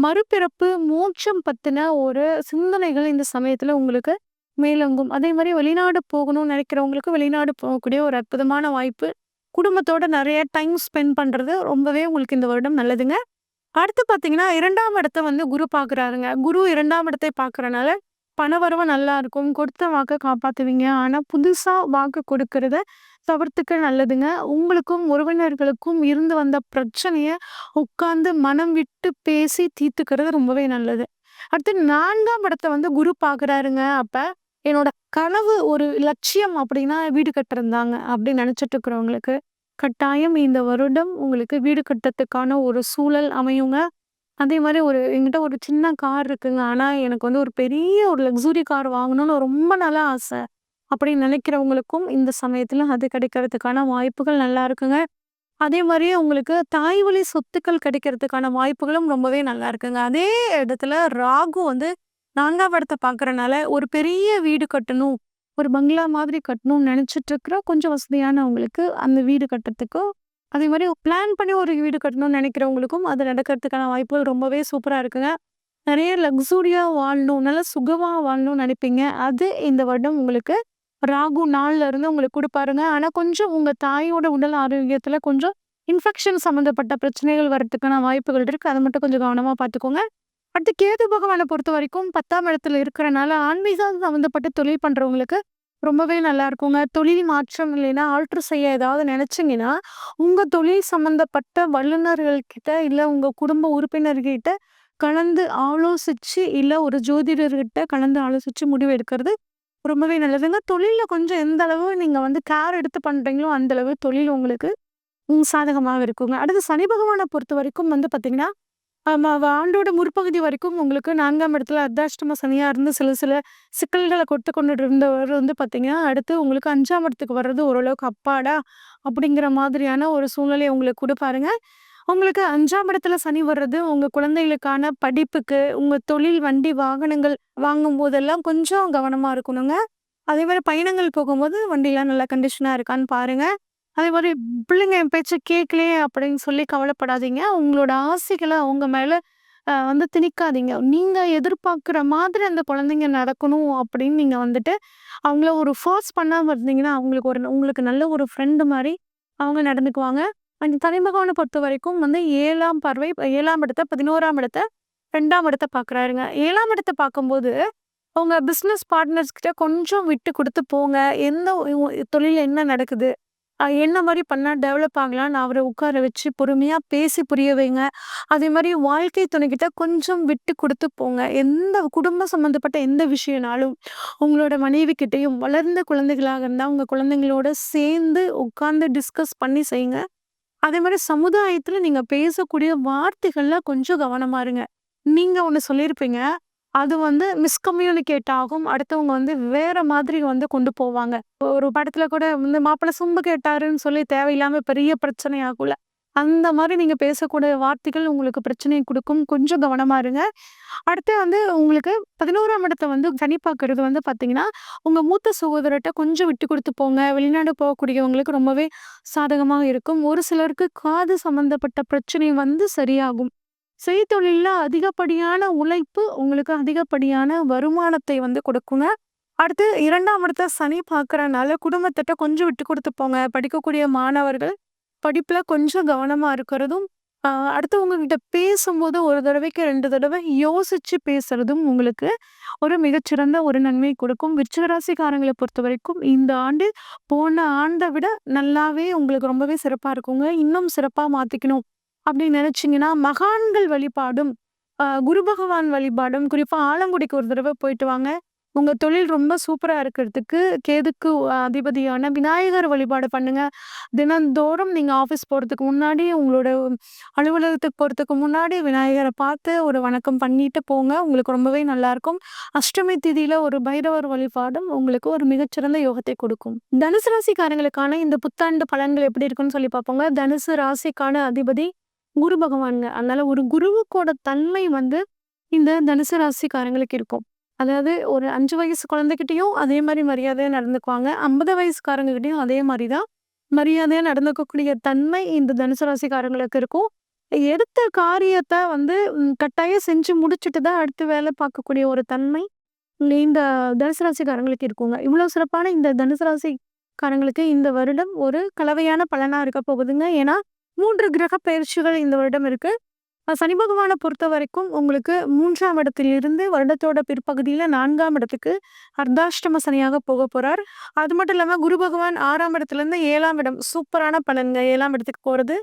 மறுபிறப்பு, மோட்சம் பத்தின ஒரு சிந்தனைகள் இந்த சமயத்துல உங்களுக்கு மேலோங்கும். அதே மாரி வெளிநாடு போகணும்னு நெனைக்கிறவங்களுக்கு வெளிநாடு போகக்கூடிய ஒரு அற்புதமான வாய்ப்பு. குடும்பத்தோட நெறைய டைம் ஸ்பெண்ட் பண்றது ரொம்பவே உங்களுக்கு இந்த வருடம் நல்லதுங்க. அடுத்து பார்த்தீங்கன்னா, 2ஆம் இடத்த வந்து குரு பார்க்குறாருங்க. குரு 2ஆம் இடத்தை பார்க்கறனால, பணவரவு நல்லாருக்கும். கொடுத்த வாக்க காப்பாத்துவீங்க. ஆனா, புதுசா வாக்கு கொடுக்கறத தவிர்த்துக்க நல்லதுங்க. உங்களுக்கும் உறவினர்களுக்கும் இருந்து வந்த பிரச்சனைய உட்கார்ந்து மனம் விட்டு பேசி தீர்த்துக்கிறது ரொம்பவே நல்லது. அடுத்து 4ஆம் இடத்த வந்து குரு பார்க்குறாருங்க. அப்ப என்னோட கனவு ஒரு லட்சியம் அப்படின்னா வீடு கட்டுறது தாங்க அப்படின்னு நினைச்சிட்டு இருக்கிறவங்களுக்கு கட்டாயம் இந்த வருடம் உங்களுக்கு வீடு கட்டுறதுக்கான ஒரு சூழல் அமையுங்க. அதே மாரி என்கிட்ட ஒரு சின்ன கார் இருக்குங்க. ஆனா எனக்கு வந்து ஒரு பெரிய ஒரு லக்ஸூரி கார் வாங்கணும்னு ரொம்ப நாளா ஆசை. அப்படின்னு நினைக்கிறவங்களுக்கும் இந்த சமயத்துல அது கிடைக்கிறதுக்கான வாய்ப்புகள் நல்லா இருக்குங்க. அதே மாரியே உங்களுக்கு தாய் வழி சொத்துக்கள் கிடைக்கிறதுக்கான வாய்ப்புகளும் ரொம்பவே நல்லா இருக்குங்க. அதே இடத்துல ராகு வந்து 4ஆம் இடத்த பார்க்கறனால, ஒரு பெரிய வீடு கட்டணும், ஒரு பங்களா மாதிரி கட்டணும்னு நெனச்சிட்டு இருக்கிற கொஞ்சம் வசதியானவங்களுக்கு அந்த வீடு கட்டுறதுக்கும், அதே மாரி பிளான் பண்ணி ஒரு வீடு கட்டணும்னு நெனைக்கிறவங்களுக்கும் அது நடக்கிறதுக்கான வாய்ப்புகள் ரொம்பவே சூப்பரா இருக்குங்க. நெறைய லக்ஸூரியா வாழணும், நல்லா சுகமா வாழணும்னு நெனைப்பீங்க. அது இந்த வருடம் உங்களுக்கு ராகு 4ல இருந்து உங்களுக்கு குடுப்பாருங்க. ஆனா கொஞ்சம் உங்க தாயோட உடல் ஆரோக்கியத்துல கொஞ்சம் இன்ஃபெக்ஷன் சம்மந்தப்பட்ட பிரச்சனைகள் வரதுக்கான வாய்ப்புகள் இருக்கு. அத மட்டும் கொஞ்சம் கவனமா பார்த்துக்கோங்க. அடுத்து கேது பகவான பொறுத்தவரைக்கும் 10ஆம் இடத்துல இருக்கிறனால, ஆன்மீகம் சம்மந்தப்பட்ட தொழில் பண்றவங்களுக்கு ரொம்பவே நல்லா இருக்குங்க. தொழில் மாற்றம் இல்லைன்னா, ஆல்டர் செய்ய ஏதாவது நெனச்சீங்கன்னா, உங்க தொழில் சம்மந்தப்பட்ட வல்லுனர்கள் கிட்ட, இல்ல உங்க குடும்ப உறுப்பினர்கிட்ட கலந்து ஆலோசிச்சு, இல்ல ஒரு ஜோதிடர்கிட்ட கலந்து ஆலோசிச்சு முடிவு எடுக்கிறது ரொம்பவே நல்லதுங்க. தொழில்ல கொஞ்சம் எந்த அளவு நீங்க வந்து கேர் எடுத்து பண்றீங்களோ, அந்த அளவு தொழில் உங்களுக்கு சாதகமாக இருக்குங்க. அடுத்து சனி பகவான பொறுத்தவரைக்கும் வந்து பார்த்தீங்கன்னா, ஆண்டோட முற்பகுதி வரைக்கும் உங்களுக்கு 4ஆம் இடத்துல அர்த்தாஷ்டம சனியா இருந்து சில சில சிக்கல்கள கொடுத்து கொண்டுட்டு இருந்தவர் வந்து பார்த்தீங்கன்னா, அடுத்து உங்களுக்கு 5ஆம் இடத்துக்கு வர்றது ஓரளவுக்கு அப்பாடா! அப்படிங்கிற மாதிரியான ஒரு சூழ்நிலைய உங்களுக்கு குடுப்பாருங்க. உங்களுக்கு 5ஆம் இடத்துல சனி வர்றது உங்க குழந்தைகளுக்கான படிப்புக்கு, உங்க தொழில், வண்டி, வாகனங்கள் வாங்கும்போதெல்லாம் கொஞ்சம் கவனமா இருக்கணுங்க. அதேமாரி பயணங்கள் போகும்போது வண்டிலாம் நல்ல கண்டிஷனா இருக்கான்னு பாருங்க. அதேமாரி பிள்ளைங்க என் பேச்ச கேட்கலையே அப்படின்னு சொல்லி கவலைப்படாதீங்க. உங்களோட ஆசைகள அவங்க மேல வந்து திணிக்காதீங்க. நீங்க எதிர்பார்க்குற மாதிரி அந்த குழந்தைங்க நடக்கணும் அப்படின்னு நீங்க வந்துட்டு, அவங்கள ஒரு ஃபோர்ஸ் பண்ணாம இருந்தீங்கன்னா, அவங்களுக்கு உங்களுக்கு நல்ல ஒரு ஃப்ரெண்டு மாரி அவங்க நடந்துக்குவாங்க. அந்த தலைமகவன பொறுத்தவரைக்கும் வந்து 7ஆம் பார்வை 7ஆம் இடத்த, 11ஆம் இடத்த, 2ஆம் இடத்த பார்க்குறாருங்க. 7ஆம் இடத்த பார்க்கும்போது, உங்க பிசினஸ் பார்ட்னர்ஸ் கிட்ட கொஞ்சம் விட்டு குடுத்து போங்க. எந்த தொழில்ல என்ன நடக்குது? என்ன மாரி பண்ணா டெவலப் ஆகலான்னு அவர உட்கார வச்சு பொறுமையா பேசி புரிய வைங்க. அதேமாரி வாழ்க்கை துணைக்கிட்ட கொஞ்சம் விட்டு குடுத்து போங்க. எந்த குடும்பம் சம்மந்தப்பட்ட எந்த விஷயம்னாலும், உங்களோட மனைவி கிட்டயும் வளர்ந்த குழந்தைகளாக இருந்தா, உங்க குழந்தைங்களோட சேர்ந்து உட்கார்ந்து டிஸ்கஸ் பண்ணி செய்யுங்க. அதேமாரி சமுதாயத்துல நீங்க பேசக்கூடிய வார்த்தைகள்ல கொஞ்சம் கவனமா இருங்க. நீங்க ஒண்ணு சொல்லியிருப்பீங்க. அது வந்து மிஸ்கம்யூனிகேட் ஆகும். அடுத்தவங்க வந்து வேற மாதிரி வந்து கொண்டு போவாங்க. ஒரு படத்துல கூட வந்து மாப்பிள சொம்பு கேட்டாருன்னு சொல்லி தேவையில்லாம பெரிய பிரச்சனை ஆகும்ல. அந்த மாரி நீங்க பேசக்கூடிய வார்த்தைகள் உங்களுக்கு பிரச்சனைய குடுக்கும். கொஞ்சம் கவனமா இருங்க. அடுத்து வந்து உங்களுக்கு 11ஆம் இடத்த வந்து சனி பார்க்கிறது வந்து பார்த்தீங்கன்னா, உங்க மூத்த சகோதரர்ட்ட கொஞ்சம் விட்டு குடுத்து போங்க. வெளிநாடு போகக்கூடியவங்களுக்கு ரொம்பவே சாதகமா இருக்கும். ஒரு சிலருக்கு காது சம்மந்தப்பட்ட பிரச்சனை வந்து சரியாகும். செய்தொழில்ல அதிகப்படியான உழைப்பு உங்களுக்கு அதிகப்படியான வருமானத்தை வந்து கொடுக்குங்க. அடுத்து 2ஆம் இடத்த சனி பார்க்கறனால குடும்பத்திட்ட கொஞ்சம் விட்டு குடுத்து போங்க. படிக்கக்கூடிய மாணவர்கள் படிப்புல கொஞ்சம் கவனமா இருக்கிறதும், அடுத்தவங்க கிட்ட பேசும்போது ஒரு தடவைக்கு 2 தடவ யோசிச்சு பேசுறதும் உங்களுக்கு ஒரு மிகச்சிறந்த ஒரு நன்மை கொடுக்கும். விருச்சிக ராசிக்காரங்கள பொறுத்தவரைக்கும் இந்த ஆண்டு போன ஆண்ட விட நல்லாவே உங்களுக்கு ரொம்பவே சிறப்பா இருக்குங்க. இன்னும் சிறப்பா மாத்திக்கணும் அப்படின்னு நினைச்சீங்கன்னா, மகான்கள் வழிபாடும், குரு பகவான் வழிபாடும், குறிப்பா ஆலங்குடிக்கு ஒரு தடவ போயிட்டு வாங்க. உங்க தொழில் ரொம்ப சூப்பரா இருக்கிறதுக்கு கேதுக்கு அதிபதியான விநாயகர் வழிபாடு பண்ணுங்க. தினந்தோறும் நீங்க ஆஃபீஸ் போறதுக்கு முன்னாடி, உங்களோட அலுவலகத்துக்கு போறதுக்கு முன்னாடி விநாயகர பார்த்து ஒரு வணக்கம் பண்ணிட்டு போங்க. உங்களுக்கு ரொம்பவே நல்லாயிருக்கும். அஷ்டமி திதியில ஒரு பைரவர் வழிபாடும் உங்களுக்கு ஒரு மிகச்சிறந்த யோகத்தை கொடுக்கும். தனுசு ராசிக்காரங்களுக்கான இந்த புத்தாண்டு பலன்கள் எப்படி இருக்குன்னு சொல்லி பார்ப்போங்க. தனுசு ராசிக்கான அதிபதி குரு பகவான்ங்க. அதனால ஒரு குருவுக்கோட தன்மை வந்து இந்த தனுசு ராசிக்காரங்களுக்கு இருக்கும். அதாவது ஒரு 5 வயசு குழந்தைகிட்டயும் அதே மாரி மரியாதையா நடந்துக்குவாங்க. 50 வயசுக்காரங்ககிட்டயும் அதே மாரி தான் மரியாதையா நடந்துக்கக்கூடிய தன்மை இந்த தனுசு ராசிக்காரங்களுக்கு இருக்கும். எடுத்த காரியத்த வந்து கட்டாயம் செஞ்சு முடிச்சுட்டு தான் அடுத்து வேலை பார்க்கக்கூடிய ஒரு தன்மை இந்த தனுசு ராசிக்காரங்களுக்கு இருக்குங்க. இவ்வளோ சிறப்பான இந்த தனுசு ராசிக்காரங்களுக்கு இந்த வருடம் ஒரு கலவையான பலனா இருக்க போகுதுங்க. ஏன்னா 3 கிரக பெயர்ச்சிகள் இந்த வருடம் இருக்கு. சனி பகவான பொறுத்தவரைக்கும் உங்களுக்கு 3ஆம் இடத்திலிருந்து வருடத்தோட பிற்பகுதியில 4ஆம் இடத்துக்கு அர்த்தாஷ்டம சனியாக போக போறார். அது மட்டும் இல்லாம குரு பகவான் 6ஆம் இடத்துலேருந்து 7ஆம் இடம் சூப்பரான பலன்ங்க 7ஆம் இடத்துக்கு போறது.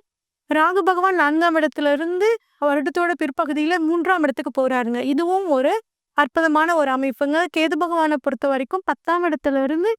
ராகு பகவான் 4ஆம் இடத்திலிருந்து வருடத்தோட பிற்பகுதியில 3ஆம் இடத்துக்கு போறாருங்க. இதுவும் ஒரு அற்புதமான ஒரு அமைப்புங்க. கேது பகவான பொறுத்தவரைக்கும் 10ஆம் இடத்திலிருந்து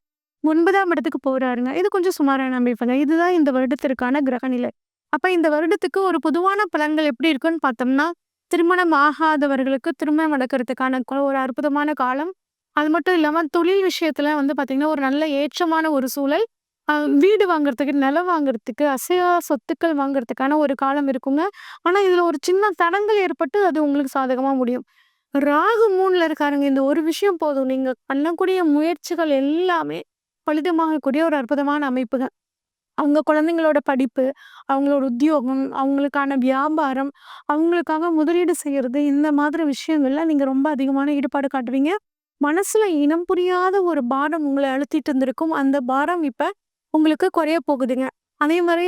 9ஆம் இடத்துக்கு போறாருங்க. இது கொஞ்சம் சுமாரான அமைப்புங்க. இதுதான் இந்த வருடத்திற்கான கிரகநிலை. அப்ப இந்த வருடத்துக்கு ஒரு பொதுவான பலன்கள் எப்படி இருக்குன்னு பார்த்தோம்னா, திருமணம் ஆகாதவர்களுக்கு திருமணம் நடக்கிறதுக்கான ஒரு அற்புதமான காலம். அது மட்டும் இல்லாம தொழில் விஷயத்துல வந்து பார்த்தீங்கன்னா, ஒரு நல்ல ஏற்றமான ஒரு சூழல். அ வீடு வாங்குறதுக்கு, நிலம் வாங்குறதுக்கு, அசையா சொத்துக்கள் வாங்குறதுக்கான ஒரு காலம் இருக்குங்க. ஆனா, இதுல ஒரு சின்ன தடங்கல் ஏற்பட்டு அது உங்களுக்கு சாதகமா முடியும். ராகு 3ல இருக்காருங்க. இந்த ஒரு விஷயம் போதும். நீங்க பண்ணக்கூடிய முயற்சிகள் எல்லாமே பலிதமாகக்கூடிய ஒரு அற்புதமான அமைப்புங்க. அவங்க குழந்தைங்களோட படிப்பு, அவங்களோட உத்தியோகம், அவங்களுக்கான வியாபாரம், அவங்களுக்காக முதலீடு செய்யறது, இந்த மாதிரி விஷயங்கள்ல நீங்க ரொம்ப அதிகமான ஈடுபாடு காட்டுவீங்க. மனசுல இனம் புரியாத ஒரு பாரம் உங்கள அழுத்திட்டு இருந்திருக்கும். அந்த பாரம் இப்ப உங்களுக்கு குறைய போகுதுங்க. அதே மாரி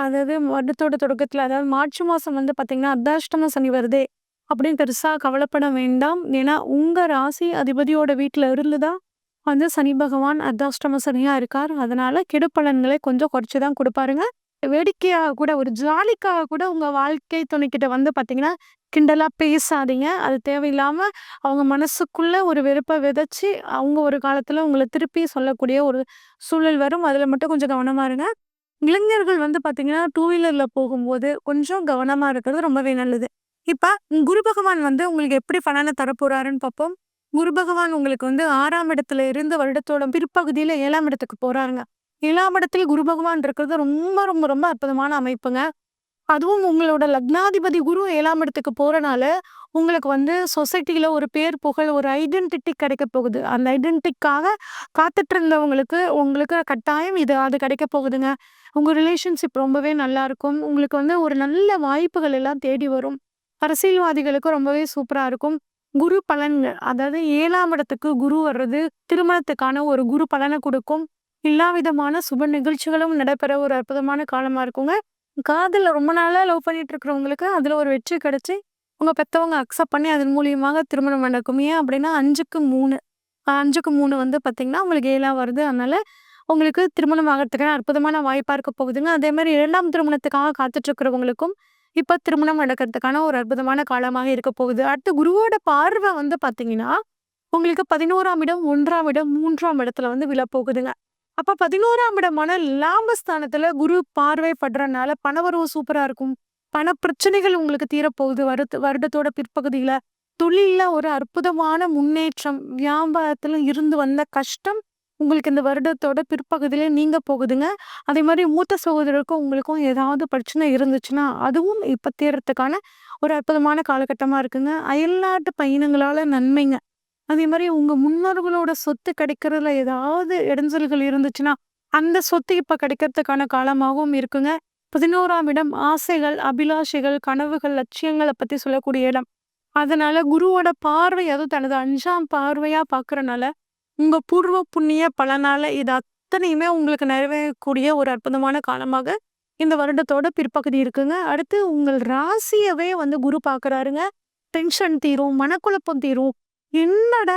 அதாவது வருடத்தோட தொடக்கத்துல, அதாவது மார்ச் மாசம் வந்து பார்த்தீங்கன்னா, அர்த்தாஷ்டம சனி வருதே அப்படின்னு பெருசா கவலைப்பட வேண்டாம். ஏன்னா, உங்க ராசி அதிபதியோட வீட்ல இருந்து தான் வந்து சனி பகவான் அர்த்தாஷ்டம சனியா இருக்கார். அதனால கெடு பலன்களை கொஞ்சம் குறைச்சு தான் குடுப்பாருங்க. வேடிக்கையாக கூட ஒரு ஜாலிக்காக கூட உங்க வாழ்க்கை துணைக்கிட்ட வந்து பார்த்தீங்கன்னா, கிண்டலா பேசாதீங்க. அது தேவையில்லாம அவங்க மனசுக்குள்ள ஒரு வெறுப்ப விதைச்சு, அவங்க ஒரு காலத்துல உங்கள திருப்பி சொல்லக்கூடிய ஒரு சூழல் வரும். அதுல மட்டும் கொஞ்சம் கவனமா இருங்க. இளைஞர்கள் வந்து பார்த்தீங்கன்னா, டூ வீலர்ல போகும்போது கொஞ்சம் கவனமா இருக்கிறது ரொம்பவே நல்லது. இப்ப குரு பகவான் வந்து உங்களுக்கு எப்படி பலன தரப்போறாருன்னு பார்ப்போம். குரு பகவான் உங்களுக்கு வந்து 6ஆம் இடத்துல இருந்து வருடத்தோட பிற்பகுதியில 7ஆம் இடத்துக்கு போறாருங்க. 7ஆம் இடத்தில் குரு பகவான் இருக்கிறது ரொம்ப, ரொம்ப, ரொம்ப அற்புதமான அமைப்புங்க. அதுவும் உங்களோட லக்னாதிபதி குரு 7ஆம் இடத்துக்கு போறனால, உங்களுக்கு வந்து சொசைட்டில ஒரு பேர், புகழ், ஒரு ஐடென்டிட்டி கிடைக்க போகுது. அந்த ஐடென்டிட்டிக்காக காத்துட்டு இருந்தவங்களுக்கு, உங்களுக்கு கட்டாயம் அது கிடைக்க போகுதுங்க. உங்க ரிலேஷன்ஷிப் ரொம்பவே நல்லாருக்கும். உங்களுக்கு வந்து ஒரு நல்ல வாய்ப்புகள் எல்லாம் தேடி வரும். அரசியல்வாதிகளுக்கு ரொம்பவே சூப்பரா இருக்கும். குரு பலன்கள், அதாவது 7ஆம் இடத்துக்கு குரு வர்றது, திருமணத்துக்கான ஒரு குரு பலன குடுக்கும். எல்லா விதமான சுப நிகழ்ச்சிகளும் நடைபெற ஒரு அற்புதமான காலமா இருக்குங்க. காதல்ல ரொம்ப நாளா லவ் பண்ணிட்டு இருக்கிறவங்களுக்கு, அதுல ஒரு வெற்றி கிடைச்சு, உங்க பெத்தவங்க அக்செப்ட் பண்ணி அதன் மூலியமாக திருமணம் நடக்கும். ஏன் அப்படின்னா 5க்கு 3 5க்கு 3 வந்து பார்த்தீங்கன்னா, உங்களுக்கு 7ஆ வருது. அதனால உங்களுக்கு திருமணம் ஆகறதுக்கான அற்புதமான வாய்ப்பா இருக்க போகுதுங்க. அதேமாரி 2ஆம் திருமணத்துக்காக காத்துட்டு இருக்கிறவங்களுக்கும், இப்ப திருமணம் நடக்கிறதுக்கான ஒரு அற்புதமான காலமாக இருக்க போகுது. அடுத்து குருவோட பார்வை வந்து பார்த்தீங்கன்னா, உங்களுக்கு 11ஆம் இடம், 1ஆம் இடம், 3ஆம் இடத்துல வந்து விழப்போகுதுங்க. அப்ப 11ஆம் இடமான லாபஸ்தானத்துல குரு பார்வை படுறனால பணவரவு சூப்பரா இருக்கும். பண பிரச்சனைகள் உங்களுக்கு தீரப்போகுது வருடத்தோட பிற்பகுதியில. தொழில்ல ஒரு அற்புதமான முன்னேற்றம், வியாபாரத்துல இருந்து வந்த கஷ்டம் உங்களுக்கு இந்த வருடத்தோட பிற்பகுதியில நீங்க போகுதுங்க. அதே மாரி மூத்த சகோதரருக்கும் உங்களுக்கும் ஏதாவது பிரச்சனை இருந்துச்சுன்னா, அதுவும் இப்ப தீர்றதுக்கான ஒரு அற்புதமான காலகட்டமா இருக்குங்க. அயல்நாட்டு பயணங்களால நன்மைங்க. அதே மாரி உங்க முன்னோர்களோட சொத்து கிடைக்கிறதுல ஏதாவது இடைஞ்சல்கள் இருந்துச்சுன்னா, அந்த சொத்து இப்ப கிடைக்கிறதுக்கான காலமாகவும் இருக்குங்க. 11ஆம் இடம் ஆசைகள், அபிலாஷைகள், கனவுகள், லட்சியங்கள பத்தி சொல்லக்கூடிய இடம். அதனால குருவோட பார்வை அதுவும் தனது 5ஆம் பார்வையா பார்க்கறனால, உங்க பூர்வ புண்ணிய பலனால இது அத்தனையுமே உங்களுக்கு நிறைவேறக்கூடிய ஒரு அற்புதமான காலமாக இந்த வருடத்தோட பிற்பகுதி இருக்குங்க. அடுத்து உங்கள் ராசியவே வந்து குரு பார்க்குறாருங்க. டென்ஷன் தீரும், மனக்குழப்பம் தீரும்.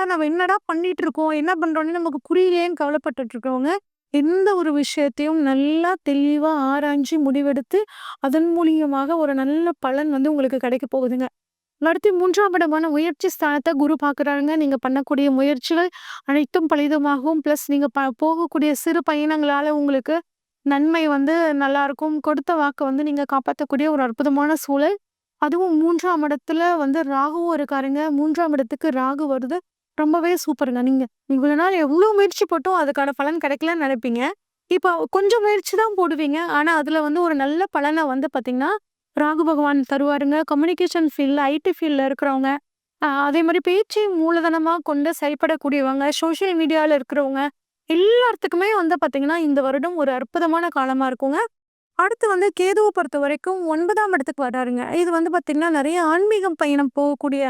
நம்ம என்னடா பண்ணிட்டு இருக்கோம்? என்ன பண்றோம்னு நமக்கு புரியலையேன்னு கவலைப்பட்டுட்டு இருக்கவங்க, எந்த ஒரு விஷயத்தையும் நல்லா தெளிவா ஆராய்ஞ்சு முடிவெடுத்து, அதன் மூலியமாக ஒரு நல்ல பலன் வந்து உங்களுக்கு கிடைக்க போகுதுங்க. அடுத்து 3ஆம் இடமான முயற்சி ஸ்தானத்த குரு பார்க்குறாருங்க. நீங்க பண்ணக்கூடிய முயற்சிகள் அனைத்தும் பலிதமாகும். பிளஸ் நீங்க போகக்கூடிய சிறு பயணங்களால உங்களுக்கு நன்மை வந்து நல்லாருக்கும். கொடுத்த வாக்க வந்து நீங்க காப்பாத்தக்கூடிய ஒரு அற்புதமான சூழல். அதுவும் 3ஆம் இடத்துல வந்து ராகுவும் இருக்காருங்க. 3ஆம் இடத்துக்கு ராகு வருது. ரொம்பவே சூப்பருங்க. நீங்க இவ்வளவு நாள் எவ்ளோ முயற்சி போட்டும் அதுக்கான பலன் கிடைக்கலன்னு நெனைப்பீங்க. இப்போ கொஞ்சம் முயற்சி தான் போடுவீங்க. ஆனா, அதுல வந்து ஒரு நல்ல பலன வந்து பார்த்தீங்கன்னா, ராகு பகவான் தருவாருங்க. கம்யூனிகேஷன் ஃபீல்ட்ல, ஐடி ஃபீல்ட்ல இருக்கிறவங்க, அதே மாரி பேச்சு மூலதனமா கொண்டு செயல்படக்கூடியவங்க, சோஷியல் மீடியால இருக்கிறவங்க, எல்லாத்துக்குமே வந்து பார்த்தீங்கன்னா, இந்த வருடம் ஒரு அற்புதமான காலமா இருக்குங்க. அடுத்து வந்து கேதுவ பொறுத்தவரைக்கும் 9ஆம் இடத்துக்கு வராருங்க. இது வந்து பார்த்தீங்கன்னா, நெறைய ஆன்மீகம் பயணம் போகக்கூடிய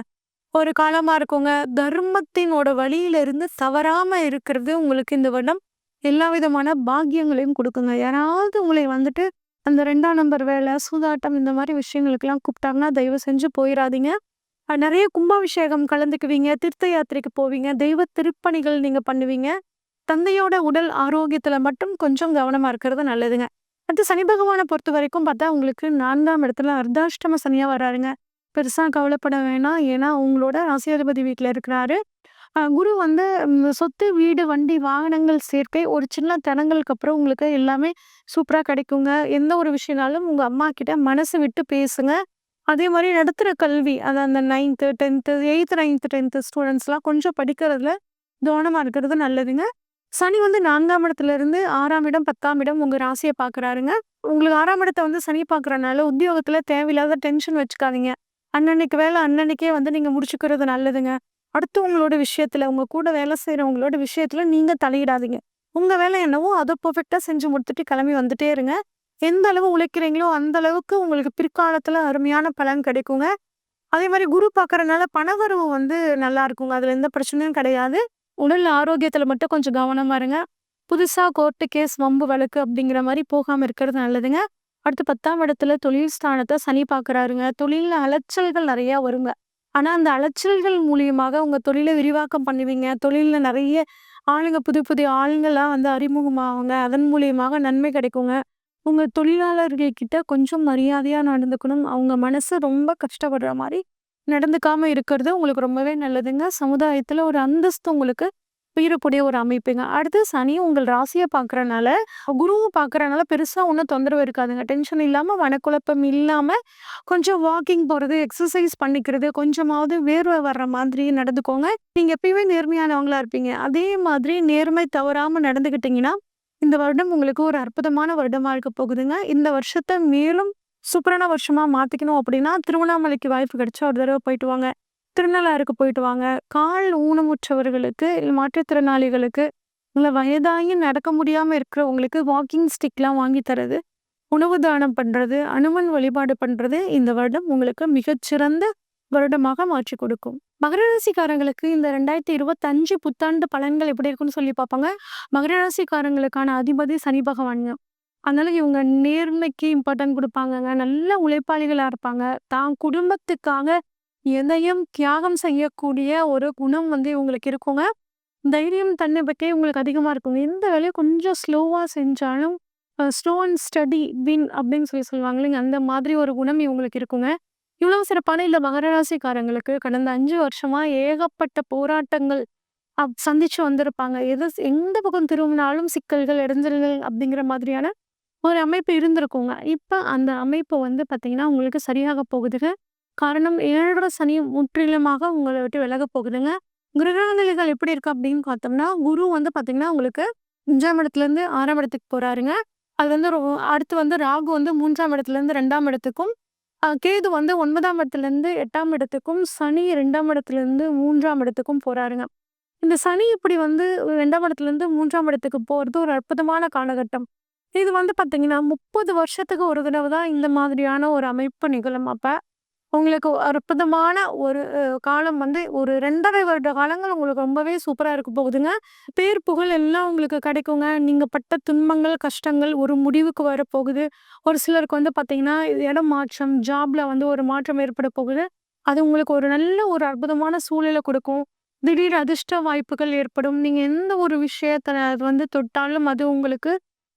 ஒரு காலமா இருக்குங்க. தர்மத்தினோட வழியில இருந்து தவறாம இருக்கிறது உங்களுக்கு இந்த வருடம் எல்லா விதமான பாக்கியங்களையும் குடுக்குங்க. யாராவது உங்களை வந்துட்டு அந்த 2ஆம் நம்பர் வேலை, சூதாட்டம் இந்த மாரி விஷயங்களுக்கெல்லாம் கூப்பிட்டாங்கன்னா, தயவு செஞ்சு போயிறாதீங்க. நெறைய கும்பாபிஷேகம் கலந்துக்குவீங்க, தீர்த்த யாத்திரைக்கு போவீங்க, தெய்வ திருப்பணிகள் நீங்க பண்ணுவீங்க. தந்தையோட உடல் ஆரோக்கியத்துல மட்டும் கொஞ்சம் கவனமா இருக்கிறது நல்லதுங்க. அடுத்து சனி பகவான பொறுத்தவரைக்கும் பார்த்தா, உங்களுக்கு 4ஆம் இடத்துல அர்த்தாஷ்டம சனியா வராருங்க. பெருசா கவலைப்பட வேணாம். ஏன்னா, உங்களோட ராசியாதிபதி வீட்ல இருக்கிறாரு. குரு வந்து சொத்து, வீடு, வண்டி, வாகனங்கள் சேர்க்கை, ஒரு சின்ன தடங்கலுக்கு அப்புறம் உங்களுக்கு எல்லாமே சூப்பரா கிடைக்குங்க. எந்த ஒரு விஷயம்னாலும் உங்க அம்மாகிட்ட மனசு விட்டு பேசுங்க. அதே மாரி நடுத்தர கல்வி, அது அந்த 9த், 10த், 8த், 9த், 10த் ஸ்டூடண்ட்ஸ்லாம் கொஞ்சம் படிக்கிறதுல கவனமா இருக்கிறது நல்லதுங்க. சனி வந்து 4ஆம் இடத்துல இருந்து 6ஆம் இடம், 10ஆம் இடம் உங்க ராசிய பார்க்குறாருங்க. உங்களுக்கு 6ஆம் இடத்த வந்து சனி பார்க்குறனால, உத்தியோகத்துல தேவையில்லாத டென்ஷன் வச்சுக்காதீங்க. அன்னன்னைக்கு வேலை அன்னன்னைக்கே வந்து நீங்க முடிச்சுக்கிறது நல்லதுங்க. அடுத்தவங்களோட விஷயத்துல, உங்க கூட வேலை செய்றவங்களோட விஷயத்துல நீங்க தலையிடாதீங்க. உங்க வேலை என்னவோ அத பெர்ஃபெக்ட்டா செஞ்சு முடித்துட்டு கிளம்பி வந்துட்டே இருங்க. எந்த அளவு உழைக்கிறீங்களோ, அந்த அளவுக்கு உங்களுக்கு பிற்காலத்துல அருமையான பலன் கிடைக்குங்க. அதே மாரி குரு பார்க்கறனால பணவரவு வந்து நல்லா இருக்குங்க. அதுல எந்த பிரச்சனையும் கிடையாது. உடல் ஆரோக்கியத்துல மட்டும் கொஞ்சம் கவனமா இருங்க. புதுசா கோர்ட்டு கேஸ், வம்பு வழக்கு அப்படிங்கிற மாரி போகாம இருக்கிறது நல்லதுங்க. அடுத்து 10ஆம் இடத்துல தொழில் ஸ்தானத்த சனி பார்க்குறாருங்க. தொழில்ல அலைச்சல்கள் நெறையா வருங்க. ஆனா, அந்த அலைச்சல்கள் மூலியமாக உங்க தொழில விரிவாக்கம் பண்ணுவீங்க. தொழில்ல நெறைய ஆளுங்க புதிய புதிய ஆளுங்கலாம் வந்து அறிமுகமாவாங்க. அதன் மூலியமாக நன்மை கிடைக்குங்க. உங்க தொழிலாளர்கள் கிட்ட கொஞ்சம் மரியாதையா நடந்துக்கணும். அவங்க மனசு ரொம்ப கஷ்டப்படுற மாரி நடந்துக்காம இருக்கிறது உங்களுக்கு ரொம்பவே நல்லதுங்க. சமுதாயத்துல ஒரு அந்தஸ்து உங்களுக்கு உயரக்கூடிய ஒரு அமைப்புங்க. அடுத்து சனி உங்கள் ராசிய பார்க்கறனால, குருவும் பார்க்கறனால பெருசா ஒண்ணும் தொந்தரவு இருக்காதுங்க. டென்ஷன் இல்லாம, மனக்குழப்பம் இல்லாம, கொஞ்சம் வாக்கிங் போறது, எக்ஸர்சைஸ் பண்ணிக்கிறது, கொஞ்சமாவது வேர்வை வர்ற மாதிரி நடந்துக்கோங்க. நீங்க எப்பயுமே நேர்மையானவங்களா இருப்பீங்க. அதே மாதிரி நேர்மை தவறாம நடந்துக்கிட்டீங்கன்னா, இந்த வருடம் உங்களுக்கு ஒரு அற்புதமான வருடமா இருக்க போகுதுங்க. இந்த வருஷத்த மேலும் சூப்பரான வருஷமா மாத்திக்கணும் அப்படின்னா, திருவண்ணாமலைக்கு வாய்ப்பு கிடைச்சா ஒரு தடவ போயிட்டு வாங்க. திருநள்ளாறுக்கு போயிட்டு வாங்க. கால் ஊனமுற்றவர்களுக்கு, இல்ல மாற்றுத்திறனாளிகளுக்கு, இல்ல வயதாகி நடக்க முடியாம இருக்கிறவங்களுக்கு வாக்கிங் ஸ்டிக்லாம் வாங்கி தர்றது, உணவு தானம் பண்றது, அனுமன் வழிபாடு பண்றது இந்த வருடம் உங்களுக்கு மிகச்சிறந்த வருடமாக மாற்றிக் கொடுக்கும். மகர ராசிக்காரங்களுக்கு இந்த 2025 புத்தாண்டு பலன்கள் எப்படி இருக்குன்னு சொல்லி பார்ப்பாங்க. மகர ராசிக்காரங்களுக்கான அதிபதி சனி பகவான்ங்க. அதனால இவங்க நேர்மைக்கு இம்பார்ட்டன்ட் குடுப்பாங்கங்க. நல்ல உழைப்பாளிகளா இருப்பாங்க. தான் குடும்பத்துக்காக எதையும் தியாகம் செய்யக்கூடிய ஒரு குணம் வந்து இவங்களுக்கு இருக்குங்க. தைரியம், தன்னம்பிக்கை உங்களுக்கு அதிகமா இருக்குங்க. எந்த வேலையும் கொஞ்சம் ஸ்லோவா செஞ்சாலும் ஸ்லோ அண்ட் ஸ்டடி வின் அப்படின்னு சொல்லுவாங்க இல்லைங்க. அந்த மாதிரி ஒரு குணம் இவங்களுக்கு இருக்குங்க. இவ்வளவு சிறப்பான இந்த மகர ராசிக்காரங்களுக்கு கடந்த 5 வருஷமா ஏகப்பட்ட போராட்டங்கள் சந்திச்சு வந்திருப்பாங்க. எந்த பக்கம் திரும்பினாலும் சிக்கல்கள், இடைஞ்சல்கள் அப்படிங்கிற மாதிரியான ஒரு அமைப்பு இருந்திருக்குங்க. இப்ப அந்த அமைப்பு வந்து பார்த்தீங்கன்னா, உங்களுக்கு சரியாக போகுதுங்க. காரணம் 7 சனி முற்றிலுமாக உங்கள விட்டு விலகப் போகுதுங்க. கிரகநிலைகள் எப்படி இருக்கு அப்படின்னு பார்த்தோம்னா, குரு வந்து பார்த்தீங்கன்னா, உங்களுக்கு 5ஆம் இடத்துலேருந்து 6ஆம் இடத்துக்கு போறாருங்க. அது வந்து அடுத்து வந்து ராகு வந்து 3ஆம் இடத்துலேருந்து 2ஆம் இடத்துக்கும், கேது வந்து 9ஆம் இடத்துலேருந்து 8ஆம் இடத்துக்கும், சனி 2ஆம் இடத்துலேருந்து 3ஆம் இடத்துக்கும் போறாருங்க. இந்த சனி இப்படி வந்து 2ஆம் இடத்துலேருந்து 3ஆம் இடத்துக்கு போறது ஒரு அற்புதமான காலகட்டம். இது வந்து பார்த்தீங்கன்னா, 30 வருஷத்துக்கு ஒரு தடவ தான் இந்த மாதிரியான ஒரு அமைப்பு நிகழும். அப்ப உங்களுக்கு அற்புதமான ஒரு காலம் வந்து ஒரு 2 1/2 வருட காலங்கள் உங்களுக்கு ரொம்பவே சூப்பரா இருக்க போகுதுங்க. பேர், புகழ் எல்லாம் உங்களுக்கு கிடைக்குங்க. நீங்க பட்ட துன்பங்கள், கஷ்டங்கள் ஒரு முடிவுக்கு வரப்போகுது. ஒரு சிலருக்கு வந்து பார்த்தீங்கன்னா, இடம் மாற்றம், ஜாப்ல வந்து ஒரு மாற்றம் ஏற்பட போகுது. அது உங்களுக்கு ஒரு நல்ல ஒரு அற்புதமான சூழல குடுக்கும். திடீர் அதிர்ஷ்ட வாய்ப்புகள் ஏற்படும். நீங்க எந்த ஒரு விஷயத்த வந்து தொட்டாலும் அது உங்களுக்கு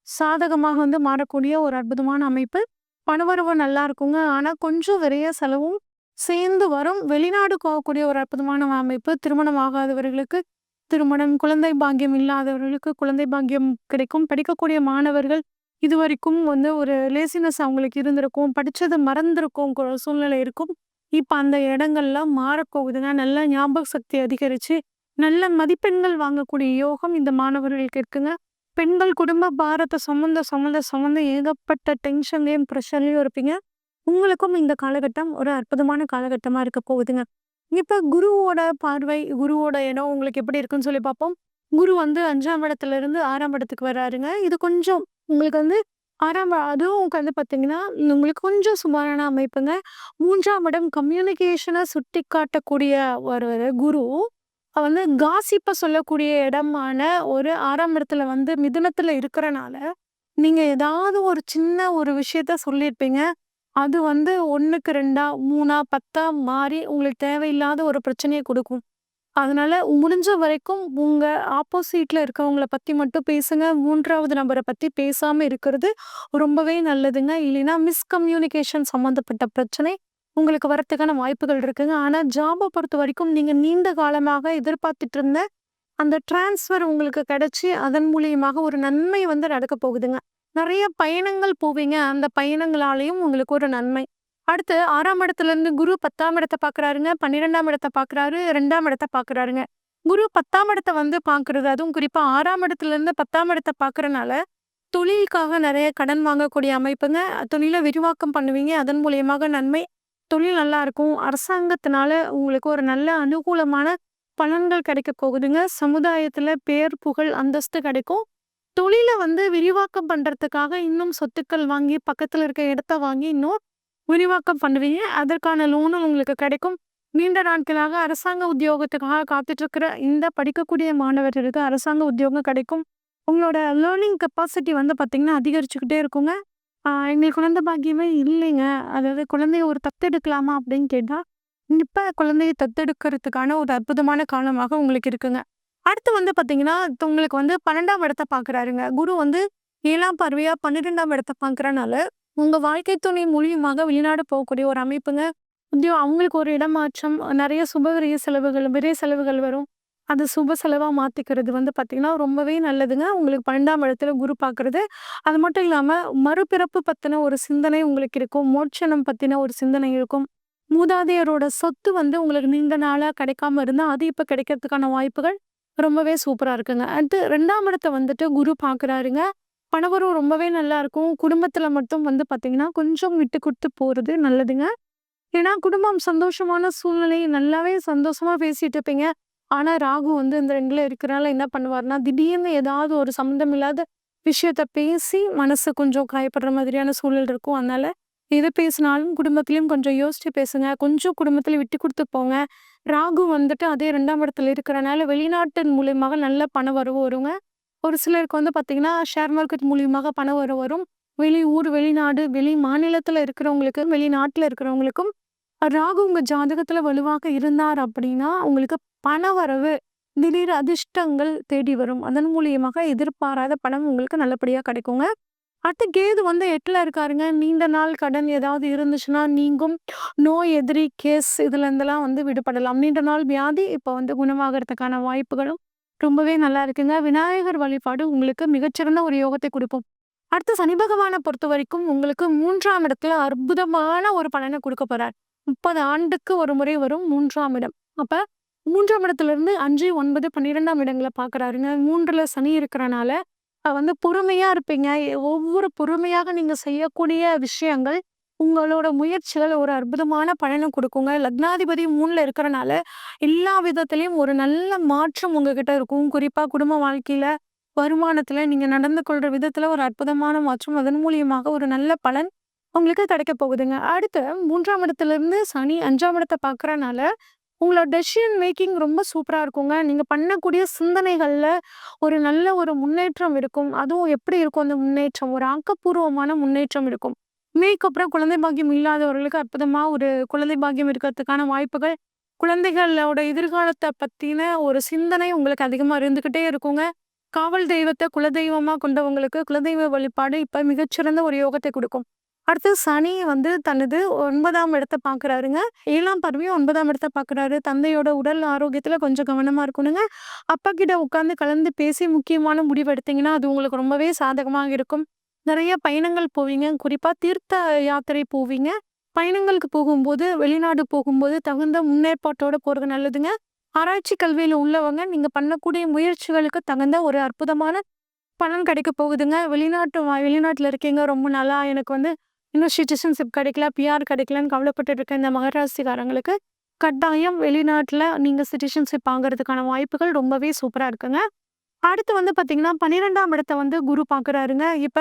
சாதகமாக வந்து மாறக்கூடிய ஒரு அற்புதமான அமைப்பு. பணவரவு நல்லா இருக்குங்க. ஆனா கொஞ்சம் விரைய செலவும் சேர்ந்து வரும். வெளிநாடு போகக்கூடிய ஒரு அற்புதமான அமைப்பு. திருமணம் ஆகாதவர்களுக்கு திருமணம், குழந்தை பாக்கியம் இல்லாதவர்களுக்கு குழந்தை பாக்கியம் கிடைக்கும். படிக்கக்கூடிய மாணவர்கள் இதுவரைக்கும் வந்து ஒரு லேசினஸ் அவங்களுக்கு இருந்திருக்கும். படிச்சத மறந்திருக்கும் சூழ்நிலை இருக்கும். இப்ப அந்த இடங்கள்லாம் மாறப்போகுதுங்க. நல்ல ஞாபக சக்தி அதிகரிச்சு, நல்ல மதிப்பெண்கள் வாங்கக்கூடிய யோகம் இந்த மாணவர்களுக்கு இருக்குங்க. பெண்கள் குடும்ப பாரத்த சுமந்து ஏகப்பட்ட டென்ஷன்லயும், பிரஷர்லயும் இருப்பீங்க. உங்களுக்கும் இந்த காலகட்டம் ஒரு அற்புதமான காலகட்டமா இருக்க போகுதுங்க. இப்ப குருவோட பார்வை, குருவோட இடம் உங்களுக்கு எப்படி இருக்குன்னு சொல்லி பார்ப்போம். குரு வந்து 5ஆம் இடத்துல இருந்து 6ஆம் இடத்துக்கு வராருங்க. இது கொஞ்சம் உங்களுக்கு வந்து 6ஆம் அதுவும் வந்து பார்த்தீங்கன்னா, உங்களுக்கு கொஞ்சம் சுமாரான அமைப்புங்க. 3ஆம் இடம் கம்யூனிகேஷன சுட்டிக்காட்டக்கூடிய ஒரு குரு வந்து காசிப்ப சொல்லக்கூடிய இடமான ஒரு 6ஆம் இடத்துல வந்து மிதுனத்துல இருக்கறனால, நீங்க ஏதாவது ஒரு சின்ன ஒரு விஷயத்த சொல்லியிருப்பீங்க. அது வந்து 1க்கு 2ஆ, 3ஆ, 10ஆ மாறி உங்களுக்கு தேவையில்லாத ஒரு பிரச்சனைய குடுக்கும். அதனால முடிஞ்ச வரைக்கும் உங்க ஆப்போசிட்ல இருக்கவங்கள பத்தி மட்டும் பேசுங்க. 3வது நபர பத்தி பேசாம இருக்கிறது ரொம்பவே நல்லதுங்க. இல்லைன்னா மிஸ்கம்யூனிகேஷன் சம்மந்தப்பட்ட பிரச்சனை உங்களுக்கு வரத்துக்கான வாய்ப்புகள் இருக்குங்க. ஆனா ஜாப பொறுத்தவரைக்கும் நீங்க நீண்ட காலமாக எதிர்பார்த்துட்டு இருந்த அந்த ட்ரான்ஸ்ஃபர் உங்களுக்கு கிடைச்சு, அதன் மூலியமாக ஒரு நன்மை வந்து நடக்கப் போகுதுங்க. நெறைய பயணங்கள் போவீங்க. அந்த பயணங்களாலயும் உங்களுக்கு ஒரு நன்மை. அடுத்து 6ஆம் இடத்துலருந்து குரு 10ஆம் இடத்த பார்க்குறாருங்க. 12ஆம் இடத்த பார்க்குறாரு. 2ஆம் இடத்த பார்க்குறாருங்க. குரு 10ஆம் இடத்த வந்து பார்க்குறது, அதுவும் குறிப்பா 6ஆம் இடத்துலருந்து 10ஆம் இடத்த பார்க்குறனால, தொழிலுக்காக நெறைய கடன் வாங்கக்கூடிய அமைப்புங்க. தொழில விரிவாக்கம் பண்ணுவீங்க. அதன் மூலியமாக நன்மை. தொழில் நல்லா இருக்கும். அரசாங்கத்தினால உங்களுக்கு ஒரு நல்ல அனுகூலமான பலன்கள் கிடைக்கப் போகுதுங்க. சமுதாயத்துல பேர், புகழ், அந்தஸ்து கிடைக்கும். தொழில வந்து விரிவாக்கம் பண்றதுக்காக இன்னும் சொத்துக்கள் வாங்கி, பக்கத்துல இருக்க இடத்த வாங்கி இன்னும் விரிவாக்கம் பண்ணுவீங்க. அதற்கான லோனும் உங்களுக்கு கிடைக்கும். நீண்ட நாட்களாக அரசாங்க உத்தியோகத்துக்காக காத்துட்டு இருக்கிற இந்த படிக்கக்கூடிய மாணவர்களுக்கு அரசாங்க உத்தியோகம் கிடைக்கும். உங்களோட லேர்னிங் கெப்பாசிட்டி வந்து பார்த்தீங்கன்னா, அதிகரிச்சுக்கிட்டே இருக்குங்க. எங்களுக்கு குழந்தை பாக்கியமே இல்லைங்க. அதாவது குழந்தைய ஒரு தத்தெடுக்கலாமா அப்படின்னு கேட்டா, இப்ப குழந்தைய தத்தெடுக்கிறதுக்கான ஒரு அற்புதமான காலமாக உங்களுக்கு இருக்குங்க. அடுத்து வந்து பார்த்தீங்கன்னா, உங்களுக்கு வந்து 12ஆம் இடத்த பார்க்குறாருங்க. குரு வந்து 7ஆம் பார்வையா 12ஆம் இடத்த பார்க்குறனால, உங்க வாழ்க்கை துணை மூலியமாக வெளிநாடு போகக்கூடிய ஒரு அமைப்புங்க. அவங்களுக்கு ஒரு இடமாற்றம், நெறைய சுபவிரய செலவுகள், விரை செலவுகள் வரும். அது சுப செலவா மாத்திக்கிறது வந்து பார்த்தீங்கன்னா, ரொம்பவே நல்லதுங்க. உங்களுக்கு 12ஆம் இடத்துல குரு பார்க்குறது. அது மட்டும் இல்லாம, மறுபிறப்பு பத்தின ஒரு சிந்தனை உங்களுக்கு இருக்கும். மோட்சனம் பத்தின ஒரு சிந்தனை இருக்கும். மூதாதையரோட சொத்து வந்து உங்களுக்கு நீண்ட நாளா கிடைக்காம இருந்தா, அது இப்ப கிடைக்கிறதுக்கான வாய்ப்புகள் ரொம்பவே சூப்பரா இருக்குங்க. அடுத்து 2ஆம் இடத்த வந்துட்டு குரு பார்க்குறாருங்க. பணவரவு ரொம்பவே நல்லா இருக்கும். குடும்பத்துல மட்டும் வந்து பார்த்தீங்கன்னா, கொஞ்சம் விட்டு குடுத்து போறது நல்லதுங்க. ஏன்னா, குடும்பம் சந்தோஷமான சூழ்நிலை நல்லாவே சந்தோஷமா பேசிட்டு இருப்பீங்க. ஆனா, ராகு வந்து இந்த 2ல இருக்கிறனால என்ன பண்ணுவாருன்னா, திடீர்னு ஏதாவது ஒரு சம்மந்தம் இல்லாத விஷயத்த பேசி, மனசு கொஞ்சம் காயப்படுற மாதிரியான சூழல் இருக்கும். அதனால, எது பேசினாலும் குடும்பத்திலயும் கொஞ்சம் யோசிச்சு பேசுங்க. கொஞ்சம் குடும்பத்தில விட்டு குடுத்து போங்க. ராகு வந்துட்டு அதே 2ஆம் இடத்துல இருக்கிறனால, வெளிநாட்டின் மூலியமாக நல்ல பண வரவு வருங்க. ஒரு சிலருக்கு வந்து பார்த்தீங்கன்னா, ஷேர் மார்க்கெட் மூலியமாக பண வரவு வரும். வெளியூர், வெளிநாடு, வெளி மாநிலத்தில இருக்கிறவங்களுக்கு, வெளிநாட்டில இருக்கிறவங்களுக்கும் ராகு உங்க ஜாதகத்துல வலுவாக இருந்தார் அப்படின்னா, உங்களுக்கு பணவரவு, திடீர் அதிர்ஷ்டங்கள் தேடி வரும். அதன் மூலியமாக எதிர்பாராத பணம் உங்களுக்கு நல்லபடியா கிடைக்குங்க. அடுத்து கேது வந்து 8ல இருக்காருங்க. நீண்ட நாள் கடன் ஏதாவது இருந்துச்சுன்னா நீங்கும். நோய் எதிரி, கேஸ் இதுல இருந்தெல்லாம் வந்து விடுபடலாம். நீண்ட நாள் வியாதி இப்ப வந்து குணமாகறதுக்கான வாய்ப்புகளும் ரொம்பவே நல்லா இருக்குங்க. விநாயகர் வழிபாடு உங்களுக்கு மிகச்சிறந்த ஒரு யோகத்தை குடுக்கும். அடுத்து சனி பகவான பொறுத்தவரைக்கும் உங்களுக்கு 3ஆம் இடத்துல அற்புதமான ஒரு பலன குடுக்க போறார். 30 ஆண்டுக்கு ஒரு முறை வரும் 3ஆம் இடம். அப்ப 3ஆம் இடத்துலருந்து 5, 9, 12ஆம் இடங்கள பார்க்குறாருங்க. 3ல சனி இருக்கிறனால, வந்து பொறுமையா இருப்பீங்க. ஒவ்வொரு பொறுமையாக நீங்க செய்யக்கூடிய விஷயங்கள், உங்களோட முயற்சிகள் ஒரு அற்புதமான பலன குடுக்குங்க. லக்னாதிபதி 3ல இருக்கிறனால, எல்லா விதத்திலயும் ஒரு நல்ல மாற்றம் உங்ககிட்ட இருக்கும். குறிப்பா குடும்ப வாழ்க்கையில, வருமானத்தில, நீங்க நடந்து கொள்ற விதத்தில ஒரு அற்புதமான மாற்றம். அதன் மூலியமாக ஒரு நல்ல பலன் உங்களுக்கு கிடைக்க போகுதுங்க. அடுத்து 3ஆம் இடத்துலருந்து சனி 5ஆம் இடத்த பார்க்குறனால, உங்களோட டெசிஷன் மேக்கிங் ரொம்ப சூப்பரா இருக்குங்க. நீங்க பண்ணக்கூடிய சிந்தனைகள்ல ஒரு நல்ல ஒரு முன்னேற்றம் இருக்கும். அதுவும் எப்படி இருக்கும் அந்த முன்னேற்றம்? ஒரு ஆக்கப்பூர்வமான முன்னேற்றம் இருக்கும். அப்புறம் குழந்தை பாக்கியம் இல்லாதவர்களுக்கு அற்புதமா ஒரு குழந்தை பாக்கியம் இருக்கிறதுக்கான வாய்ப்புகள், குழந்தைகளோட எதிர்காலத்த பத்தின ஒரு சிந்தனை உங்களுக்கு அதிகமா இருந்துகிட்டே இருக்குங்க. காவல் தெய்வத்த குலதெய்வமா கொண்டவங்களுக்கு குலதெய்வ வழிபாடு இப்ப மிகச்சிறந்த ஒரு யோகத்தை குடுக்கும். அடுத்து சனி வந்து தனது 9ஆம் இடத்த பார்க்குறாருங்க. 7ஆம் பார்வையும் 9ஆம் இடத்த பார்க்குறாரு. தந்தையோட உடல் ஆரோக்கியத்துல கொஞ்சம் கவனமா இருக்கணுங்க. அப்பா கிட்ட உட்கார்ந்து கலந்து பேசி முக்கியமான முடிவு எடுத்தீங்கன்னா, அது உங்களுக்கு ரொம்பவே சாதகமாக இருக்கும். நெறைய பயணங்கள் போவீங்க. குறிப்பா தீர்த்த யாத்திரை போவீங்க. பயணங்களுக்கு போகும்போது, வெளிநாடு போகும்போது தகுந்த முன்னேற்பாட்டோட போறது நல்லதுங்க. ஆராய்ச்சி கல்வியில உள்ளவங்க, நீங்க பண்ணக்கூடிய முயற்சிகளுக்கு தகுந்த ஒரு அற்புதமான பலன் கிடைக்க போகுதுங்க. வெளிநாட்டுல இருக்கீங்க. ரொம்ப நாளா எனக்கு வந்து இன்னும் சிட்டிசன்ஷிப் கிடைக்கல, பிஆர் கிடைக்கலன்னு கவலைப்பட்டுட்டு இருக்க இந்த மகர ராசிக்காரங்களுக்கு, கட்டாயம் வெளிநாட்டுல நீங்க சிட்டிசன்ஷிப் வாங்குறதுக்கான வாய்ப்புகள் ரொம்பவே சூப்பரா இருக்குங்க. அடுத்து வந்து பார்த்தீங்கன்னா, 12ஆம் இடத்த வந்து குரு பார்க்குறாருங்க. இப்ப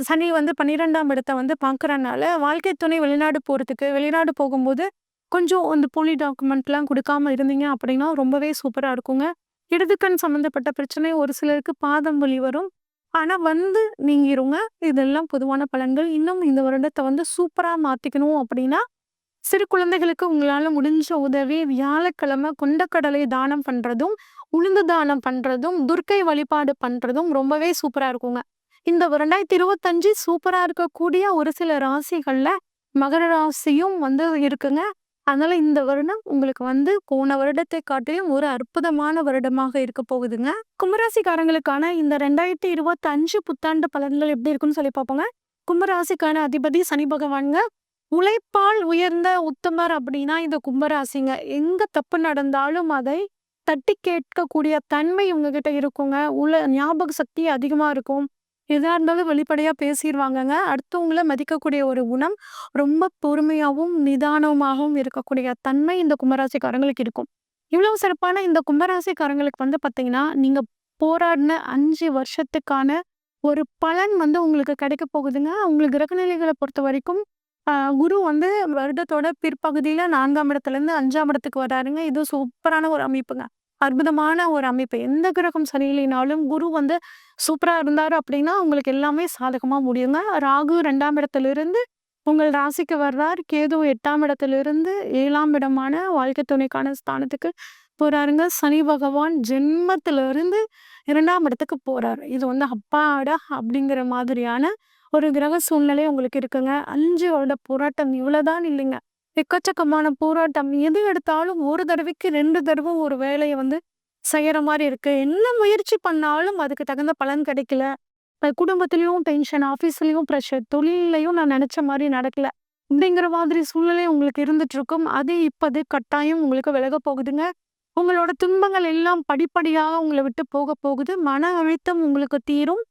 சனி வந்து 12ஆம் இடத்த வந்து பார்க்குறனால, வாழ்க்கை துணை வெளிநாடு போறதுக்கு வெளிநாடு போகும்போது, கொஞ்சம் இந்த போலி டாக்குமெண்ட்லாம் குடுக்காம இருந்தீங்க அப்படின்னா, ரொம்பவே சூப்பரா இருக்குங்க. இடது கண் சம்மந்தப்பட்ட பிரச்சனை ஒரு சிலருக்கு பாதம் வலி வரும். ஆனா வந்து நீங்கிருங்க. இதெல்லாம் பொதுவான பலன்கள். இன்னும் இந்த வருடத்த வந்து சூப்பரா மாத்திக்கணும் அப்படின்னா, சிறு குழந்தைகளுக்கு உங்களால முடிஞ்ச உதவி வியாழக்கிழமை கொண்டக்கடலை தானம் பண்றதும், உளுந்து தானம் பண்றதும், துர்க்கை வழிபாடு பண்றதும் ரொம்பவே சூப்பரா இருக்குங்க. இந்த 2025 சூப்பரா இருக்கக்கூடிய ஒரு சில ராசிகள்ல மகர ராசியும் வந்து இருக்குங்க. அதனால இந்த வருடம் உங்களுக்கு வந்து போன வருடத்தை காட்டிலும் ஒரு அற்புதமான வருடமாக இருக்க போகுதுங்க. கும்பராசிக்காரங்களுக்கான இந்த 2025 புத்தாண்டு பலன்கள் எப்படி இருக்குன்னு சொல்லி பார்ப்போங்க. கும்பராசிக்கான அதிபதி சனி பகவான்ங்க. உழைப்பால் உயர்ந்த உத்தமர் அப்படின்னா இந்த கும்பராசிங்க. எங்க தப்பு நடந்தாலும் அதை தட்டி கேட்கக்கூடிய தன்மை உங்ககிட்ட இருக்குங்க. ஞாபக சக்தி அதிகமா இருக்கும். எதா இருந்தாலும் வெளிப்படையா பேசிருவாங்கங்க. அடுத்தவங்கள மதிக்கக்கூடிய ஒரு குணம், ரொம்ப பொறுமையாவும், நிதானமாகவும் இருக்கக்கூடிய தன்மை இந்த கும்பராசிக்காரங்களுக்கு இருக்கும். இவ்வளவு சிறப்பான இந்த கும்பராசிக்காரங்களுக்கு வந்து பார்த்தீங்கன்னா, நீங்க போராடின 5 வருஷத்துக்கான ஒரு பலன் வந்து உங்களுக்கு கிடைக்க போகுதுங்க. உங்களுக்கு கிரகநிலைகள பொறுத்தவரைக்கும், அ குரு வந்து வருடத்தோட பிற்பகுதியில 4ஆம் இடத்துலேருந்து 5ஆம் இடத்துக்கு வராருங்க. இது சூப்பரான ஒரு அமைப்புங்க. அற்புதமான ஒரு அமைப்பு. எந்த கிரகம் சரியில்லைனாலும் குரு வந்து சூப்பரா இருந்தாரு அப்படின்னா, உங்களுக்கு எல்லாமே சாதகமா முடியுங்க. ராகு 2ஆம் இடத்திலிருந்து உங்கள் ராசிக்கு வர்றார். கேது 8ஆம் இடத்திலிருந்து 7ஆம் இடமான வாழ்க்கை துணைக்கான ஸ்தானத்துக்கு போறாருங்க. சனி பகவான் ஜென்மத்திலிருந்து 2ஆம் இடத்துக்கு போறாரு. இது வந்து அப்பாடா! அப்படிங்கிற மாதிரியான ஒரு கிரக சூழ்நிலை உங்களுக்கு இருக்குங்க. 5 வருட போராட்டம் இவ்வளோதான் இல்லைங்க. எக்கச்சக்கமான போராட்டம். எது எடுத்தாலும் ஒரு தடவைக்கு 2 தடவ ஒரு வேலைய வந்து செய்யற மாரி இருக்கு. என்ன முயற்சி பண்ணாலும் அதுக்கு தகுந்த பலன் கிடைக்கல. குடும்பத்திலயும் டென்ஷன், ஆஃபீஸ்லயும் பிரஷர், தொழில்லயும் நான் நெனச்ச மாரி நடக்கல. அப்படிங்கிற மாதிரி சூழ்நிலை உங்களுக்கு இருந்துட்டு இருக்கும். அது இப்ப கட்டாயம் உங்களுக்கு விலகப் போகுதுங்க. உங்களோட துன்பங்கள் எல்லாம் படிப்படியா உங்கள விட்டு போக போகுது. மன அழுத்தம் உங்களுக்கு தீரும்.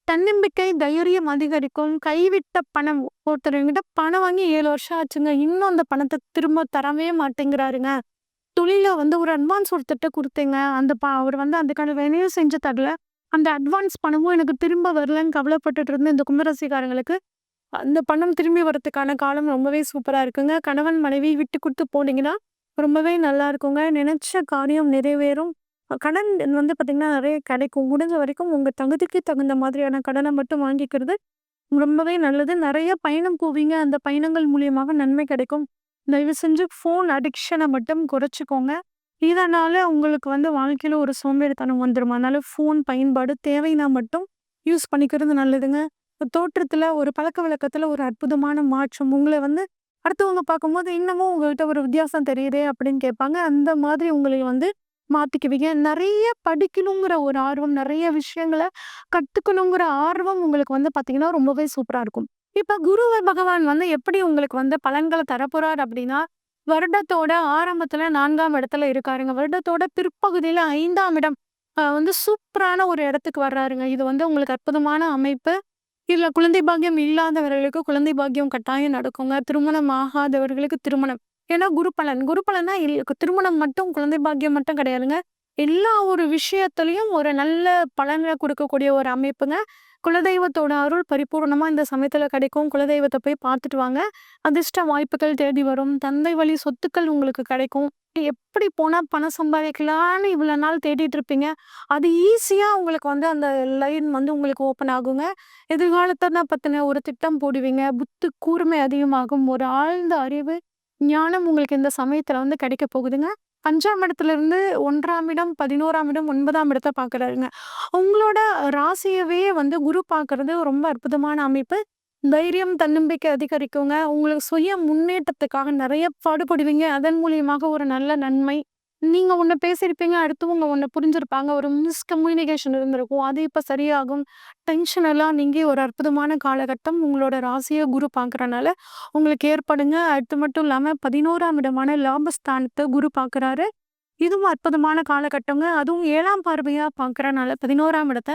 தன்னம்பிக்கை, தைரியம் அதிகரிக்கும். கைவிட்ட பணம் ஒருத்தர்கிட்ட பணம் வாங்கி 7 வருஷம் ஆச்சுங்க. இன்னும் அந்த பணத்த திரும்ப தரவே மாட்டேங்கிறாருங்க. தொழில்ல வந்து ஒரு அட்வான்ஸ் ஒருத்தர்ட்ட குடுத்தேங்க. அந்த அவரு வந்து அதுக்கான வேலையும் செஞ்சு தரல. அந்த அட்வான்ஸ் பணமும் எனக்கு திரும்ப வரலன்னு கவலைப்பட்டுட்டு இருந்த இந்த கும்பராசிக்காரங்களுக்கு, அந்த பணம் திரும்பி வரதுக்கான காலம் ரொம்பவே சூப்பரா இருக்குங்க. கணவன், மனைவி விட்டு குடுத்து போனீங்கன்னா, ரொம்பவே நல்லா இருக்குங்க. நினைச்ச காரியம் நிறைவேறும். கடன் வந்து பார்த்தீங்கன்னா, நெறைய கிடைக்கும். முடிஞ்ச வரைக்கும் உங்க தகுதிக்கு தகுந்த மாதிரியான கடன மட்டும் வாங்கிக்கிறது ரொம்பவே நல்லது. நெறைய பயணம் போவீங்க. அந்த பயணங்கள் மூலியமாக நன்மை கிடைக்கும். தயவு செஞ்சு ஃபோன் அடிக்ஷன மட்டும் குறைச்சுக்கோங்க. இதனால உங்களுக்கு வந்து வாழ்க்கையில ஒரு சோம்பேறித்தனம் வந்துரும். அதனால ஃபோன் பயன்பாடு தேவைனா மட்டும் யூஸ் பண்ணிக்கிறது நல்லதுங்க. தோற்றத்துல ஒரு பழக்கவழக்கத்துல ஒரு அற்புதமான மாற்றம். உங்கள வந்து அடுத்தவங்க பார்க்கும்போது, "இன்னமும் உங்ககிட்ட ஒரு வித்தியாசம் தெரியுதே!" அப்படின்னு கேட்பாங்க. அந்த மாதிரி உங்களை வந்து மாத்திக்குவீங்க. நெறைய படிக்கணுங்கிற ஒரு ஆர்வம், நெறைய விஷயங்கள கத்துக்கணுங்கிற ஆர்வம் உங்களுக்கு வந்து பார்த்தீங்கன்னா, ரொம்பவே சூப்பரா இருக்கும். இப்ப குரு பகவான் வந்து எப்படி உங்களுக்கு வந்து பலன்கள தரப்போறார் அப்படின்னா, வருடத்தோட ஆரம்பத்துல 4ஆம் இடத்துல இருக்காருங்க. வருடத்தோட பிற்பகுதியில 5ஆம் இடம் வந்து சூப்பரான ஒரு இடத்துக்கு வர்றாருங்க. இது வந்து உங்களுக்கு அற்புதமான அமைப்பு. இதுல குழந்தை பாக்கியம் இல்லாதவர்களுக்கு குழந்தை பாக்கியம் கட்டாயம் நடக்குங்க. திருமணம் ஆகாதவர்களுக்கு திருமணம். ஏன்னா குரு பலன். குரு பலன்னா திருமணம் மட்டும் குழந்தை பாக்கியம் மட்டும் கிடையாதுங்க. எல்லா ஒரு விஷயத்திலயும் ஒரு நல்ல பலன குடுக்கக்கூடிய ஒரு அமைப்புங்க. குலதெய்வத்தோட அருள் பரிபூரணமா இந்த சமயத்துல கிடைக்கும். குலதெய்வத்த போய் பார்த்துட்டு வாங்க. அதிர்ஷ்ட வாய்ப்புகள் தேடி வரும். தந்தை வழி சொத்துக்கள் உங்களுக்கு கிடைக்கும். எப்படி போனா பணம் சம்பாதிக்கலான்னு இவ்வளோ நாள் தேடிட்டு இருப்பீங்க. அது ஈஸியா உங்களுக்கு வந்து அந்த லைன் வந்து உங்களுக்கு ஓப்பன் ஆகுங்க. எதிர்காலத்த பத்தின ஒரு திட்டம் போடுவீங்க. புத்தி கூர்மை அதிகமாகும். ஒரு ஆழ்ந்த அறிவு, ஞானம் உங்களுக்கு இந்த சமயத்துல வந்து கிடைக்க போகுதுங்க. 5ஆம் இடத்துலருந்து 1ஆம் இடம், 11ஆம் இடம், 9ஆம் இடத்த பார்க்குறாருங்க. உங்களோட ராசியவே வந்து குரு பார்க்கறது ரொம்ப அற்புதமான அமைப்பு. தைரியம், தன்னம்பிக்கை அதிகரிக்குங்க. உங்களுக்கு சுய முன்னேற்றத்துக்காக நெறைய பாடுபடுவீங்க. அதன் மூலியமாக ஒரு நல்ல நன்மை. நீங்க ஒண்ணு பேசியிருப்பீங்க, அடுத்தவங்க ஒண்ணு புரிஞ்சிருப்பாங்க. ஒரு மிஸ்கம்யூனிகேஷன் இருந்திருக்கும். அது இப்ப சரியாகும். டென்ஷன் எல்லாம் நீங்கி ஒரு அற்புதமான காலகட்டம் உங்களோட ராசிய குரு பார்க்கறனால உங்களுக்கு ஏற்படுங்க. அது மட்டும் இல்லாம 11ஆம் இடமான லாபஸ்தானத்த குரு பார்க்குறாரு. இதுவும் அற்புதமான காலகட்டங்க. அதுவும் 7ஆம் பார்வையா பார்க்கறனால 11ஆம் இடத்த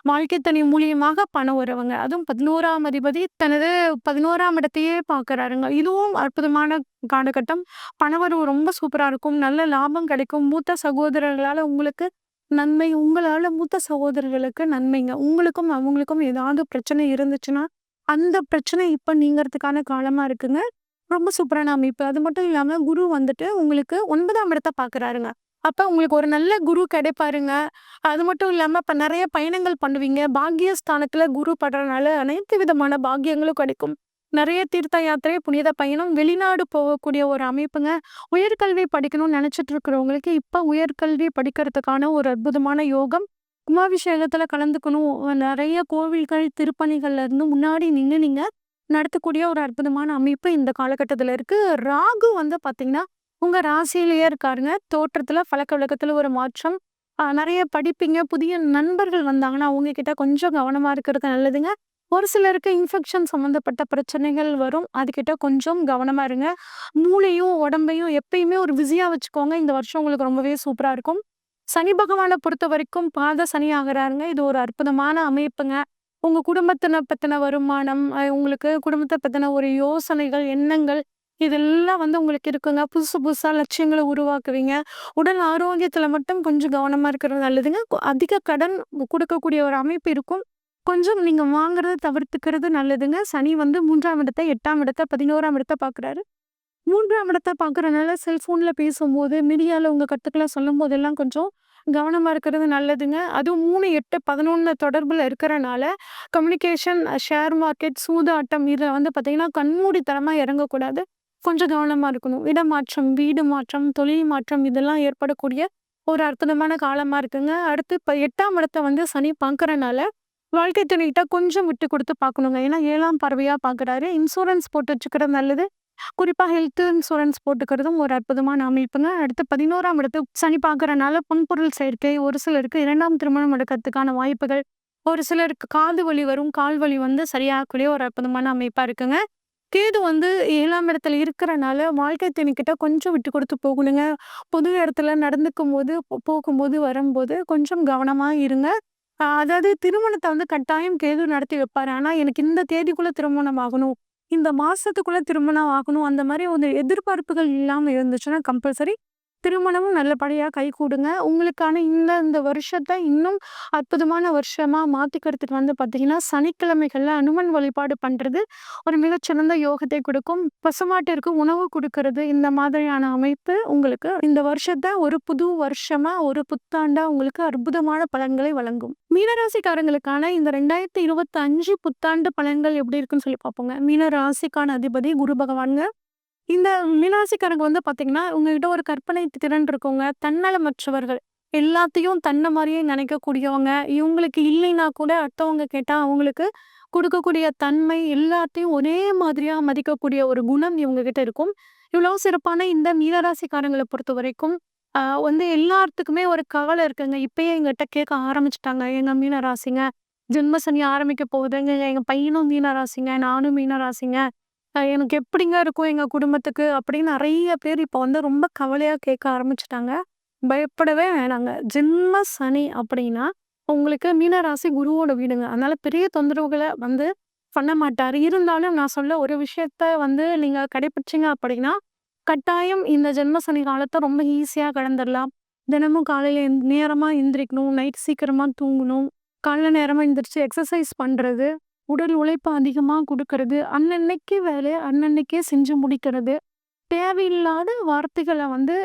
வாழ்க்கை துணை மூலியமாக பண உறவுங்க. அதுவும் 11ஆம் அதிபதி தனது 11ஆம் இடத்தையே பார்க்கறாருங்க. இதுவும் அற்புதமான காலகட்டம். பணவரவு ரொம்ப சூப்பரா இருக்கும். நல்ல லாபம் கிடைக்கும். மூத்த சகோதரர்களால உங்களுக்கு நன்மை. உங்களால மூத்த சகோதரர்களுக்கு நன்மைங்க. உங்களுக்கும் அவங்களுக்கும் ஏதாவது பிரச்சனை இருந்துச்சுன்னா, அந்த பிரச்சனை இப்ப நீங்கறதுக்கான காலமா இருக்குங்க. ரொம்ப சூப்பரான அமைப்பு. அது மட்டும் இல்லாம குரு வந்துட்டு உங்களுக்கு 9ஆம் இடத்த பார்க்குறாருங்க. அப்ப உங்களுக்கு ஒரு நல்ல குரு கிடைப்பாருங்க. அது மட்டும் இல்லாம இப்ப நெறைய பயணங்கள் பண்ணுவீங்க. பாக்கியஸ்தானத்துல குரு படுறனால அனைத்து விதமான பாக்கியங்களும் கிடைக்கும். நெறைய தீர்த்த யாத்திரை, புனித பயணம், வெளிநாடு போகக்கூடிய ஒரு அமைப்புங்க. உயர்கல்வி படிக்கணும்னு நெனச்சிட்டு இருக்கிறவங்களுக்கு இப்ப உயர்கல்வி படிக்கிறதுக்கான ஒரு அற்புதமான யோகம். கும்பாபிஷேகத்துல கலந்துக்கணும். நெறைய கோவில்கள், திருப்பணிகள்ல இருந்து முன்னாடி நின்னு நீங்க நடத்தக்கூடிய ஒரு அற்புதமான அமைப்பு இந்த காலகட்டத்துல இருக்கு. ராகு வந்து பார்த்தீங்கன்னா, உங்க ராசியிலேயே இருக்காருங்க. தோற்றத்துல, பழக்கவழக்கத்துல ஒரு மாற்றம். நெறைய படிப்பீங்க. புதிய நண்பர்கள் வந்தாங்கன்னா, அவங்க கிட்ட கொஞ்சம் கவனமா இருக்கிறது நல்லதுங்க. ஒரு சிலருக்கு இன்ஃபெக்ஷன் சம்மந்தப்பட்ட பிரச்சனைகள் வரும். அதுகிட்ட கொஞ்சம் கவனமா இருங்க. மூளையும், உடம்பையும் எப்பயுமே ஒரு பிஸியா வச்சுக்கோங்க. இந்த வருஷம் உங்களுக்கு ரொம்பவே சூப்பரா இருக்கும். சனி பகவான பொறுத்தவரைக்கும் பாத சனி ஆகுறாருங்க. இது ஒரு அற்புதமான அமைப்புங்க. உங்க குடும்பத்தின பத்தின வருமானம், உங்களுக்கு குடும்பத்த பத்தின ஒரு யோசனைகள், எண்ணங்கள் இதெல்லாம் வந்து உங்களுக்கு இருக்குங்க. புதுசு புதுசா லட்சியங்கள உருவாக்குவீங்க. உடல் ஆரோக்கியத்துல மட்டும் கொஞ்சம் கவனமா இருக்கிறது நல்லதுங்க. அதிக கடன் குடுக்கக்கூடிய ஒரு அமைப்பு இருக்கும். கொஞ்சம் நீங்க வாங்குறத தவிர்த்துக்கிறது நல்லதுங்க. சனி வந்து 3ஆம் இடத்த, 8ஆம் இடத்த, 11ஆம் இடத்த பார்க்குறாரு. 3ஆம் இடத்த பார்க்குறனால செல்ஃபோன்ல பேசும்போது, மீடியால உங்க கருத்துக்கள சொல்லும்போதெல்லாம் கொஞ்சம் கவனமா இருக்கிறது நல்லதுங்க. அதுவும் 3, 8, 11 தொடர்புல இருக்கிறனால, கம்யூனிகேஷன், ஷேர் மார்க்கெட், சூதாட்டம் இதில வந்து பார்த்தீங்கன்னா, கண்மூடித்தனமா இறங்கக்கூடாது. கொஞ்சம் கவனமா இருக்கணும். இடமாற்றம், வீடு மாற்றம், தொழில் மாற்றம் இதெல்லாம் ஏற்படக்கூடிய ஒரு அற்புதமான காலமா இருக்குங்க. அடுத்து இப்ப 8ஆம் இடத்த வந்து சனி பார்க்கறனால, வாழ்க்கை துணைகிட்ட கொஞ்சம் விட்டு குடுத்து பார்க்கணுங்க. ஏன்னா 7ஆம் பார்வையா பார்க்குறாரு. இன்சூரன்ஸ் போட்டு வச்சுக்கிறது நல்லது. குறிப்பா ஹெல்த் இன்சூரன்ஸ் போட்டுக்கிறதும் ஒரு அற்புதமான அமைப்புங்க. அடுத்து 11ஆம் இடத்த சனி பார்க்கறனால பொன்பொருள் சேர்க்கை, ஒரு சிலருக்கு 2ஆம் திருமணம் நடக்கிறதுக்கான வாய்ப்புகள், ஒரு சிலருக்கு காது வலி வரும், கால் வலி வந்து சரியாகக்கூடிய ஒரு அற்புதமான அமைப்பா இருக்குங்க. கேது வந்து 7ஆம் இடத்துல இருக்கிறனால, வாழ்க்கை துணைக்கிட்ட கொஞ்சம் விட்டு குடுத்து போகணுங்க. பொது இடத்துல நடந்துக்கும்போது, போகும்போது, வரும்போது கொஞ்சம் கவனமா இருங்க. அதாவது திருமணத்த வந்து கட்டாயம் கேது நடத்தி வைப்பாரு. ஆனா, எனக்கு இந்த தேதிக்குள்ள திருமணம் ஆகணும். இந்த மாசத்துக்குள்ள திருமணம் ஆகணும். அந்த மாரி ஒரு எதிர்பார்ப்புகள் இல்லாம இருந்துச்சுன்னா, கம்பல்சரி திருமணமும் நல்லபடியா கைகூடுங்க. உங்களுக்கான இந்த வருஷத்த இன்னும் அற்புதமான வருஷமா மாத்திக்கிறதுக்கு வந்து பார்த்தீங்கன்னா, சனிக்கிழமைகள்ல அனுமன் வழிபாடு பண்றது ஒரு மிகச்சிறந்த யோகத்தை குடுக்கும். பசுமாட்டிற்கு உணவு குடுக்கறது, இந்த மாதிரியான அமைப்பு உங்களுக்கு இந்த வருஷத்த ஒரு புது வருஷமா, ஒரு புத்தாண்டா உங்களுக்கு அற்புதமான பலன்களை வழங்கும். மீனராசிக்காரங்களுக்கான இந்த 2025 புத்தாண்டு பலன்கள் எப்படி இருக்குன்னு சொல்லி பார்ப்போங்க. மீன ராசிக்கான அதிபதி குரு பகவான்ங்க. இந்த மீனராசிக்காரங்க வந்து பார்த்தீங்கன்னா, உங்ககிட்ட ஒரு கற்பனை திறன் இருக்குங்க. தன்னலமற்றவர்கள். எல்லாத்தையும் தன்ன மாரியே நினைக்கக்கூடியவங்க. இவங்களுக்கு இல்லைன்னா கூட அடுத்தவங்க கேட்டா அவங்களுக்கு குடுக்கக்கூடிய தன்மை, எல்லாத்தையும் ஒரே மாதிரியா மதிக்கக்கூடிய ஒரு குணம் இவங்க கிட்ட இருக்கும். இவ்வளோ சிறப்பான இந்த மீனராசிக்காரங்கள பொறுத்தவரைக்கும், வந்து எல்லாத்துக்குமே ஒரு கவலை இருக்குங்க. இப்பயே எங்கட்ட கேட்க ஆரம்பிச்சுட்டாங்க. "எங்க மீனராசிங்க, ஜென்ம சனி ஆரம்பிக்க போகுதுங்க. எங்க பையனும் மீனராசிங்க, நானும் மீனராசிங்க. எனக்கு எப்படிங்க இருக்கும் எங்க குடும்பத்துக்கு?" அப்படின்னு நெறைய பேர் இப்ப வந்து ரொம்ப கவலையா கேட்க ஆரம்பிச்சுட்டாங்க. பயப்படவே வேணாங்க. ஜென்ம சனி அப்படின்னா, உங்களுக்கு மீனராசி குருவோட வீடுங்க. அதனால பெரிய தொந்தரவுகள வந்து பண்ண மாட்டாரு. இருந்தாலும் நான் சொல்ல ஒரு விஷயத்த வந்து நீங்க கடைப்பிடிச்சீங்க அப்படின்னா, கட்டாயம் இந்த ஜென்ம சனி காலத்த ரொம்ப ஈஸியா கடந்துரலாம். தினமும் காலையில நேரமா எந்திரிக்கணும், நைட் சீக்கிரமா தூங்கணும், காலைல நேரமா எந்திரிச்சு எக்ஸர்சைஸ் பண்றது, உடல் உழைப்பு அதிகமா குடுக்கறது, அன்னன்னைக்கு வேலைய அன்னன்னைக்கே செஞ்சு முடிக்கிறது. தேவையில்லாத வார்த்தைகள வந்து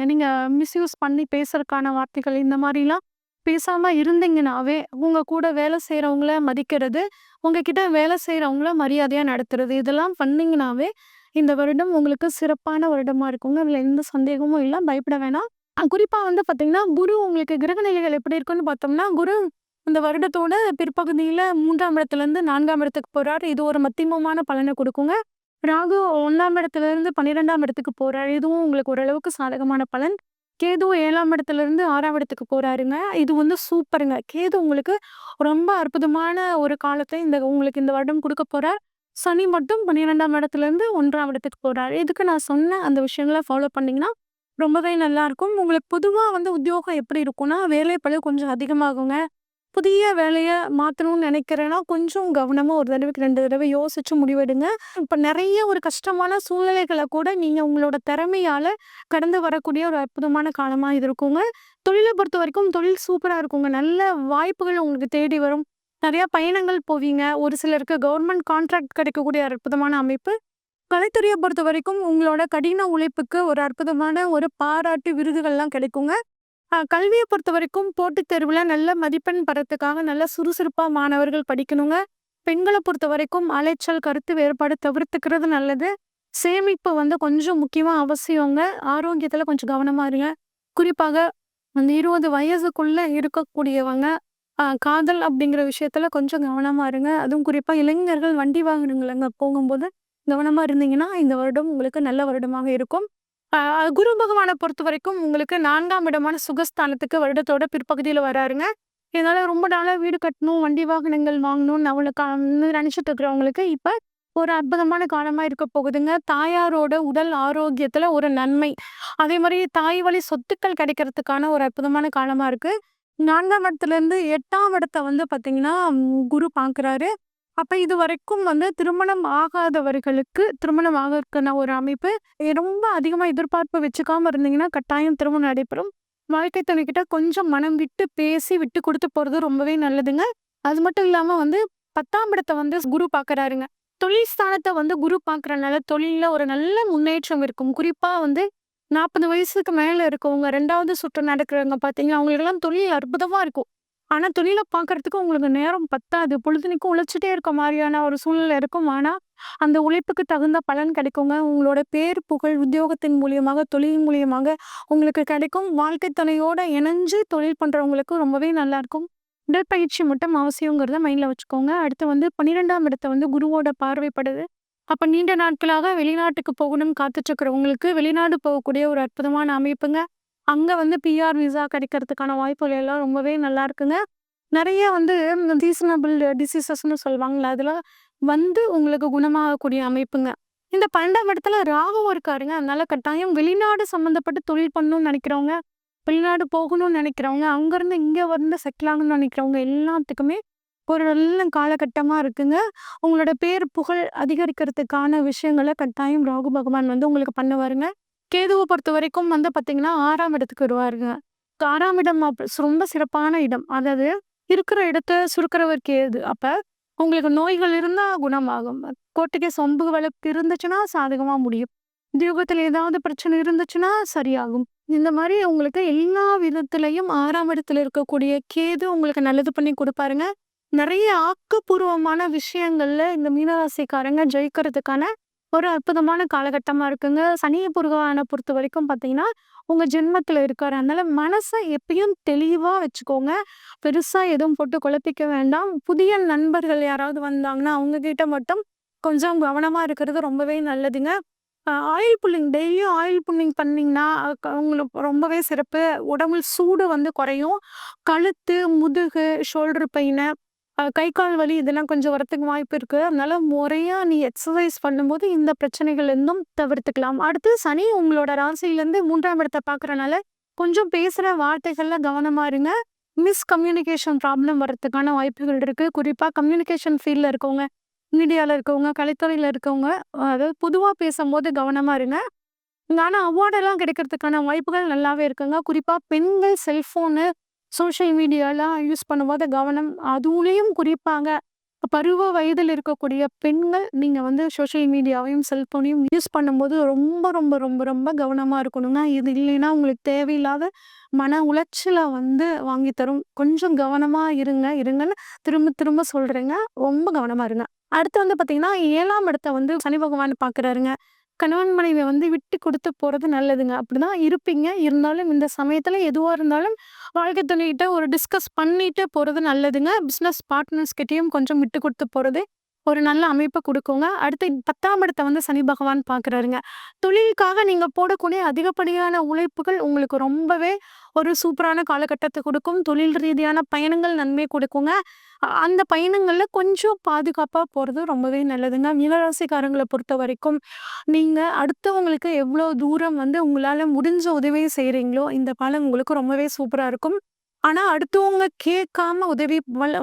நீங்க மிஸ்யூஸ் பண்ணி பேசுறதுக்கான வார்த்தைகள் இந்த மாரிலாம் பேசாம இருந்தீங்கனாவே, உங்க கூட வேலை செய்றவங்கள மதிக்கிறது, உங்ககிட்ட வேலை செய்றவங்கள மரியாதையா நடத்துறது, இதெல்லாம் பண்ணீங்கனாவே, இந்த வருடம் உங்களுக்கு சிறப்பான வருடமா இருக்குங்க. அதுல எந்த சந்தேகமும் இல்ல. பயப்பட வேணாம். குறிப்பா வந்து பார்த்தீங்கன்னா, குரு உங்களுக்கு கிரக நிலைகள் எப்படி இருக்குன்னு பார்த்தோம்னா, குரு இந்த வருடத்தோட பிற்பகுதியில 3ஆம் இடத்துலருந்து 4ஆம் இடத்துக்கு போறாரு. இது ஒரு மத்தியமமான பலன குடுக்குங்க. ராகு 1ஆம் இடத்துலருந்து 12ஆம் இடத்துக்கு போறாரு. இதுவும் உங்களுக்கு ஓரளவுக்கு சாதகமான பலன். கேது 7ஆம் இடத்துலருந்து 6ஆம் இடத்துக்கு போறாருங்க. இது வந்து சூப்பருங்க. கேது உங்களுக்கு ரொம்ப அற்புதமான ஒரு காலத்த உங்களுக்கு இந்த வருடம் குடுக்க போறார். சனி மட்டும் 12ஆம் இடத்துலருந்து 1ஆம் இடத்துக்கு போறாரு. இதுக்கு நான் சொன்ன அந்த விஷயங்கள ஃபாலோ பண்ணீங்கன்னா, ரொம்பவே நல்லாருக்கும். உங்களுக்கு பொதுவா வந்து உத்தியோகம் எப்படி இருக்கும்னா, வேலைப்பளு கொஞ்சம் அதிகமாகுங்க. புதிய வேலைய மாத்தணும்னு நினைக்கிறேன்னா, கொஞ்சம் கவனமா ஒரு தடவைக்கு 2 தடவை யோசிச்சு முடிவெடுங்க. இப்ப நெறைய ஒரு கஷ்டமான சூழ்நிலைகள கூட நீங்க உங்களோட திறமையால கடந்து வரக்கூடிய ஒரு அற்புதமான காலமா இது இருக்குங்க. தொழில பொறுத்தவரைக்கும் தொழில் சூப்பரா இருக்குங்க. நல்ல வாய்ப்புகள் உங்களுக்கு தேடி வரும். நெறைய பயணங்கள் போவீங்க. ஒரு சிலருக்கு கவர்மெண்ட் கான்ட்ராக்ட் கிடைக்கக்கூடிய அற்புதமான அமைப்பு. கலைத்துறைய பொறுத்தவரைக்கும் உங்களோட கடின உழைப்புக்கு ஒரு அற்புதமான ஒரு பாராட்டு, விருதுகள்லாம் கிடைக்குங்க. கல்விய பொறுத்தவரைக்கும் போட்டித் தேர்வுல நல்ல மதிப்பெண் பெறத்துக்காக நல்ல சுறுசுறுப்பா மாணவர்கள் படிக்கணுங்க. பெண்கள பொறுத்தவரைக்கும் அலைச்சல், கருத்து வேறுபாடு தவிர்த்துக்கிறது நல்லது. சேமிப்பு வந்து கொஞ்சம் முக்கியமா அவசியங்க. ஆரோக்கியத்துல கொஞ்சம் கவனமா இருங்க. குறிப்பாக அந்த 20 வயசுக்குள்ள இருக்கக்கூடியவங்க, காதல் அப்படிங்கிற விஷயத்துல கொஞ்சம் கவனமா இருங்க. அதுவும் குறிப்பா இளைஞர்கள் வண்டி வாகனங்கள்ல போகும்போது கவனமா இருந்தீங்கன்னா, இந்த வருடம் உங்களுக்கு நல்ல வருடமாக இருக்கும். ஆ குரு பகவான பொறுத்தவரைக்கும் உங்களுக்கு 4ஆம் இடமான சுகஸ்தானத்துக்கு வருடத்தோட பிற்பகுதியில வராருங்க. இதனால ரொம்ப நாளா வீடு கட்டணும், வண்டி வாகனங்கள் வாங்கணும்னு நினைச்சிட்டு இருக்கிறவங்களுக்கு இப்ப ஒரு அற்புதமான காலமா இருக்க போகுதுங்க. தாயாரோட உடல் ஆரோக்கியத்துல ஒரு நன்மை. அதே மாரி தாய் வழி சொத்துக்கள் கிடைக்கிறதுக்கான ஒரு அற்புதமான காலமா இருக்கு. 4ஆம் இடத்துலேருந்து 8ஆம் இடத்த வந்து பார்த்தீங்கன்னா, குரு பார்க்குறாரு. அப்ப இதுவரைக்கும் வந்து திருமணம் ஆகாதவர்களுக்கு திருமணம் ஆகறதுக்கான ஒரு அமைப்பு. ரொம்ப அதிகமா எதிர்பார்ப்பு வச்சுக்காம இருந்தீங்கன்னா, கட்டாயம் திருமணம் நடைபெறும். வாழ்க்கை துணைக்கிட்ட கொஞ்சம் மனம் விட்டு பேசி, விட்டு குடுத்து போறது ரொம்பவே நல்லதுங்க. அது மட்டும் இல்லாம வந்து 10ஆம் இடத்த வந்து குரு பார்க்குறாருங்க. தொழில் ஸ்தானத்த வந்து குரு பார்க்குறனால, தொழில்ல ஒரு நல்ல முன்னேற்றம் இருக்கும். குறிப்பா வந்து 40 வயசுக்கு மேல இருக்கவங்க, 2வது சுற்று நடக்கிறவங்க பார்த்தீங்கன்னா, அவங்களுக்கெல்லாம் தொழில் அற்புதமா இருக்கும். ஆனா, தொழில பார்க்கறதுக்கு உங்களுக்கு நேரம் பத்தாது. பொழுதன்னைக்கும் உழைச்சுட்டே இருக்க மாரியான ஒரு சூழ்நிலை இருக்கும். ஆனா, அந்த உழைப்புக்கு தகுந்த பலன் கிடைக்குங்க. உங்களோட பேர், புகழ் உத்தியோகத்தின் மூலியமாக, தொழில் மூலியமாக உங்களுக்கு கிடைக்கும். வாழ்க்கை துணையோட இணைஞ்சு தொழில் பண்றவங்களுக்கு ரொம்பவே நல்லாயிருக்கும். உடற்பயிற்சி மட்டும் அவசியங்கிறத மைண்ட்ல வச்சுக்கோங்க. அடுத்து வந்து 12ஆம் இடத்த வந்து குருவோட பார்வைப்படுது. அப்ப நீண்ட நாட்களாக வெளிநாட்டுக்கு போகணும்னு காத்துட்ருக்கிறவங்களுக்கு, வெளிநாடு போகக்கூடிய ஒரு அற்புதமான அமைப்புங்க. அங்க வந்து பிஆர் விசா கிடைக்கிறதுக்கான வாய்ப்புகள் எல்லாம் ரொம்பவே நல்லா இருக்குங்க. நெறைய வந்து சீசனபிள் டிசீசஸ்ன்னு சொல்லுவாங்கல்ல, அதெல்லாம் வந்து உங்களுக்கு குணமாகக்கூடிய அமைப்புங்க. இந்த 12ஆம் இடத்துல ராகுவும் இருக்காருங்க. அதனால கட்டாயம் வெளிநாடு சம்மந்தப்பட்டு தொழில் பண்ணணும்னு நெனைக்கிறவங்க, வெளிநாடு போகணும்னு நினைக்கிறவங்க, அங்கருந்து இங்க வந்து செட்டில் ஆகணும்னு நினைக்கிறவங்க எல்லாத்துக்குமே ஒரு நல்ல காலகட்டமா இருக்குங்க. உங்களோட பேர், புகழ் அதிகரிக்கிறதுக்கான விஷயங்கள கட்டாயம் ராகு பகவான் வந்து உங்களுக்கு பண்ணுவாருங்க. கேதுவ பொறுத்தவரைக்கும் வந்து பார்த்தீங்கன்னா, 6ஆம் இடத்துக்கு வருவாருங்க. 6ஆம் இடம் ரொம்ப சிறப்பான இடம். அதாவது இருக்கிற இடத்த சுருக்குறவர் கேது. அப்ப உங்களுக்கு நோய்கள் இருந்தா குணமாகும். கோர்ட்டு கேஸ் வம்பு வழக்கு இருந்துச்சுன்னா சாதகமா முடியும். உத்தியோகத்துல ஏதாவது பிரச்சனை இருந்துச்சுன்னா சரியாகும். இந்த மாரி உங்களுக்கு எல்லா விதத்திலயும் 6ஆம் இடத்துல இருக்கக்கூடிய கேது உங்களுக்கு நல்லது பண்ணி குடுப்பாருங்க. நெறைய ஆக்கப்பூர்வமான விஷயங்கள்ல இந்த மீனராசிக்காரங்க ஜெயிக்கிறதுக்கான ஒரு அற்புதமான காலகட்டமா இருக்குங்க. சனி பகவான பொறுத்தவரைக்கும் பார்த்தீங்கன்னா, உங்க ஜென்மத்துல இருக்காரு. அதனால மனச எப்பயும் தெளிவா வச்சுக்கோங்க. பெருசா எதுவும் போட்டு குழப்பிக்க வேண்டாம். புதிய நண்பர்கள் யாராவது வந்தாங்கன்னா, அவங்க கிட்ட மட்டும் கொஞ்சம் கவனமா இருக்கிறது ரொம்பவே நல்லதுங்க. ஆயில் புல்லிங் டெய்லியும் ஆயில் புல்லிங் பண்ணீங்கன்னா, உங்களுக்கு ரொம்பவே சிறப்பு. உடம்புல சூடு வந்து குறையும். கழுத்து, முதுகு, ஷோல்டர் பெயினு, கை, கால் வலி இதெல்லாம் கொஞ்சம் வரத்துக்கு வாய்ப்பு இருக்கு. அதனால முறையா நீ எக்சர்சைஸ் பண்ணும்போது இந்த பிரச்சனைகள்லேருந்தும் தவிர்த்துக்கலாம். அடுத்து சனி உங்களோட ராசியிலேருந்து 3ஆம் இடத்த பார்க்குறனால, கொஞ்சம் பேசுற வார்த்தைகள்ல கவனமா இருங்க. மிஸ்கம்யூனிகேஷன் ப்ராப்ளம் வரதுக்கான வாய்ப்புகள் இருக்கு. குறிப்பா கம்யூனிகேஷன் ஃபீல்ட்ல இருக்கவங்க, மீடியால இருக்கவங்க, கலைத்துறையில இருக்கவங்க, அதாவது பொதுவா பேசம்போது கவனமா இருங்க. ஆனா அவார்டெல்லாம் கிடைக்கிறதுக்கான வாய்ப்புகள் நல்லாவே இருக்குங்க. குறிப்பா பெண்கள் செல்ஃபோனு, சோஷியல் மீடியாலாம் யூஸ் பண்ணும்போது கவனம். அதுலயும் குறிப்பாங்க பருவ வயதில் இருக்கக்கூடிய பெண்கள், நீங்க வந்து சோஷியல் மீடியாவையும், செல்ஃபோனையும் யூஸ் பண்ணும்போது ரொம்ப, ரொம்ப, ரொம்ப, ரொம்ப கவனமா இருக்கணுங்க. இது இல்லைன்னா உங்களுக்கு தேவையில்லாத மன உளைச்சல வந்து வாங்கி தரும். கொஞ்சம் கவனமா இருங்க, இருங்கன்னு திரும்ப திரும்ப சொல்றேங்க. ரொம்ப கவனமா இருங்க. அடுத்து வந்து பார்த்தீங்கன்னா, 7ஆம் இடத்த வந்து சனி பகவான் பார்க்குறாருங்க. கணவன் மனைவிய வந்து விட்டு குடுத்து போறது நல்லதுங்க. அப்படிதான் இருப்பீங்க. இருந்தாலும் இந்த சமயத்துல எதுவா இருந்தாலும் வாழ்க்கை துணைகிட்ட ஒரு டிஸ்கஸ் பண்ணிட்டு போறது நல்லதுங்க. பிசினஸ் பார்ட்னர்ஸ் கிட்டயும் கொஞ்சம் விட்டு குடுத்து போறது ஒரு நல்ல அமைப்ப குடுக்குங்க. அடுத்து 10ஆம் இடத்த வந்து சனி பகவான் பார்க்குறாருங்க. தொழிலுக்காக நீங்க போடக்கூடிய அதிகப்படியான உழைப்புகள் உங்களுக்கு ரொம்பவே ஒரு சூப்பரான காலகட்டத்த குடுக்கும். தொழில் ரீதியான பயணங்கள் நன்மை குடுக்குங்க. அந்த பயணங்கள்ல கொஞ்சம் பாதுகாப்பா போறது ரொம்பவே நல்லதுங்க. மீனராசிக்காரங்கள பொறுத்தவரைக்கும், நீங்க அடுத்தவங்களுக்கு எவ்ளோ தூரம் வந்து உங்களால முடிஞ்ச உதவிய செய்றீங்களோ, இந்த காலம் உங்களுக்கு ரொம்பவே சூப்பரா இருக்கும். ஆனா, அடுத்தவங்க கேட்காம உதவி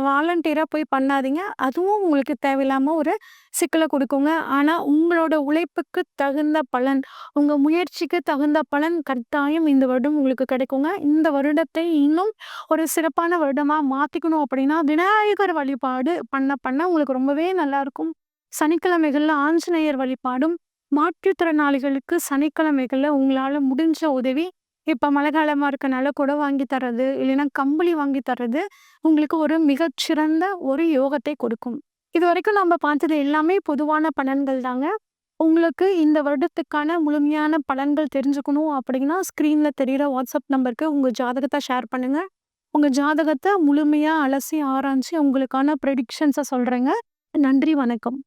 வாலண்டியரா போய் பண்ணாதீங்க. அதுவும் உங்களுக்கு தேவையில்லாம ஒரு சிக்கல குடுக்குங்க. ஆனா, உங்களோட உழைப்புக்கு தகுந்த பலன், உங்க முயற்சிக்கு தகுந்த பலன் கட்டாயம் இந்த வருடம் உங்களுக்கு கிடைக்குங்க. இந்த வருடத்தை இன்னும் ஒரு சிறப்பான வருடமா மாத்திக்கணும் அப்படின்னா, விநாயகர் வழிபாடு பண்ண பண்ண உங்களுக்கு ரொம்பவே நல்லாயிருக்கும். சனிக்கிழமைகள்ல ஆஞ்சநேயர் வழிபாடும், மாற்றுத்திறனாளிகளுக்கு சனிக்கிழமைகள்ல உங்களால முடிஞ்ச உதவி, இப்ப மழை காலமா இருக்கனால குடை வாங்கி தர்றது, இல்லைன்னா கம்பளி வாங்கி தர்றது, உங்களுக்கு ஒரு மிகச்சிறந்த ஒரு யோகத்தை கொடுக்கும். இதுவரைக்கும் நம்ம பார்த்தது எல்லாமே பொதுவான பலன்கள் தாங்க. உங்களுக்கு இந்த வருடத்துக்கான முழுமையான பலன்கள் தெரிஞ்சுக்கணும் அப்படின்னா, ஸ்க்ரீன்ல தெரியிற வாட்ஸ்அப் நம்பருக்கு உங்க ஜாதகத்த ஷேர் பண்ணுங்க. உங்க ஜாதகத்த முழுமையா அலசி ஆராய்ஞ்சு உங்களுக்கான ப்ரெடிக்ஷன்ஸ சொல்றேங்க. நன்றி, வணக்கம்.